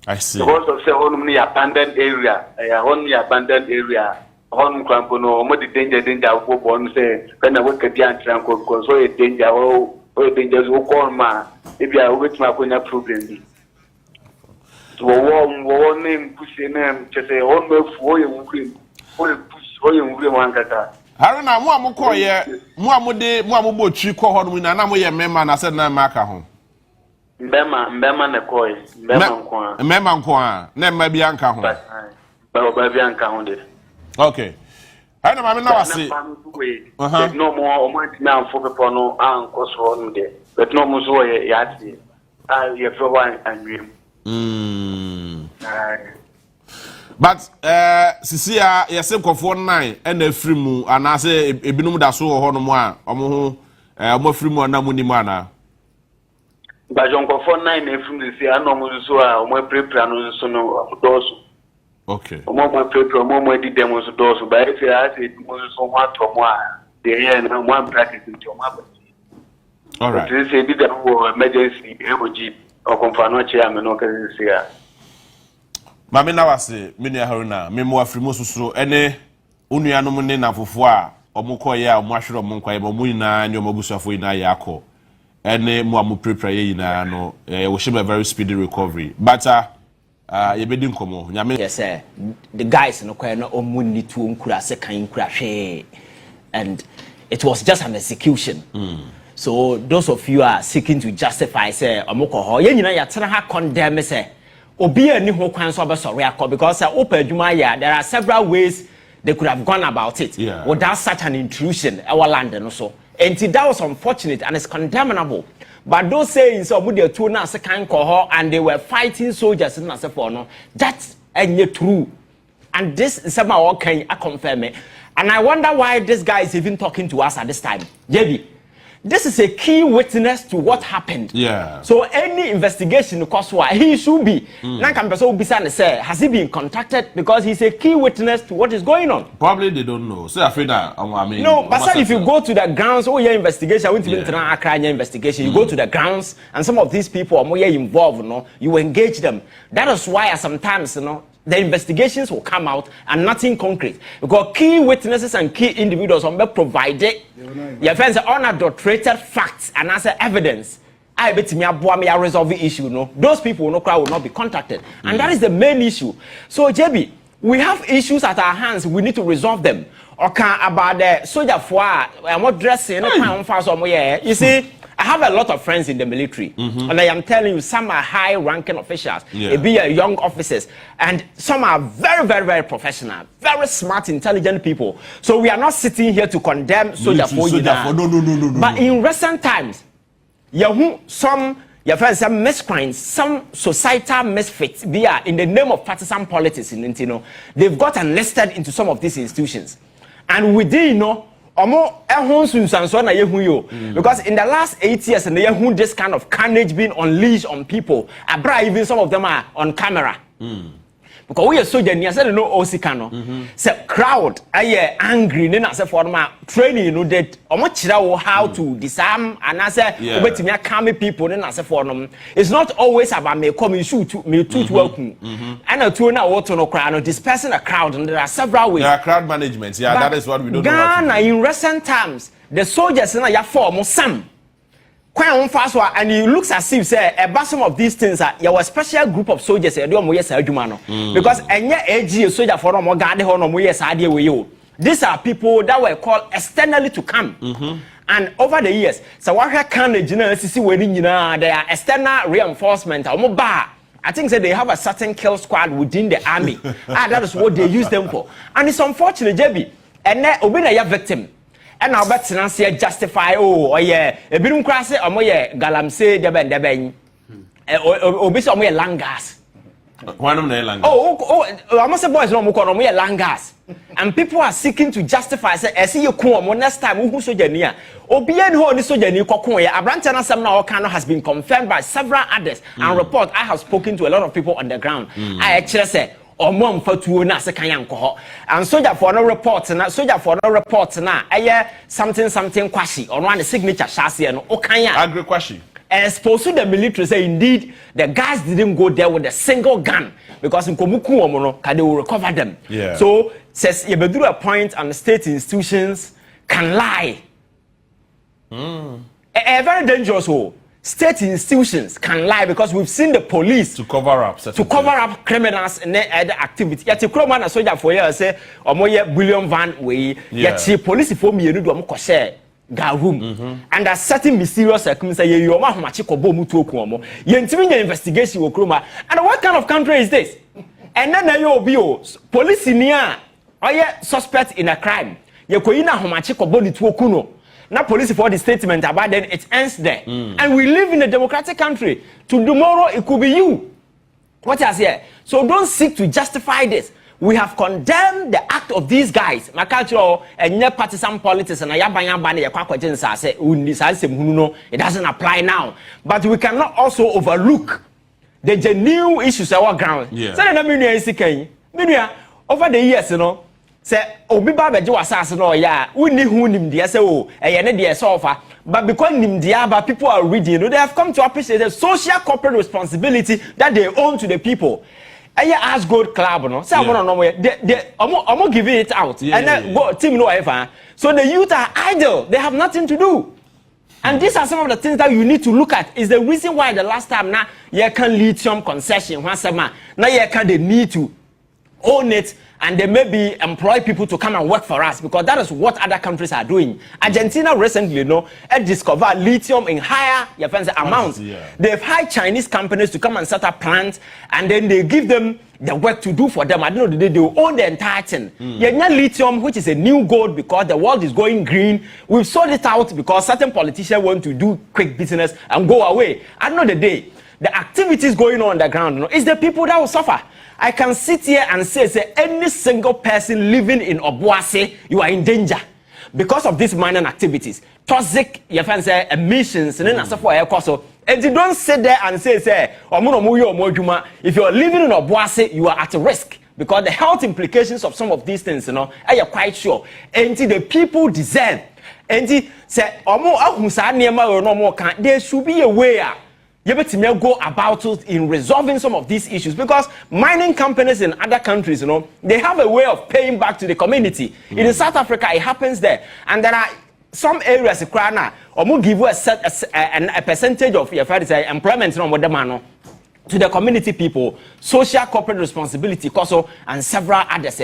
I see. Because of say on the abandoned area, on the abandoned area, on Crampono, what the danger go on say, when I work at the Antranco, so a danger, or dangers will call ma, if you are with my problem. So, one name, push your name, just say, on the for you, push for you, one kata. Haruna, mo amukọ ye, mo amude, mo amubo chi ko ho no na na mo ye memma na se na maka ho. Mbema na koi, mbema nko a na mma bia nka ho. Ba bia nka ho de. Okay. Hai na mama na wase. No more o ma ti na fo pepo no anko so no de. But no mo so ye yati. Ye fo wan anwem. But sisia yese nkofo 9 na afiri mu anase ebinum da so ho no mo a omo ho omo afiri mu na mu ni mu ana. But Jonko for 9 from the sea, I know so my prepare so no dosu. Okay. Omo prepare omo di demos dosu, but if I say so what to mo the here and one practice in your map. All right. This is the emergency emoji or confano chairman no can see. Mami na wase mini Haruna me mo afiri mo susu ene unuanom ne na fofo a omukoye a omo ahwere omo nkwaye mo nyina ne omo busuafo nyina yakọ. Ene mo amu prepare yina no we should be a very speedy recovery but ye be din komo nyame yes sir the guys no kwai no omunni tu nkura se kan nkura hwe and it was just an execution. So those of you are seeking to justify say omoko ho ye nyina ya tena ha condemn say obi ani ho kwan so obesore akọ because open adwuma ya there are several ways they could have gone about it without such an intrusion our land no so. And that was unfortunate and it's condemnable. But those saying so with their two now second cohort and they were fighting soldiers in no, that's true. And this is somehow can I confirm it. And I wonder why this guy is even talking to us at this time. JB, this is a key witness to what happened. Yeah. So any investigation, because he should be. Has he been contacted? Because he's a key witness to what is going on. Probably they don't know. So afraid that I mean. No, but sir, if you go to the grounds, your investigation, investigation, you go to the grounds, and some of these people are more involved. You engage them. That is why sometimes the investigations will come out and nothing concrete because key witnesses and key individuals will be provided your friends unadulterated facts and as evidence. I bet me resolve the issue. Those people will not be contacted, and that is the main issue. So JB, we have issues at our hands. We need to resolve them. Okay, about the soldier for and what dressing you see. I have a lot of friends in the military, and I am telling you, some are high-ranking officials, be young officers, and some are very, very, very professional, very smart, intelligent people. So we are not sitting here to condemn soldier for no. But in recent times, some miscreants, some societal misfits, in the name of partisan politics, they've got enlisted into some of these institutions, and within, because in the last 8 years and this kind of carnage being unleashed on people, even some of them are on camera. Because we are so genuine, I no Osikano. Say crowd, I angry, then I say for my training, that how to disarm and I say calm people, then I say for them. It's not always about me coming shoot me too welcome. And I told now what no crowd, dispersing a crowd, and there are several ways. There are crowd management, but that is what we don't Ghana, know. In recent times, the soldiers in a form some. And it looks as if say about some of these things are your special group of soldiers because any AG soldier for these are people that were called externally to come and over the years so what can they are external reinforcement I think that they have a certain kill squad within the army that is what they use them for, and it's unfortunate JB and then obina victim. And now bet financier justify a bit crass or more galamse deben obis or more langas. One of the langas. I must say boys no more langas. And people are seeking to justify say I see you come next time who so jania. Obien ho ni so jani kokoya abrantana sam na okano has been confirmed by several others and report I have spoken to a lot of people on the ground. I actually say or mom for two na se kan yanko and soldier for no report na something kwashi or one signature chassis no okanya agri kwashi exposed to the military say indeed the guys didn't go there with a single gun because in komuku omo no they will recover them. So says you better a point and the state institutions can lie. A very dangerous hole. State institutions can lie because we've seen the police to cover up criminals and other activity. Yet, if a soldier for you say, or more billion van way, yet police for me, you do share room. And a certain mysterious circumstance, you are much bomu you investigation will chroma. And what kind of country is this? And then you be police in here, or suspect in a crime. You could not homachiko boni to okuno. Now police for the statement about then it ends there. And we live in a democratic country. Tomorrow it could be you. What I say? So don't seek to justify this. We have condemned the act of these guys. My culture and partisan politics and it doesn't apply now. But we cannot also overlook the genuine issues on our ground. Over the years, say obi ba beje wasase no ya woni hu nim de say ne de sofa but because nim de aba people are reading they have come to appreciate the social corporate responsibility that they own to the people. As Gold Club no say they omo give it out and then go team no ever. So the youth are idle, they have nothing to do. And these are some of the things that you need to look at. Is the reason why the last time now you can lithium concession once a month. Now you can they need to own it and they maybe employ people to come and work for us because that is what other countries are doing. Argentina recently, discovered lithium in higher amounts. They've hired Chinese companies to come and set up plants and then they give them the work to do for them. At the end of the day, they will own the entire thing. Lithium, which is a new gold because the world is going green. We've sold it out because certain politicians want to do quick business and go away. At the end of the day, the activities going on the ground, it's the people that will suffer. I can sit here and say any single person living in Obuasi, you are in danger. because of these mining activities, toxic emissions, and then for air so. And you don't sit there and say, if you are living in Obuasi, you are at risk. Because the health implications of some of these things, you know, are you quite sure? And the people deserve. And say, there should be a way you better go about it in resolving some of these issues, because mining companies in other countries, you know, they have a way of paying back to the community. In South Africa, it happens there, and there are some areas or give you a percentage of your employment to the community people, social corporate responsibility, and several others.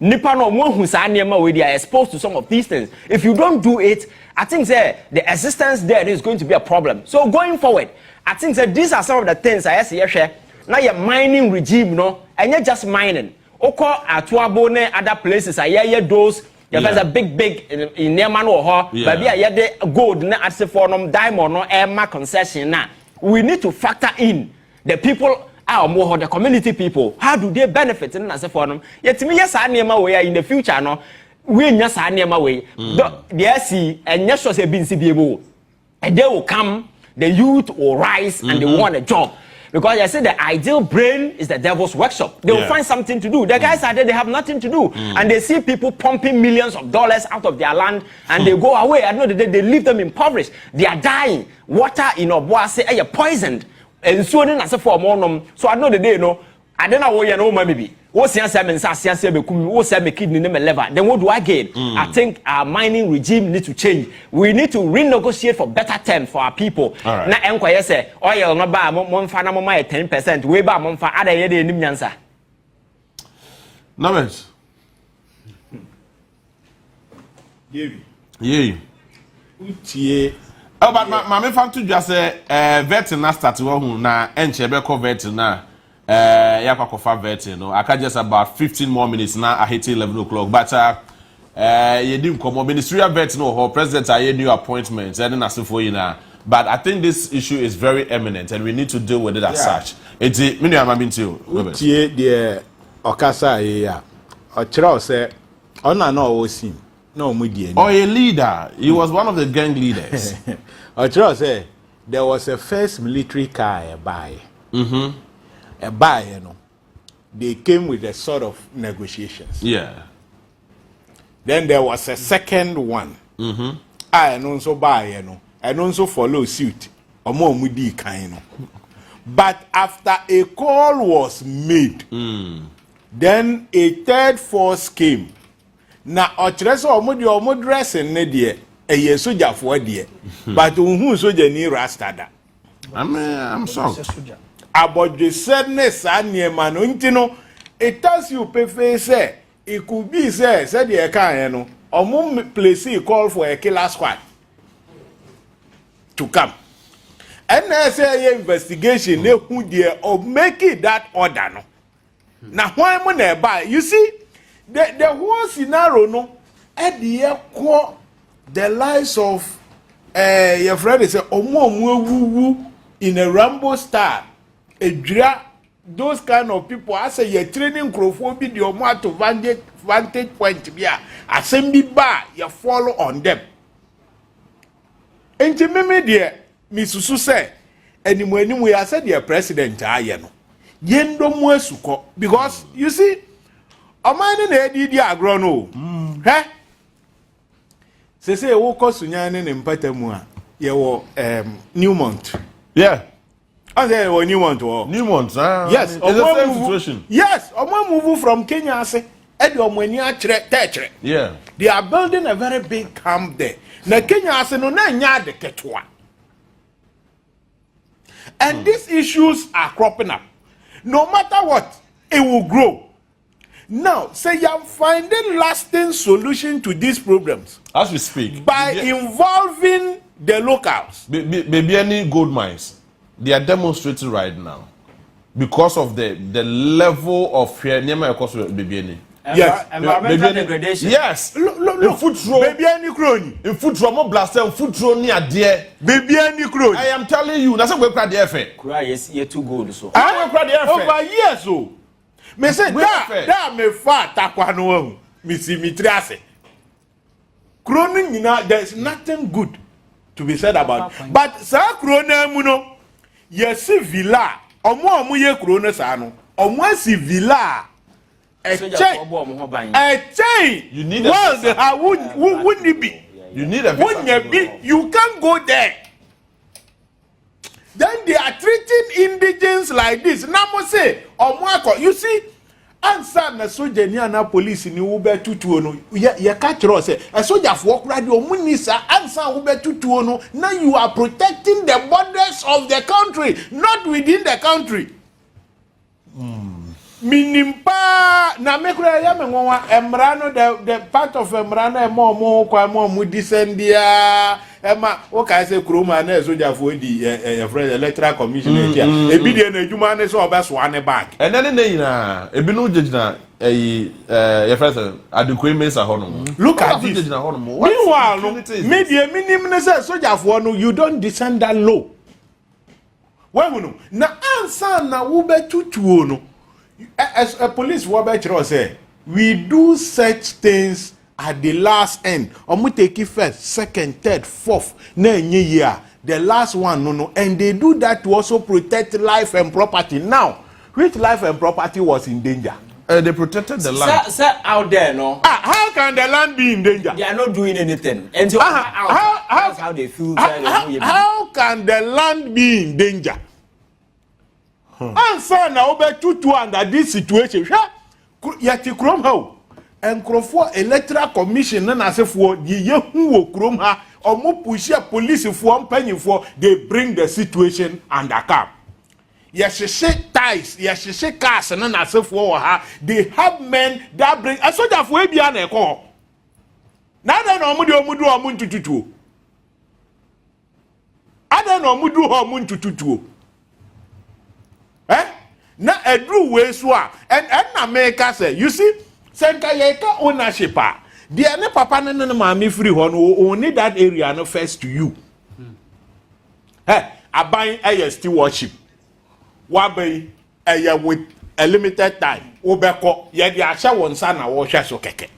Nipa no mo hu sa niema we they are exposed to some of these things. If you don't do it, I think the existence there is going to be a problem. So going forward, I think these are some of the things I see here. Now your mining regime, no, and you're just mining. Oko Atuabo ne other places, I hear those. There's a big in Neman or her, but yeah, the gold na at the diamond no air concession now. We need to factor in the people. More the community people, how do they benefit in as a forum? Yet to me, yes, I near my way in the future. No, we just I near my way. The SC and yes, was a BCBO, and they will come, the youth will rise and they want a job. Because I said the ideal brain is the devil's workshop. They will find something to do. The guys are there, they have nothing to do. And they see people pumping millions of dollars out of their land and they go away. I know that they leave them impoverished. They are dying. Water in Obuasi are poisoned. And so then as a form on so I know the day no I don't know what you know maybe what's the answer what's my kidney name level then what do I gain? I think our mining regime needs to change. We need to renegotiate for better terms for our people. Na enquire say oil no ba mo mfa na mo my 10% we ba mo mfa ada ye de nim nyansa Numbers yeah utie. Oh, but my fan to just vet na start na enche be ko vet na yakwakofa vet no I can just about 15 more minutes now I hit 11 o'clock but you didn't come ministerial vet no her president are new appointments and then for you now but I think this issue is very eminent and we need to deal with it as such. It's me am been to tie the okasa ya o kira o say ona na o sim no mudie. Oh, a leader. He was one of the gang leaders. I try to say there was a first military car a buy. A buy, you know. They came with a sort of negotiations. Yeah. Then there was a second one. I also buy, you know, and also follow suit. Or more mudi kind. But after a call was made, then a third force came. Na ochreso omo dressing ne de eye soja fo de but unhu soja ni rastada I'm sorry about the sadness and niema no ntino it tells you pefe say it could be say de kan no omo place call for a killer squad to come and say investigation ne hu de of making that order no na why mo na buy you see the whole scenario no at the core the lives of your friend is omo in a Rambo style those kind of people I say you're training crowdfunding the omo to vantage point be assembly bar you follow on them enti me there misusu say anyway I said the president aye no yendo mo asuko because you see Amani na edidi agro no. He? Se wo kosunyane ne mpatamu a ye wo Newmont. Yeah. I say wo Newmont wo. Newmont, yes, it's the same situation. Yes, omo move from Kenya ase e de omo ani akere techere. Yeah. They are building a very big camp there. Na Kenya ase no na nya de ketwa. And these issues are cropping up. No matter what, it will grow. Now, say you're finding lasting solution to these problems as we speak by involving the locals. Maybe any gold mines, they are demonstrating right now because of the level of fear. Yes, environmental degradation. Yes, look. In foot row, baby any crony. In foot row, more blaster. In foot row near there. Baby any crony. I am telling you, that's what we cry the effort. Cry yes, you're too good so. I will cry the effort over years so. Me say that me fa takwa no hu. Me si mi triase. Kroning, there's nothing good to be said about. But sa krona muno, yes, villa, omo ye krona sano, omo si villa. A chain. You need a wouldn't it be? You need a wouldn't it be? You can't go there. Then they are treating indigents like this. Now say, you see, answer na soldier ni ana police ni ube tutu no. You catch us say, a soldier for radio munisa answer ube tutu no. Now you are protecting the borders of the country, not within the country. Minimpa na mekura ya menwa emrano the part of emrano emo kwa mu descendia ema o ka say kroma na soldier for di electoral commission here e bi de na adwuma ne so obeso ane back ene ne nyina ebi no jejina your friend adekoe mesa ho no look at this meanwhile no media minim ne say soldier for no you don't descend that low when na ansa na wo betutuo no as a police wobe say we do such things at the last end omu take it first second third fourth na enye year the last one no and they do that to also protect life and property. Now which life and property was in danger? They protected the land. Sir, out there no how can the land be in danger? They are not doing anything and so how they feel how can the land be in danger? Answer na obe tutu under this situation. Yati krom how and for electoral commission na say for ye hu wo krom ha omo push police for penny for they bring the situation under cap. Yesheshe ties, yesheshe cars na say for ha they have men that bring a soldier for bia na ekọ. Na da na omudu omuntututu. Ada na omudu omuntututu. Na edru we so and na make say you see senka yeka ownership the ne papa ne mama free ho no only that area no first to you aban stewardship wabai with a limited time obeko ye di ahye wonsa na wo hwe so keke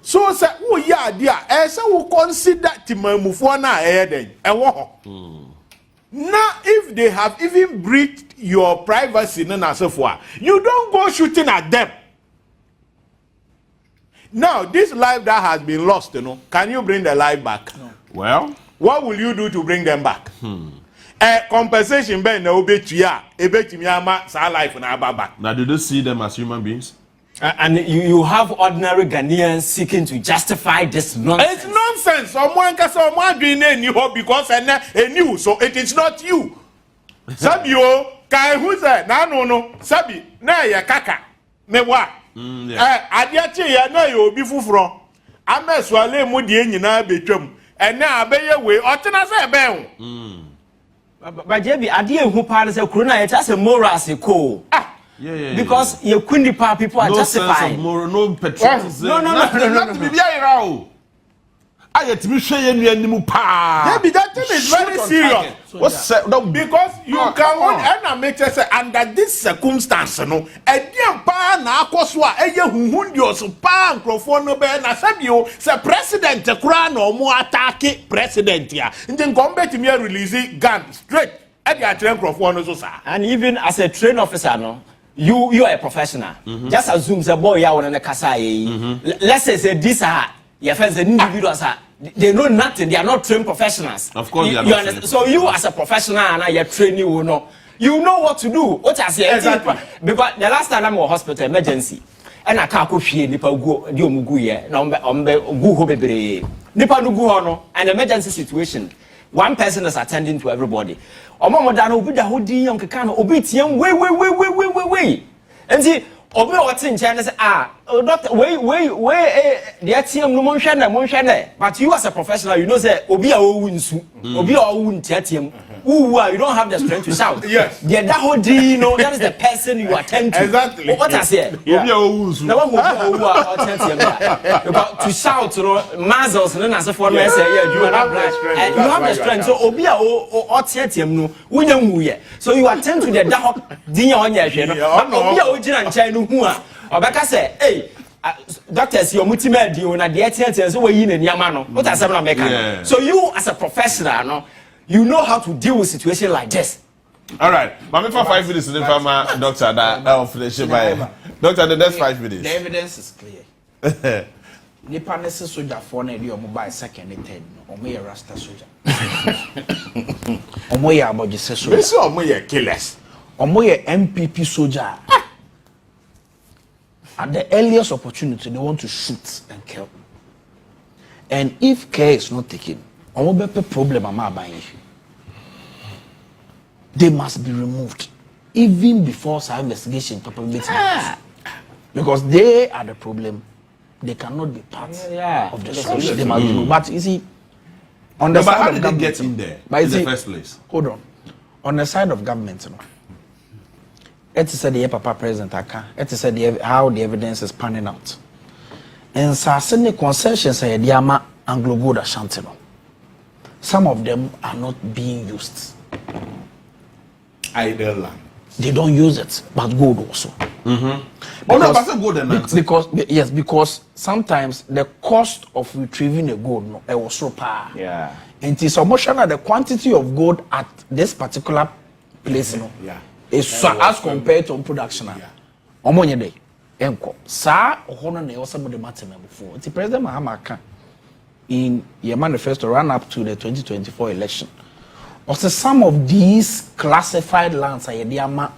so say wo ya dia say wo consider timamufo na den wo ho now if they have even breached your privacy you don't go shooting at them. Now this life that has been lost, can you bring the life back? No. Well, what will you do to bring them back? Compensation ben na obetua ebetimiama sa life na back. Now do you see them as human beings? And you have ordinary Ghanaians seeking to justify this nonsense. It's nonsense. Someone can say someone doing a because a new, so it is not you. Sabio, kai who say no. Sabi, na ya kaka. Me wa. Adiache ya na yo bi fufuro. Ameswale mu de nyina betwam. Ene abeye we otena say be ho. But jebi ade ehu pa na say corona ya say moral say ko. Yeah. Because you couldn't people are no justified. Sense of moral, no patriotism. No. Yeah, that thing is very serious. Because you can make say under this circumstance, no, pa na akoswa huhundio so pa microphone no be na sabio say president kura no mo attack president ya. Nti combat me release gun straight at the microphone no so sir. And even as a trained officer, no. You are a professional. Just assume the boy ya wanna kasa let's say these are your friends and individuals they know nothing, they are not trained professionals. Of course, you understand? So you as a professional and you're training you know what to do. What I say exactly. Because the last time I'm in hospital emergency and I can't go here nipa go di omugu ye na ombe gu ho bebre nipa no gu ho no an emergency situation. One person is attending to everybody. Omo da no obi da ho din yon keka no obi tiam we and see obi what in China say doctor we the tiam no mo hwe na but you as a professional you know say obi a owu nsu obi a owu ntiatiam you don't have the strength to shout. Yes. The that whole din that is the person you attend to. Exactly. What I say obi a owu nsu na one about to shout muzzles no na so for me say you have the strength so obi a o tiatiam no wunya nwuye so you attend to the that din ya onya hwe no obi a o gina nchai no hu a obeka say hey doctors your multimedia deal na the ATN so we in nyama no what asem na make so you as a professional no you know how to deal with situation like this. All right, but me for 5 minutes in farmer doctor that finish by doctor the next 5 minutes. The evidence is clear. Nipa nese soldier for na dey omo by second and third no omo ye rasta soldier. Omo ye abojise soldier. Me say omo ye killers. Omo ye MPP soldier. At the earliest opportunity, they want to shoot and kill. And if care is not taken, problem they must be removed even before some investigation because they are the problem. They cannot be part of the solution. They must be removed. But you see, on the side of government, get in there in the first place. Hold on the side of government, you know. It is the papa president it is how the evidence is panning out. And certainly concessions are the ama Anglo Gold Ashanti. Some of them are not being used. Idle land. They don't use it, but gold also. Because sometimes the cost of retrieving a gold it was so poor. Yeah. And it is emotional the quantity of gold at this particular place, is as compared to production. Omonye dey enko sa ohono na yosem de matter before. The President Mahama can in your manifesto run up to the 2024 election. Also some of these classified lands are the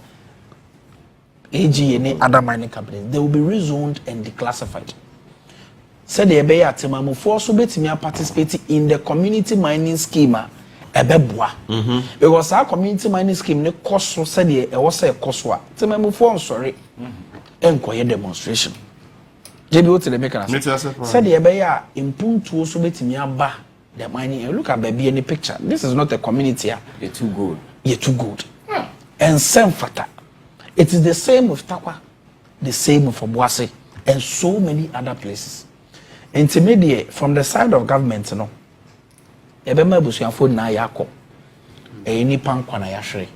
AG and other mining companies, they will be rezoned and declassified. Said the Ebe Atemamu for so betimi participate in the community mining scheme. Because our community mining scheme ne cost so said it was a cost what. Atemamu for sorry. Enquire demonstration. JB what the make said the Ebe impuntu so betimi aba the mining. Look at baby any picture. This is not a community. You're too good. You're too good. And same factor. It is the same with Takwa, the same with Obuasi, and so many other places. Intermediate from the side of government, no. Ebema busuafo na yako. Eni pankwa na yashre.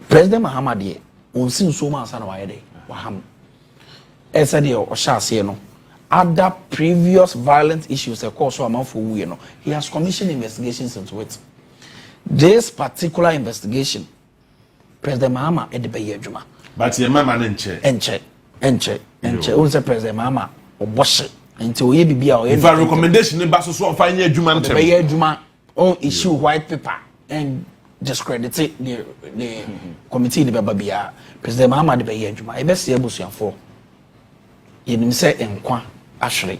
President Mahama de onsi nso ma ansa na wayede. Waham. Esa de o shase no. Other previous violent issues so amanfo wuye no. He has commissioned investigations into it. This particular investigation President Mahama edebeye adwuma. But your mama nche. Enche. O say President Mahama oboshe. Nti oye bibia o. If a recommendation ne baso so find adwuma ntem. Edebeye adwuma on issue white paper and discredit the committee ne baba bia. President Mahama edebeye adwuma. E be se abusuafo. Yenim say enkwa ahwere.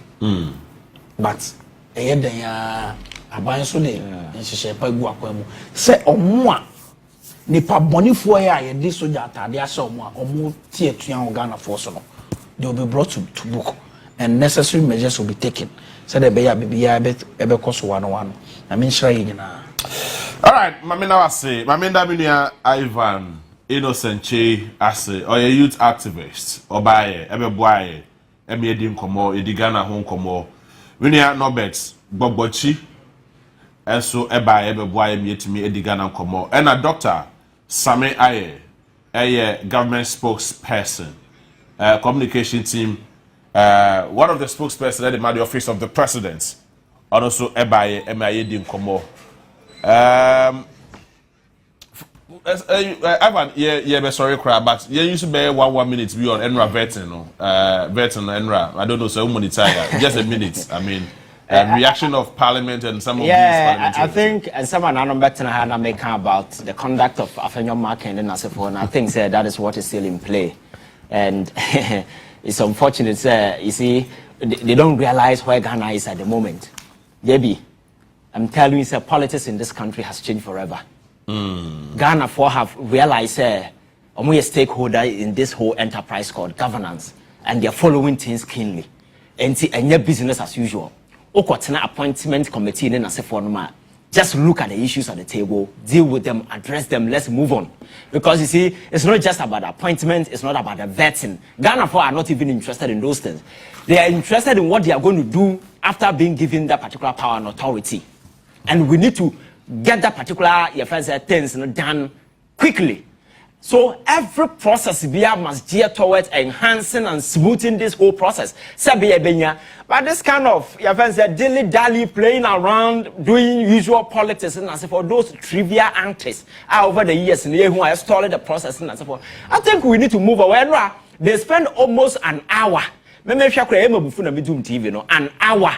But eye dan ya aban so ne nhihye pa gu akwamu. Say omo a nipa bonifo ya ye de soja atade ase omo tie tuan Ghana force no they will be brought to book and necessary measures will be taken so that be ya bibia ebe koso one I mean shira yina. All right, mami na wase mami nda binua Ivan Innocentche ase or a youth activist obaye ebe boaye ebe edi nkomo edi Ghana ho nkomo binua Norbert Gbogbochi enso ebaye ebe boaye mietimi edi Ghana nkomo and a doctor Sami Aye, a government spokesperson, communication team, one of the spokespersons at the office of the president, and also Ebaye MIA Dinkomo. Ivan, yeah, sorry, but you used to be 1 minute be on Enra Vetin, Enra. I don't know, so many time, just a minute. I mean. Reaction of Parliament and some of these I think and someone I know make about the conduct of Afenyo Mark and then I think that is what is still in play, and it's unfortunate. You see, they don't realize where Ghana is at the moment. JB, I'm telling you, politics in this country has changed forever. Ghana have realized we a stakeholder in this whole enterprise called governance, and they're following things keenly, and your business as usual. Okotena appointment committee in Nasefonuma. Just look at the issues on the table, deal with them, address them, let's move on. Because you see, it's not just about appointment, it's not about the vetting. Ghana are not even interested in those things. They are interested in what they are going to do after being given that particular power and authority. And we need to get that particular things done quickly. So every process must gear towards enhancing and smoothing this whole process. But this kind of dilly-dally playing around, doing usual politics and as for those trivial antics over the years and who have stalled the process and so forth. I think we need to move away. They spend almost an hour. TV, an hour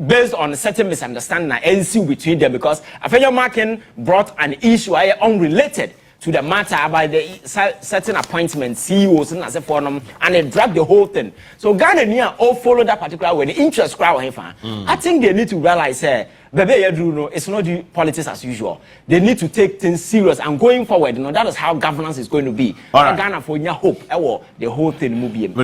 based on a certain misunderstanding and ensue between them because Afenyo Markin brought an issue unrelated to the matter about the certain appointments, CEOs and as a forum, and they dragged the whole thing. So Ghana all follow that particular way. The interest crowd, I think they need to realize, it's not the politics as usual. They need to take things serious and going forward. That is how governance is going to be. Ghana for your hope, the whole thing will be.